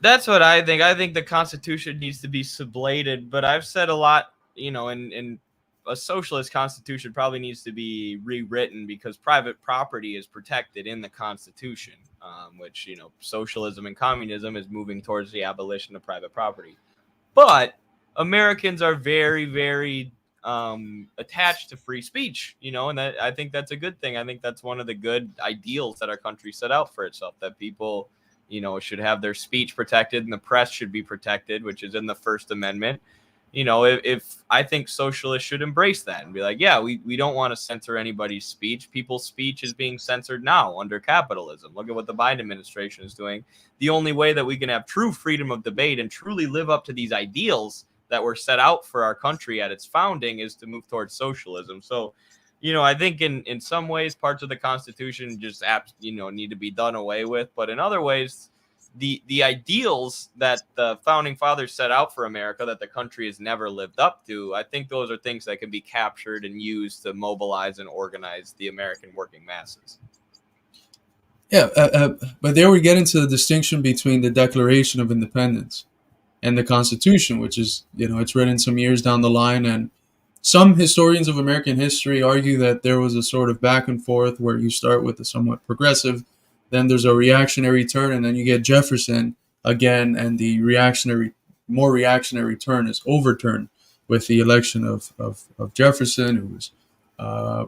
That's what I think. I think the Constitution needs to be sublated, but I've said a lot, in a socialist constitution probably needs to be rewritten because private property is protected in the Constitution, which, socialism and communism is moving towards the abolition of private property. But Americans are very, very attached to free speech, and that, I think that's a good thing. I think that's one of the good ideals that our country set out for itself, that people, should have their speech protected and the press should be protected, which is in the First Amendment. If I think socialists should embrace that and be like, yeah, we don't want to censor anybody's speech. People's speech is being censored now under capitalism. Look at what the Biden administration is doing. The only way that we can have true freedom of debate and truly live up to these ideals that were set out for our country at its founding is to move towards socialism. So, I think in some ways parts of the Constitution just need to be done away with. But in other ways, the ideals that the founding fathers set out for America that the country has never lived up to, I think those are things that can be captured and used to mobilize and organize the American working masses. Yeah, but there we get into the distinction between the Declaration of Independence and the Constitution, which is, it's written some years down the line. And some historians of American history argue that there was a sort of back and forth where you start with a somewhat progressive, then there's a reactionary turn, and then you get Jefferson again, and the more reactionary turn is overturned with the election of Jefferson, who was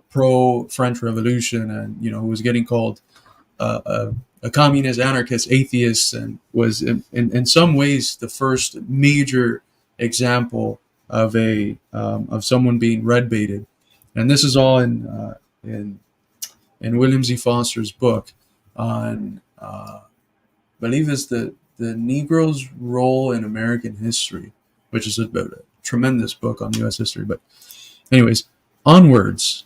pro-French Revolution, and who was getting called a communist, anarchist, atheist, and was in some ways the first major example of someone being red baited. And this is all in William Z. Foster's book on, I believe it's the Negro's role in American history, which is a tremendous book on U.S. history. But anyways, onwards.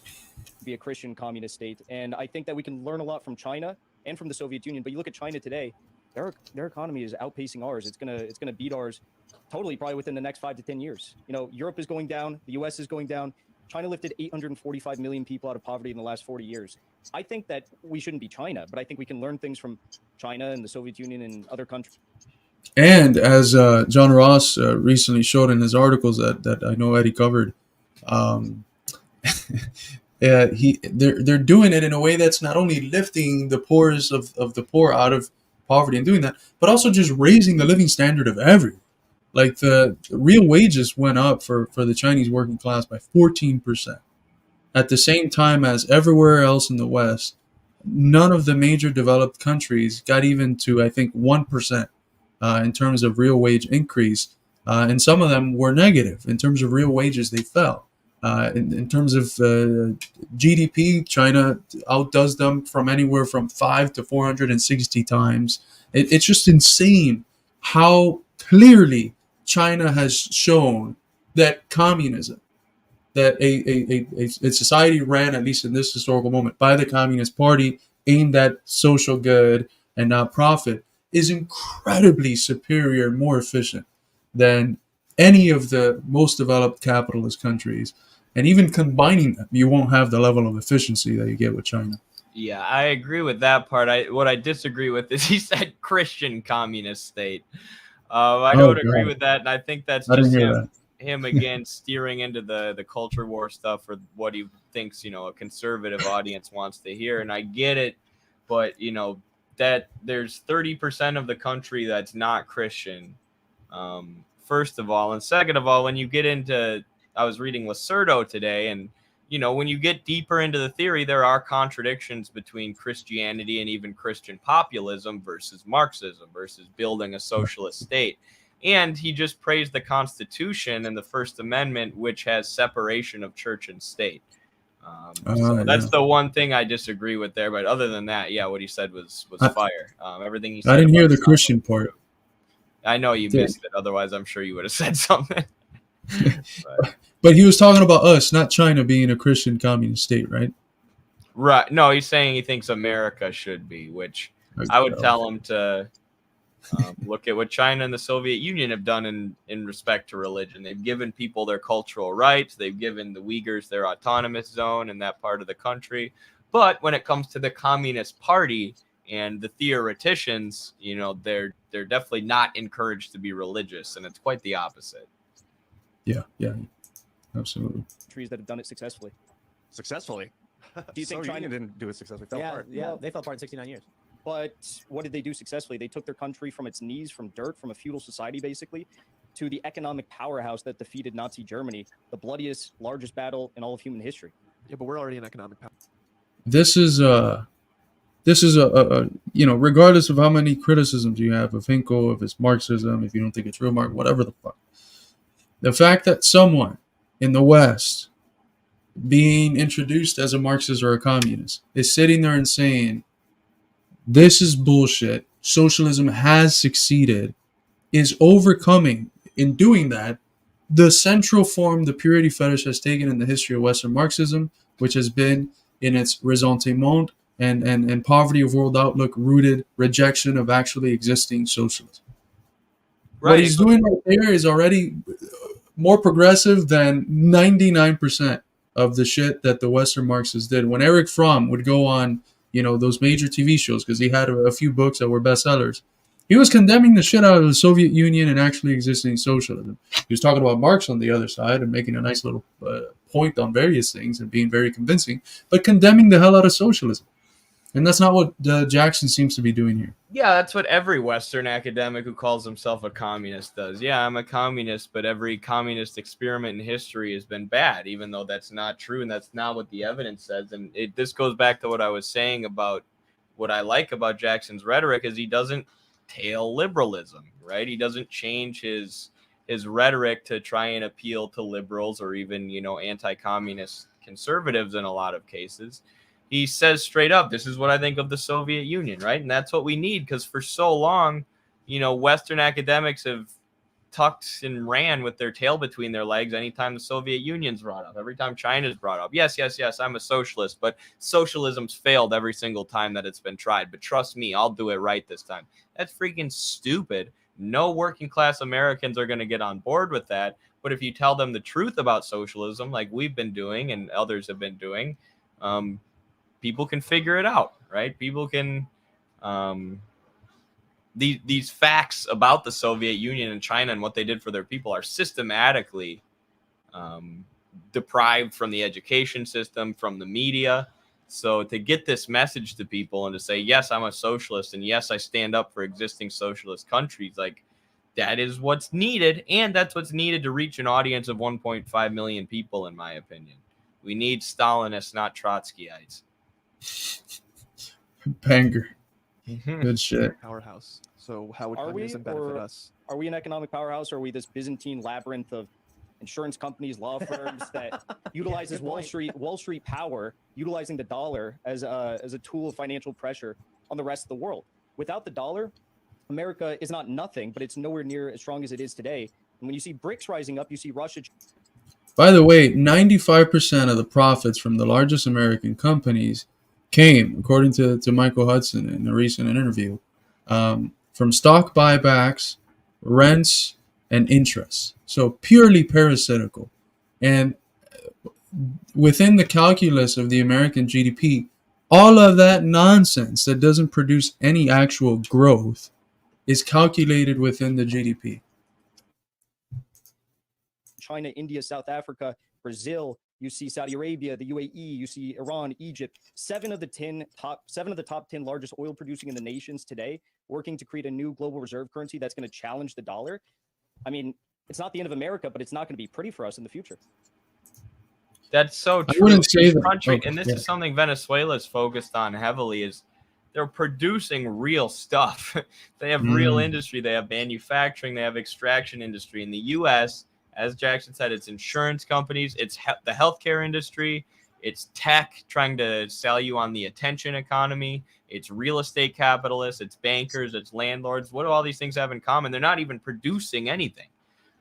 Be a Christian communist state, and I think that we can learn a lot from China and from the Soviet Union. But you look at China today, their economy is outpacing ours. It's gonna beat ours totally, probably within the next 5 to 10 years. Europe is going down, the U.S. is going down. China lifted 845 million people out of poverty in the last 40 years. I think that we shouldn't be China, but I think we can learn things from China and the Soviet Union and other countries. And as John Ross recently showed in his articles that I know Eddie covered, they're doing it in a way that's not only lifting the poorest of the poor out of poverty and doing that, but also just raising the living standard of everyone. Like the real wages went up for the Chinese working class by 14%. At the same time as everywhere else in the West, none of the major developed countries got even to, I think, 1% in terms of real wage increase. And some of them were negative. In terms of real wages, they fell. In terms of GDP, China outdoes them from anywhere from 5 to 460 times. It's just insane how clearly China has shown that communism, that a society ran, at least in this historical moment, by the Communist Party, aimed at social good and not profit, is incredibly superior, more efficient than any of the most developed capitalist countries, and even combining them, you won't have the level of efficiency that you get with China. Yeah, I agree with that part. What I disagree with is he said Christian communist state. I Oh don't agree God, with that, and I think that's I didn't just hear him that. him again steering into the culture war stuff or what he thinks a conservative audience wants to hear. And I get it, but that there's 30% of the country that's not Christian. First of all, and second of all, when you get into, I was reading Lacerdo today, and when you get deeper into the theory, there are contradictions between Christianity and even Christian populism versus Marxism versus building a socialist state. And he just praised the Constitution and the First Amendment, which has separation of church and state. So that's Yeah. the one thing I disagree with there. But other than that, yeah, what he said was fire. Everything he said. I didn't hear about the Trump Christian was true. part. I know you Yeah. missed it. Otherwise, I'm sure you would have said something. But he was talking about us, not China being a Christian communist state, right? Right. No, he's saying he thinks America should be, which I would tell him to look at what China and the Soviet Union have done in respect to religion. They've given people their cultural rights. They've given the Uyghurs their autonomous zone in that part of the country. But when it comes to the Communist Party and the theoreticians, they're definitely not encouraged to be religious, and it's quite the opposite. Yeah, absolutely. Countries that have done it successfully. Successfully. Do you think Soviet China Union didn't do it successfully? Fell apart. Yeah, they fell apart in 69 years. But what did they do successfully? They took their country from its knees, from dirt, from a feudal society, basically, to the economic powerhouse that defeated Nazi Germany, the bloodiest, largest battle in all of human history. Yeah, but we're already an economic power. This is a regardless of how many criticisms you have of Hinkle, if it's Marxism, if you don't think it's real Marx, whatever the fuck. The fact that someone in the West being introduced as a Marxist or a communist is sitting there and saying, this is bullshit, socialism has succeeded, is overcoming, in doing that, the central form the purity fetish has taken in the history of Western Marxism, which has been in its ressentiment and poverty of world outlook rooted rejection of actually existing socialism. Right. What he's doing right there is already more progressive than 99% of the shit that the Western Marxists did. When Erich Fromm would go on, those major TV shows, because he had a few books that were bestsellers, he was condemning the shit out of the Soviet Union and actually existing socialism. He was talking about Marx on the other side and making a nice little point on various things and being very convincing, but condemning the hell out of socialism. And that's not what Jackson seems to be doing here. Yeah, that's what every Western academic who calls himself a communist does. Yeah, I'm a communist, but every communist experiment in history has been bad, even though that's not true and that's not what the evidence says. And this goes back to what I was saying about what I like about Jackson's rhetoric is he doesn't tail liberalism, right? He doesn't change his rhetoric to try and appeal to liberals or even, anti-communist conservatives in a lot of cases. He says straight up, this is what I think of the Soviet Union, right? And that's what we need, because for so long, Western academics have tucked and ran with their tail between their legs anytime the Soviet Union's brought up, every time China's brought up. Yes, I'm a socialist, but socialism's failed every single time that it's been tried. But trust me, I'll do it right this time. That's freaking stupid. No working class Americans are going to get on board with that. But if you tell them the truth about socialism, like we've been doing and others have been doing, people can figure it out, right? People can, these facts about the Soviet Union and China and what they did for their people are systematically deprived from the education system, from the media. So to get this message to people and to say, yes, I'm a socialist, and yes, I stand up for existing socialist countries, like that is what's needed. And that's what's needed to reach an audience of 1.5 million people, in my opinion. We need Stalinists, not Trotskyites. Banger. Good shit. Powerhouse. So how would Are we, communism benefit or us? are we an economic powerhouse, or are we this Byzantine labyrinth of insurance companies, law firms that utilizes Wall Street power, utilizing the dollar as a tool of financial pressure on the rest of the world? Without the dollar, America is not nothing, but it's nowhere near as strong as it is today. And when you see BRICS rising up, you see Russia. By the way, 95% of the profits from the largest American companies came, according to Michael Hudson in a recent interview, from stock buybacks, rents, and interests. So purely parasitical. And within the calculus of the American GDP, all of that nonsense that doesn't produce any actual growth is calculated within the GDP. China, India, South Africa, Brazil, you see Saudi Arabia, the UAE, you see Iran, Egypt, seven of the top 10 largest oil producing in the nations today, working to create a new global reserve currency that's going to challenge the dollar. I mean, it's not the end of America, but it's not going to be pretty for us in the future. That's so I true. wouldn't say This that. country, Okay, and this yeah. is something Venezuela's focused on heavily, is they're producing real stuff. They have real industry. They have manufacturing. They have extraction industry. In the U.S., as Jackson said, it's insurance companies. It's the healthcare industry. It's tech trying to sell you on the attention economy. It's real estate capitalists. It's bankers. It's landlords. What do all these things have in common? They're not even producing anything.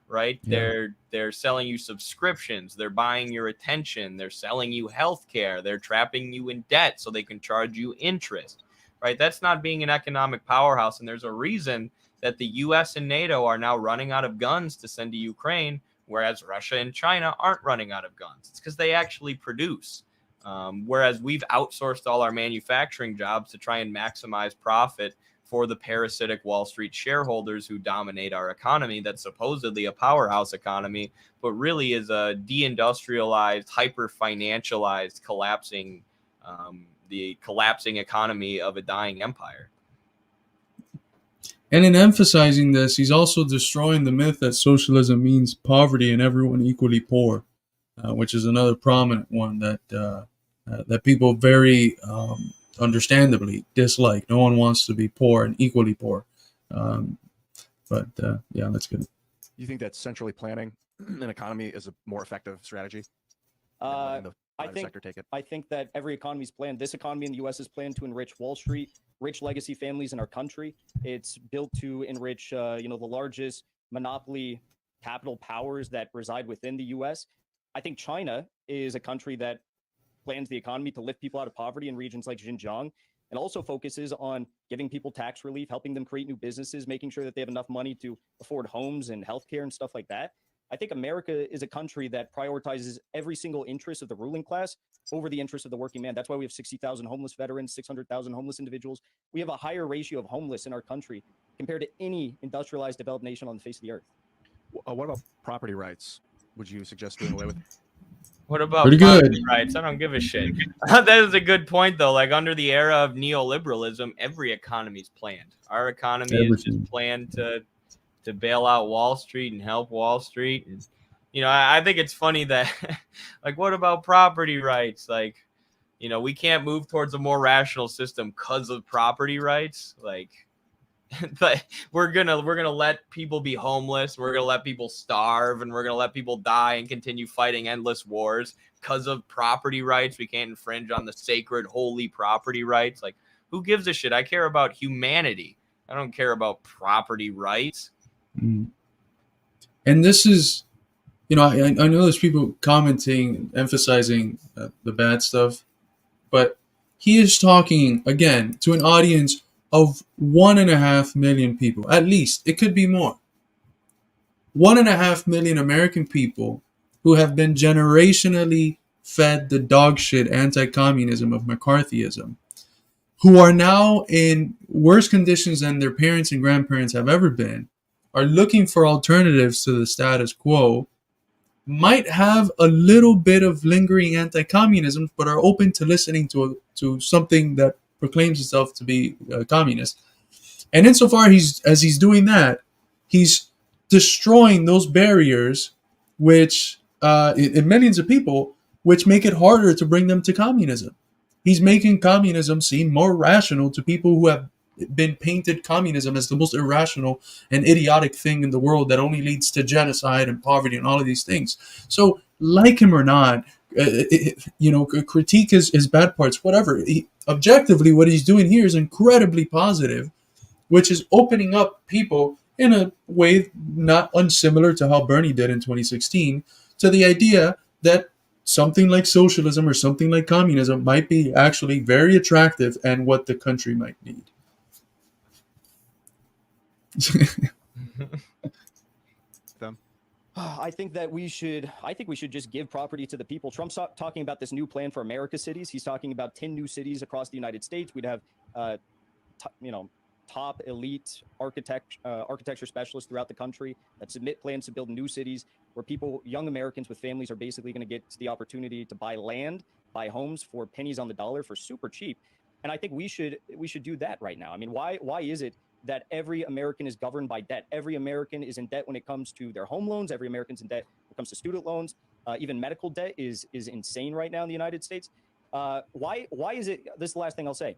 Right? Yeah. They're selling you subscriptions. They're buying your attention. They're selling you healthcare. They're trapping you in debt so they can charge you interest. Right? That's not being an economic powerhouse. And there's a reason that the US and NATO are now running out of guns to send to Ukraine, whereas Russia and China aren't running out of guns. It's because they actually produce. Whereas we've outsourced all our manufacturing jobs to try and maximize profit for the parasitic Wall Street shareholders who dominate our economy that's supposedly a powerhouse economy, but really is a deindustrialized, hyper-financialized, the collapsing economy of a dying empire. And in emphasizing this, he's also destroying the myth that socialism means poverty and everyone equally poor, which is another prominent one that people very understandably dislike. No one wants to be poor and equally poor. But that's good. You think that centrally planning an economy is a more effective strategy? I think that every economy's planned. This economy in the U.S. is planned to enrich Wall Street, rich legacy families in our country. It's built to enrich, the largest monopoly capital powers that reside within the U.S. I think China is a country that plans the economy to lift people out of poverty in regions like Xinjiang, and also focuses on giving people tax relief, helping them create new businesses, making sure that they have enough money to afford homes and healthcare and stuff like that. I think America is a country that prioritizes every single interest of the ruling class over the interest of the working man. That's why we have 60,000 homeless veterans, 600,000 homeless individuals. We have a higher ratio of homeless in our country compared to any industrialized developed nation on the face of the earth. What about property rights? Would you suggest doing away with? What about Pretty property good. rights? I don't give a shit. That is a good point, though. Like under the era of neoliberalism, every economy is planned. Our economy is just planned to bail out Wall Street and help Wall Street. And, I think it's funny that, like, what about property rights? Like, we can't move towards a more rational system because of property rights. Like, but we're gonna let people be homeless. We're gonna let people starve, and we're gonna let people die and continue fighting endless wars because of property rights. We can't infringe on the sacred, holy property rights. Like, who gives a shit? I care about humanity. I don't care about property rights. And this is, I know there's people commenting, emphasizing the bad stuff, but he is talking, again, to an audience of 1.5 million people, at least. It could be more. 1.5 million American people who have been generationally fed the dog shit anti-communism of McCarthyism, who are now in worse conditions than their parents and grandparents have ever been, are looking for alternatives to the status quo, might have a little bit of lingering anti-communism, but are open to listening to something that proclaims itself to be communist. And insofar as he's doing that, he's destroying those barriers, which in millions of people, which make it harder to bring them to communism. He's making communism seem more rational to people who have been painted communism as the most irrational and idiotic thing in the world that only leads to genocide and poverty and all of these things. So, like him or not, critique his bad parts, whatever. Objectively, what he's doing here is incredibly positive, which is opening up people in a way not unsimilar to how Bernie did in 2016 to the idea that something like socialism or something like communism might be actually very attractive and what the country might need. I think that we should. I think we should just give property to the people. Trump's talking about this new plan for America cities. He's talking about 10 new cities across the United States. We'd have, top elite architecture specialists throughout the country that submit plans to build new cities where people, young Americans with families, are basically going to get the opportunity to buy land, buy homes for pennies on the dollar for super cheap. And I think we should do that right now. I mean, why is it that every American is governed by debt? Every American is in debt when it comes to their home loans. Every American's in debt when it comes to student loans. Even medical debt is insane right now in the United States. Why is it? This is the last thing I'll say.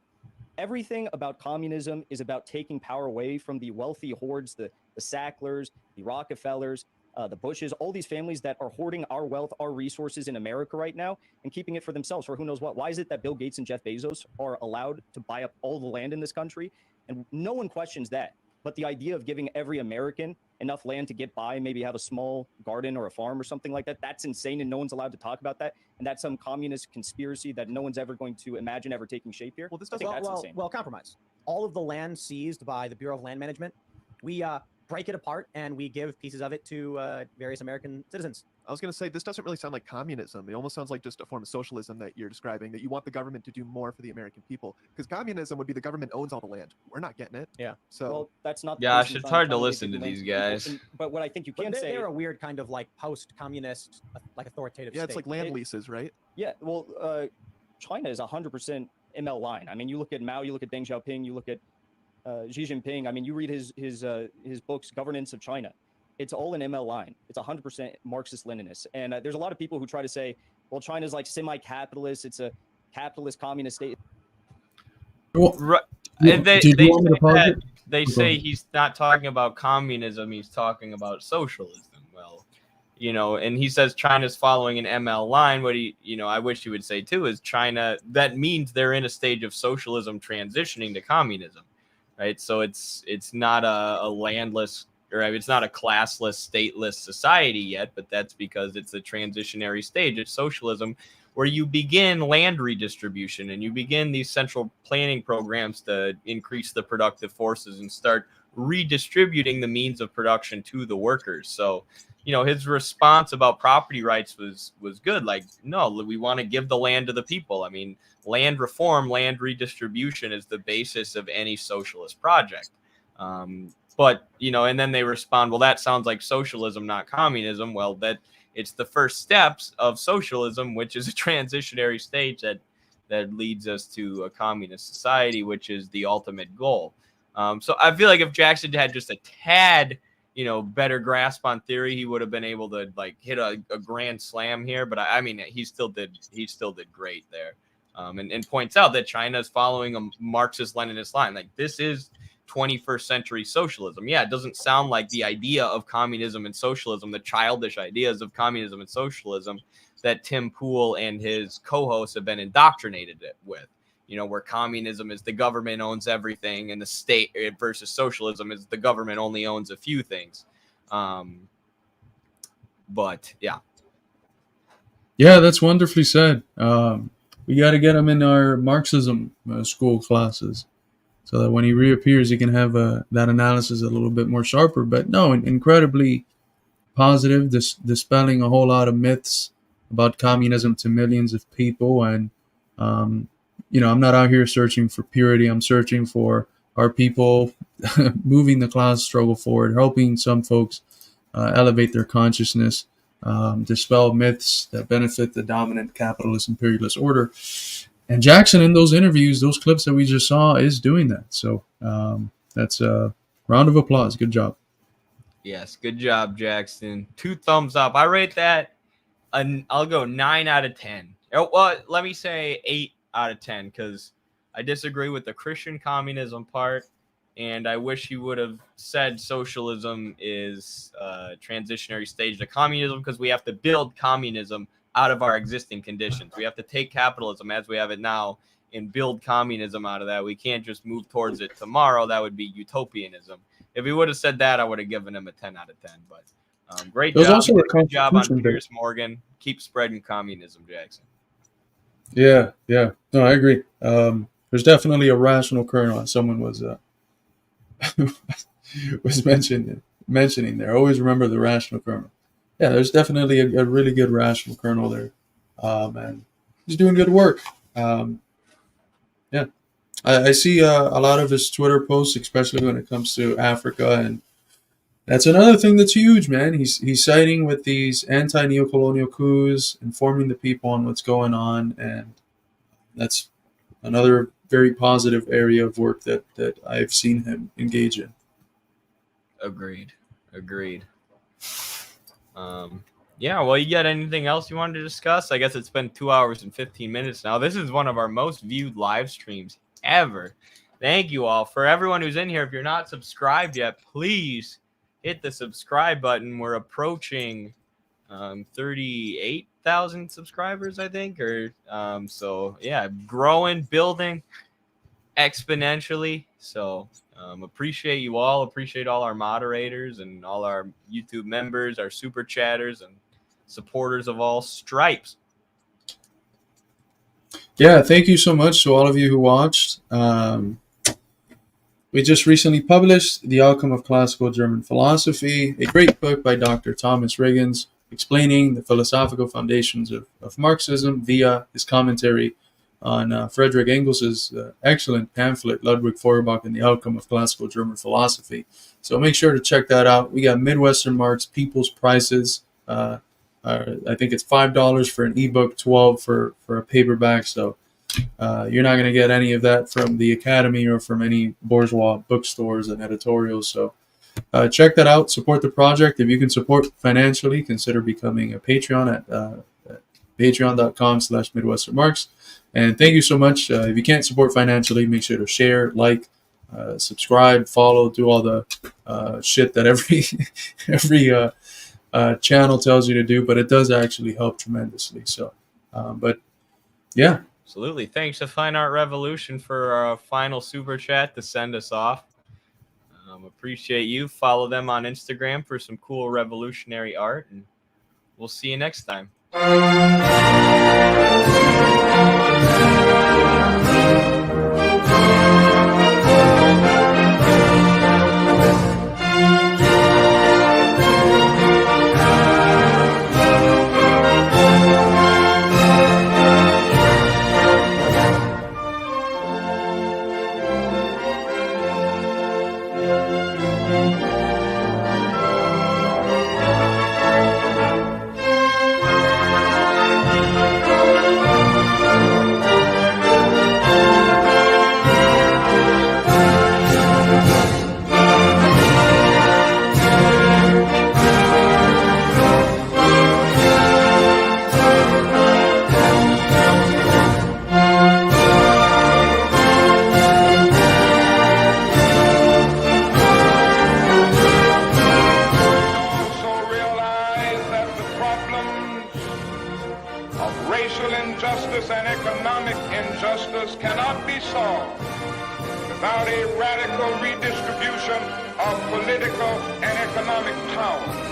Everything about communism is about taking power away from the wealthy hordes, the Sacklers, the Rockefellers, the Bushes, all these families that are hoarding our wealth, our resources in America right now, and keeping it for themselves for who knows what. Why is it that Bill Gates and Jeff Bezos are allowed to buy up all the land in this country? And no one questions that. But the idea of giving every American enough land to get by, maybe have a small garden or a farm or something like that, that's insane, and no one's allowed to talk about that. And that's some communist conspiracy that no one's ever going to imagine ever taking shape here. Well, this doesn't. Well, compromise. All of the land seized by the Bureau of Land Management, we break it apart and we give pieces of it to various American citizens. I was going to say, this doesn't really sound like communism. It almost sounds like just a form of socialism that you're describing, that you want the government to do more for the American people. Because communism would be the government owns all the land. We're not getting it. Yeah. So well, that's not. Gosh, it's hard to listen to these guys. But what I think you can say, they're a weird kind of like post-communist, like authoritative. Yeah, state. it's like land leases, right? Yeah. Well, China is 100% ML line. I mean, you look at Mao, you look at Deng Xiaoping, you look at Xi Jinping. I mean, you read his books, Governance of China. It's all an ML line. It's 100% Marxist-Leninist. And there's a lot of people who try to say, well, China's like semi-capitalist. It's a capitalist communist state. Well, Right. They say he's not talking about communism. He's talking about socialism. Well, and he says China's following an ML line. What I wish he would say too is China. That means they're in a stage of socialism transitioning to communism, right? So it's not a landless, or it's not a classless, stateless society yet, but that's because it's a transitionary stage of socialism where you begin land redistribution and you begin these central planning programs to increase the productive forces and start redistributing the means of production to the workers. So, his response about property rights was good. Like, no, we want to give the land to the people. I mean, land reform, land redistribution is the basis of any socialist project. But, and then they respond, well, that sounds like socialism, not communism. Well, that it's the first steps of socialism, which is a transitionary stage that leads us to a communist society, which is the ultimate goal. So I feel like if Jackson had just a tad, better grasp on theory, he would have been able to hit a grand slam here. But I mean, he still did great there. And points out that China is following a Marxist-Leninist line. Like, this is 21st century socialism. Yeah, it doesn't sound like the idea of communism and socialism, the childish ideas of communism and socialism that Tim Pool and his co-hosts have been indoctrinated with. Where communism is the government owns everything, and the state versus socialism is the government only owns a few things. But yeah. Yeah, that's wonderfully said. We got to get him in our Marxism school classes, so that when he reappears, he can have that analysis a little bit more sharper. But no, incredibly positive, dispelling a whole lot of myths about communism to millions of people. And, I'm not out here searching for purity. I'm searching for our people moving the class struggle forward, helping some folks elevate their consciousness, dispel myths that benefit the dominant capitalist imperialist order. And Jackson, in those interviews, those clips that we just saw, is doing that. So that's a round of applause. Good job. Yes, good job, Jackson. 2 thumbs up. I rate that, I'll go 9 out of 10. Well, let me say 8 out of 10, because I disagree with the Christian communism part, and I wish he would have said socialism is a transitionary stage to communism, because we have to build communism out of our existing conditions. We have to take capitalism as we have it now and build communism out of that. We can't just move towards it tomorrow. That would be utopianism. If he would have said that, I would have given him a 10 out of 10. But great job. Also good job on Piers Morgan. Keep spreading communism, Jackson. Yeah. No, I agree. There's definitely a rational kernel, as someone was was mentioning there. Always remember the rational kernel. yeah, there's definitely a really good rational kernel there, and he's doing good work. Yeah, I see a lot of his Twitter posts, especially when it comes to Africa, and that's another thing that's huge, man. He's siding with these anti-neocolonial coups, informing the people on what's going on, and that's another very positive area of work that I've seen him engage in. Agreed. Yeah, well, you got anything else you wanted to discuss? I guess it's been 2 hours and 15 minutes now. This is one of our most viewed live streams ever. Thank you all. For everyone who's in here, if you're not subscribed yet, please hit the subscribe button. We're approaching 38,000 subscribers, I think. So, yeah, growing, building exponentially. So appreciate you all. Appreciate all our moderators and all our YouTube members, our super chatters, and supporters of all stripes. Yeah, thank you so much to all of you who watched. We just recently published The Outcome of Classical German Philosophy, a great book by Dr. Thomas Riggins, explaining the philosophical foundations of Marxism via his commentary on Friedrich Engels' excellent pamphlet, Ludwig Feuerbach and the Outcome of Classical German Philosophy. So make sure to check that out. We got Midwestern Marx, People's Prices. I think it's $5 for an ebook, $12 for a paperback. So you're not going to get any of that from the Academy or from any bourgeois bookstores and editorials. So check that out. Support the project. If you can support financially, consider becoming a Patreon at patreon.com/MidwesternMarx. And thank you so much. If you can't support financially, make sure to share, like, subscribe, follow, do all the shit that every channel tells you to do, but it does actually help tremendously. So, but yeah. Absolutely. Thanks to Fine Art Revolution for our final super chat to send us off. Appreciate you. Follow them on Instagram for some cool revolutionary art, and we'll see you next time. Cannot be solved without a radical redistribution of political and economic power.